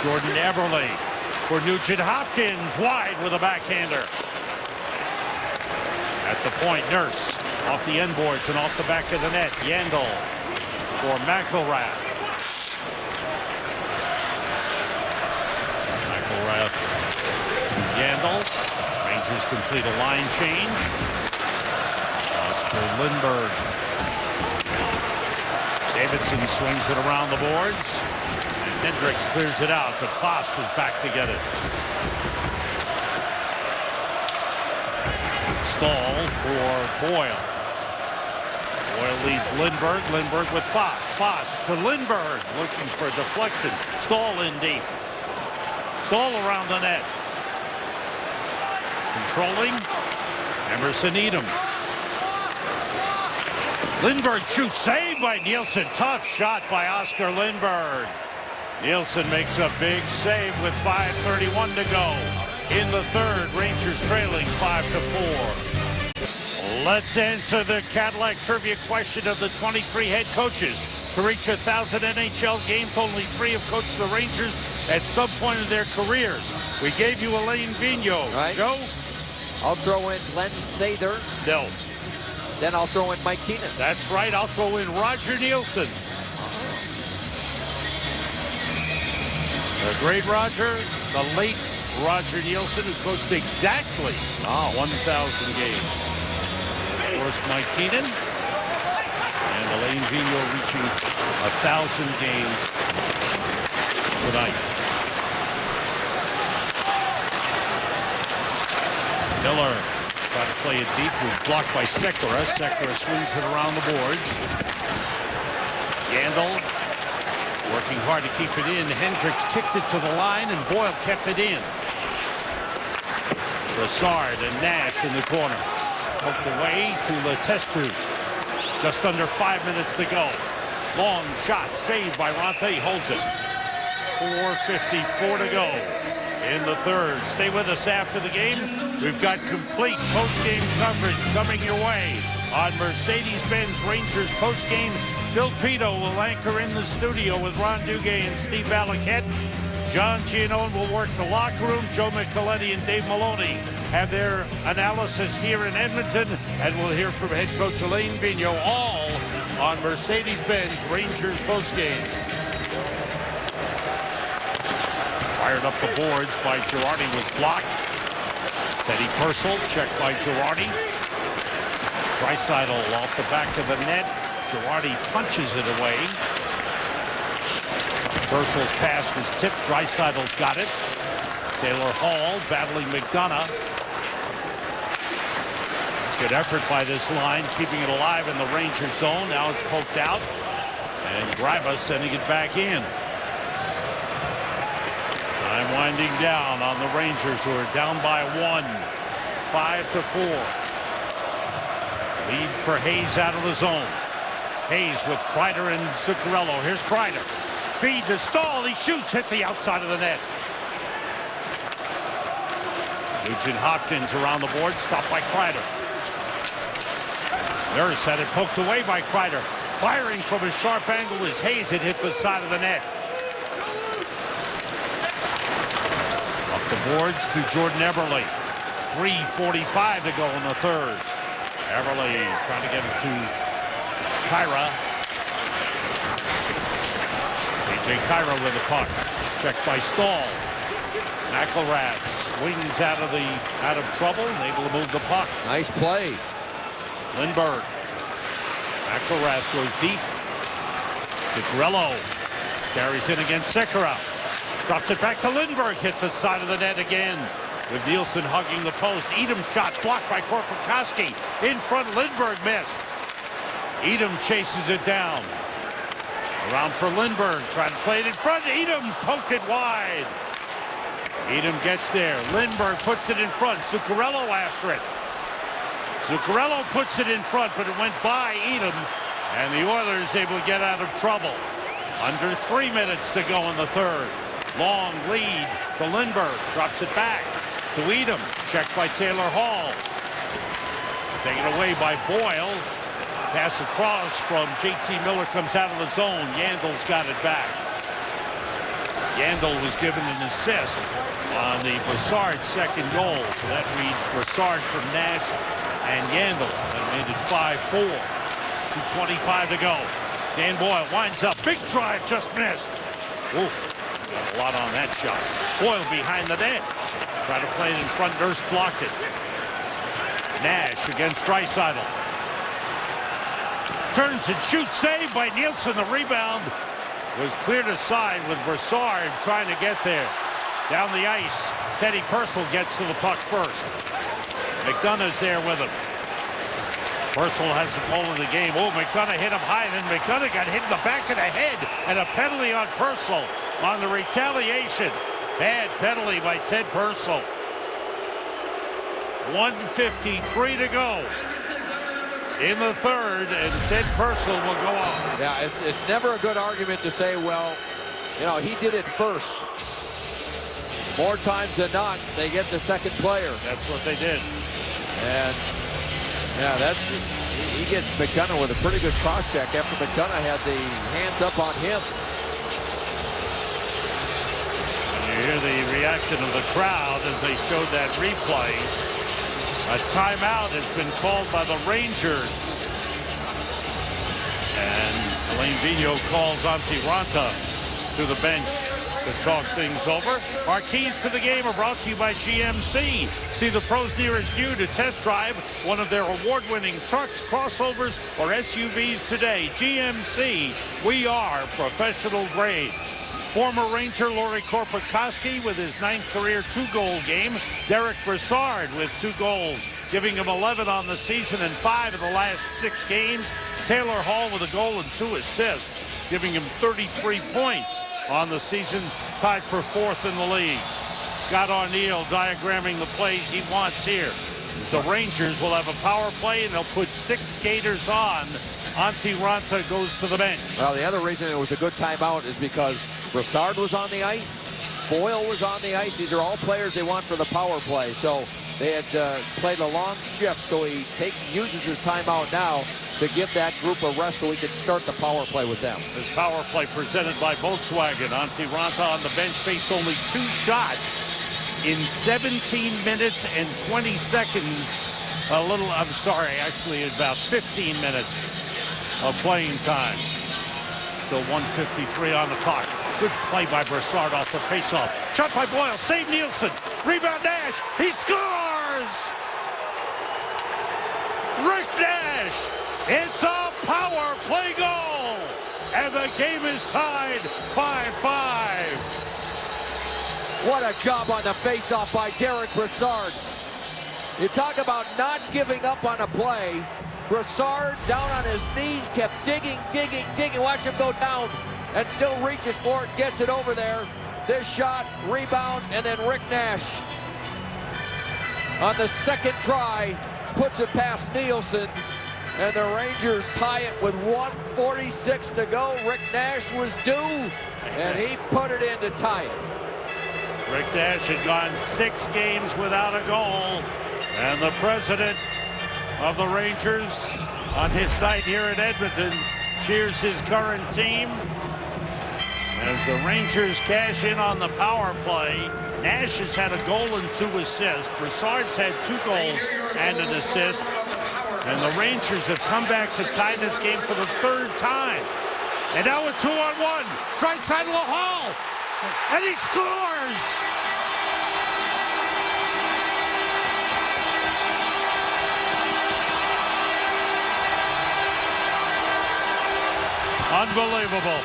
Jordan Eberle for Nugent-Hopkins. Wide with a backhander. At the point, Nurse off the end boards and off the back of the net. Yandel for McElrath. McElrath. Yandel. Rangers complete a line change. Oscar Lindberg. Davidson swings it around the boards. And Hendricks clears it out, but Fast is back to get it. Stahl for Boyle. Boyle leads Lindberg. Lindberg with Fast. Fast to Lindberg. Looking for a deflection. Stahl in deep. Stahl around the net. Controlling. Emerson Edom. Lindbergh shoots, saved by Nielsen. Tough shot by Oscar Lindbergh. Nielsen makes a big save with 5:31 to go. In the third, Rangers trailing 5-4. Let's answer the Cadillac trivia question of the 23 head coaches. To reach 1,000 NHL games, only 3 have coached the Rangers at some point in their careers. We gave you Alain Vigneault. Right. Joe? I'll throw in Glenn Sather. No. Then I'll throw in Mike Keenan. That's right. I'll throw in Roger Nielsen. The great Roger, the late Roger Nielsen, who coached exactly 1,000 games. Of course, Mike Keenan and Alain Vigneault reaching 1,000 games tonight. Miller tried to play it deep. Was blocked by Sekera. Sekera swings it around the boards. Yandel working hard to keep it in. Hendricks kicked it to the line, and Boyle kept it in. Brassard and Nash in the corner. Poked away to Letestu. Just under 5 minutes to go. Long shot saved by Ronte. Holds it. 4:54 to go in the third. Stay with us after the game. We've got complete post-game coverage coming your way on Mercedes-Benz Rangers post-game. Bill Pito will anchor in the studio with Ron Duguay and Steve Valiquette. John Giannone will work the locker room. Joe Micheletti and Dave Maloney have their analysis here in Edmonton, and we'll hear from head coach Alain Vigneault, all on Mercedes-Benz Rangers postgame. Fired up the boards by Girardi was blocked. Teddy Purcell checked by Girardi. Draisaitl off the back of the net. Girardi punches it away. Purcell's pass was tipped. Draisaitl's got it. Taylor Hall battling McDonough. Good effort by this line, keeping it alive in the Ranger zone. Now it's poked out. And Greiba sending it back in. Time winding down on the Rangers, who are down by 1. 5-4. Lead for Hayes out of the zone. Hayes with Kreider and Zuccarello. Here's Kreider. Feed to Stahl. He shoots. Hit the outside of the net. Nugent Hopkins around the board. Stopped by Kreider. Nurse had it poked away by Kreider. Firing from a sharp angle as Hayes had hit the side of the net. Up the boards to Jordan Eberle. 3:45 to go in the third. Eberle trying to get it to Kyra. A.J. Kyra with the puck. Checked by Stahl. McElrath swings out of trouble and able to move the puck. Nice play. Lindbergh. McElrath goes deep. Zuccarello carries in against Sekera. Drops it back to Lindbergh. Hit the side of the net again with Nielsen hugging the post. Edom shot blocked by Korpikoski. In front, Lindbergh missed. Edom chases it down. Around for Lindbergh. Trying to play it in front. Edom poked it wide. Edom gets there. Lindbergh puts it in front. Zuccarello after it. Zuccarello puts it in front, but it went by Edom, and the Oilers able to get out of trouble. Under 3 minutes to go in the third. Long lead to Lindbergh. Drops it back to Edom. Checked by Taylor Hall. Taken away by Boyle. Pass across from JT Miller, comes out of the zone. Yandel's got it back. Yandel was given an assist on the Brassard second goal. So that reads Brassard from Nash and Yandel. That made it 5-4. 2:25 to go. Dan Boyle winds up. Big drive, just missed. Oof, got a lot on that shot. Boyle behind the net. Tried to play it in front. Nurse blocked it. Nash against Draisaitl. Turns and shoots, saved by Nielsen. The rebound was cleared aside with Brassard trying to get there. Down the ice, Teddy Purcell gets to the puck first. McDonough's there with him. Purcell has the goal of the game. Oh, McDonough hit him high, then McDonough got hit in the back of the head, and a penalty on Purcell on the retaliation. Bad penalty by Ted Purcell. 1:53 to go in the third, and Ted Purcell will go on. Yeah, it's never a good argument to say, well, you know, he did it first. More times than not, they get the second player. That's what they did. And yeah, he gets McDonough with a pretty good cross check after McDonough had the hands up on him. And you hear the reaction of the crowd as they showed that replay. A timeout has been called by the Rangers. And Alain Vigneault calls Antti Raanta to the bench to talk things over. Our keys to the game are brought to you by GMC. See the pros nearest you to test drive one of their award-winning trucks, crossovers, or SUVs today. GMC, we are professional grade. Former Ranger Lori Korpikoski with his 9th career 2-goal game. Derek Brassard with 2 goals, giving him 11 on the season and 5 in the last 6 games. Taylor Hall with a goal and 2 assists, giving him 33 points on the season, tied for 4th in the league. Scott Arniel diagramming the plays he wants here. The Rangers will have a power play, and they'll put 6 skaters on. Antti Raanta goes to the bench. Well, the other reason it was a good timeout is because Brassard was on the ice, Boyle was on the ice. These are all players they want for the power play. So they had played a long shift, so he uses his timeout now to give that group a rest so he can start the power play with them. This power play presented by Volkswagen. Antti Raanta on the bench faced only 2 shots in 17 minutes and 20 seconds. Actually about 15 minutes of playing time. Still 1:53 on the clock. Good play by Brassard off the faceoff. Shot by Boyle. Save Nielsen. Rebound Nash. He scores! Rick Nash. It's a power play goal. And the game is tied 5-5. What a job on the faceoff by Derek Brassard. You talk about not giving up on a play. Brassard down on his knees, kept digging. Watch him go down and still reaches for it, gets it over there. This shot, rebound, and then Rick Nash on the second try puts it past Nielsen, and the Rangers tie it with 1:46 to go. Rick Nash was due, and he put it in to tie it. Rick Nash had gone 6 games without a goal, and the president of the Rangers on his night here in Edmonton cheers his current team as the Rangers cash in on the power play. Nash has had a goal and 2 assists. Brassard's had 2 goals and an assist, and the Rangers have come back to tie this game for the 3rd time. And now a 2-on-1, Draisaitl Hall, and he scores! Unbelievable.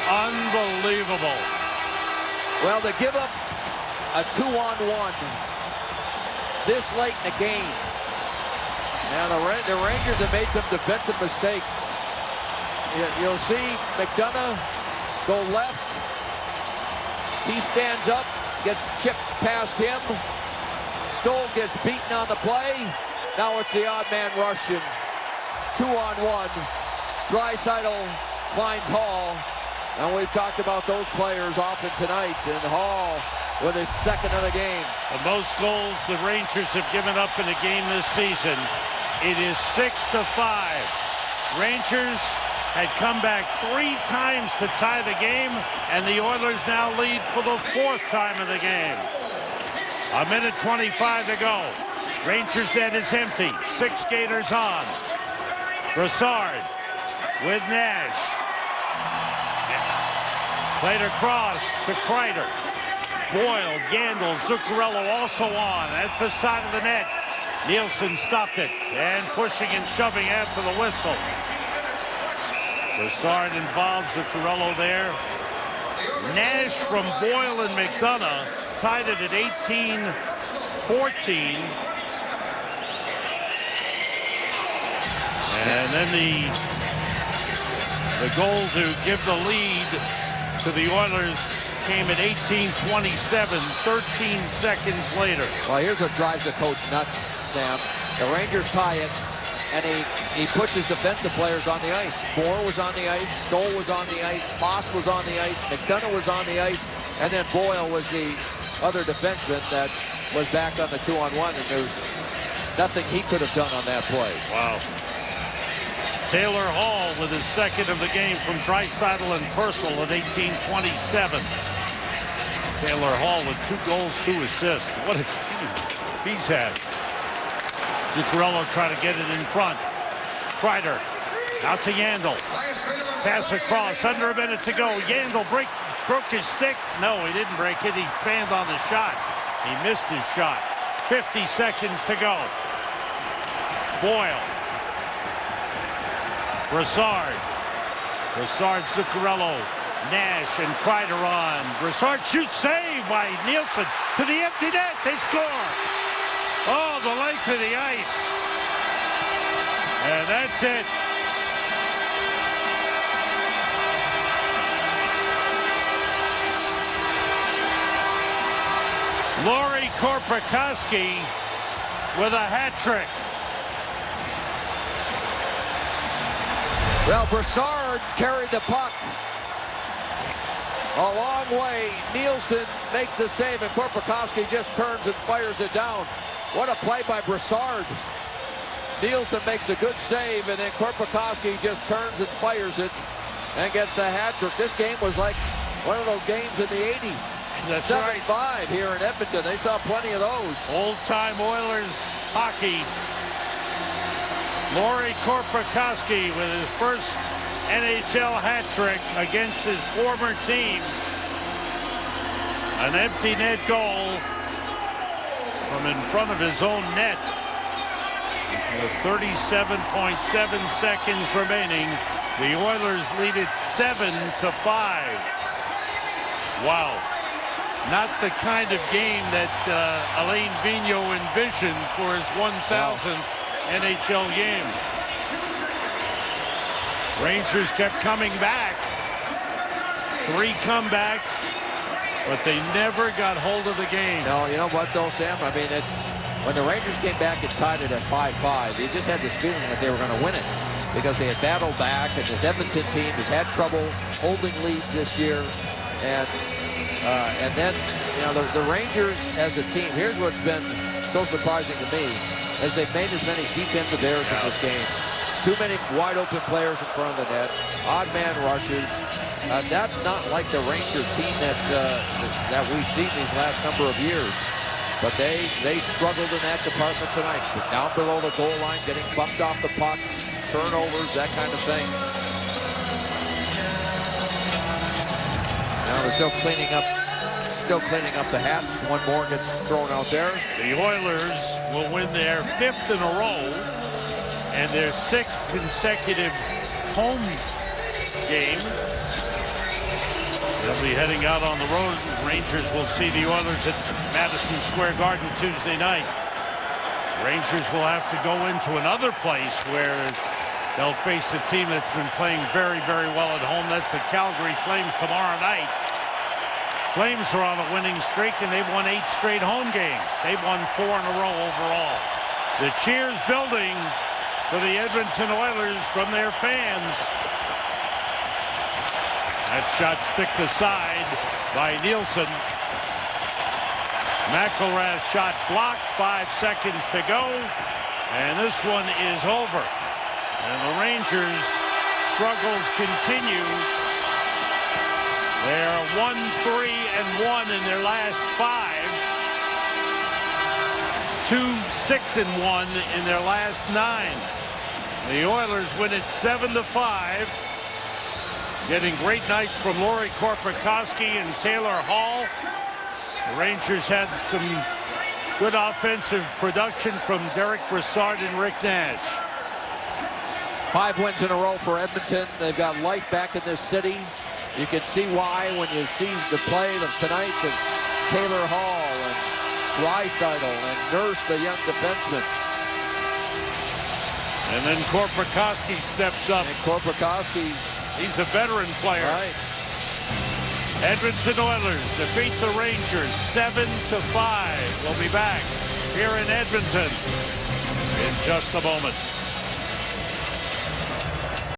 Unbelievable. Well, to give up a 2-on-1 this late in the game. Now the Rangers have made some defensive mistakes. You'll see McDonough go left. He stands up, gets chipped past him. Stoll gets beaten on the play. Now it's the odd man rush in 2-on-1. Draisaitl finds Hall, and we've talked about those players often tonight, and Hall with his 2nd of the game. The most goals the Rangers have given up in a game this season. It is 6-5. Rangers had come back 3 times to tie the game, and the Oilers now lead for the 4th time in the game. 1:25 to go. Rangers net is empty. 6 skaters on. Brassard with Nash. Played across to Kreider. Boyle, Gandil, Zuccarello also on at the side of the net. Nielsen stopped it and pushing and shoving after the whistle. Brassard involves Zuccarello there. Nash from Boyle and McDonough tied it at 18-14. And then the goal to give the lead to the Oilers came at 18:27, 13 seconds later. Well, here's what drives the coach nuts, Sam. The Rangers tie it, and he puts his defensive players on the ice. Moore was on the ice, Stoll was on the ice, Moss was on the ice, McDonough was on the ice, and then Boyle was the other defenseman that was back on the 2-on-1, and there's nothing he could have done on that play. Wow. Taylor Hall with his second of the game from Draisaitl and Purcell at 18:27. Taylor Hall with 2 goals, 2 assists. What a game he's had. Zuccarello trying to get it in front. Kreider out to Yandel. Pass across, under a minute to go. Yandel broke his stick. No, he didn't break it. He fanned on the shot. He missed his shot. 50 seconds to go. Boyle. Brassard. Brassard, Zuccarello, Nash, and Kreider on. Brassard shoots, save by Nielsen to the empty net. They score. Oh, the length of the ice. And that's it. Lauri Korpikoski with a hat trick. Well, Brassard carried the puck a long way. Nielsen makes the save, and Korpikoski just turns and fires it down. What a play by Brassard. Nielsen makes a good save, and then Korpikoski just turns and fires it and gets the hat trick. This game was like one of those games in the 80s. That's 7-5 right. here in Edmonton. They saw plenty of those. Old-time Oilers hockey. Lauri Korpikoski with his first NHL hat trick against his former team. An empty net goal from in front of his own net. With 37.7 seconds remaining, the Oilers lead it 7-5. Wow. Not the kind of game that Alain Vigneault envisioned for his 1,000th NHL game. Rangers kept coming back. 3 comebacks, but they never got hold of the game. No, you know what though, Sam? I mean, it's when the Rangers came back and tied it at 5-5, they just had this feeling that they were going to win it because they had battled back, and this Edmonton team has had trouble holding leads this year. And then, you know, the Rangers as a team, here's what's been so surprising to me, is they've made as many defensive errors in this game. Too many wide open players in front of the net, odd man rushes. That's not like the Ranger team that we've seen these last number of years. But they struggled in that department tonight. Down below the goal line, getting bumped off the puck, turnovers, that kind of thing. Now they're still cleaning up the hats. One more gets thrown out there. The Oilers will win their 5th in a row and their 6th consecutive home game. They'll be heading out on the road. Rangers will see the Oilers at Madison Square Garden Tuesday night. Rangers will have to go into another place where they'll face a team that's been playing very, very well at home. That's the Calgary Flames tomorrow night. Flames are on a winning streak, and they've won 8 straight home games. They've won 4 in a row overall. The cheers building for the Edmonton Oilers from their fans. That shot sticked aside by Nielsen. McElrath shot blocked, 5 seconds to go, and this one is over. And the Rangers' struggles continue. They are 1-3-1 in their last 5. 2-6-1 in their last 9. The Oilers win it 7-5. Getting great nights from Lauri Korpikoski and Taylor Hall. The Rangers had some good offensive production from Derek Brassard and Rick Nash. 5 wins in a row for Edmonton. They've got life back in this city. You can see why when you see the play of tonight of Taylor Hall and Draisaitl and Nurse, the young defenseman. And then Korpikoski steps up. And Korpikoski, he's a veteran player. right. Edmonton Oilers defeat the Rangers 7-5. We'll be back here in Edmonton in just a moment.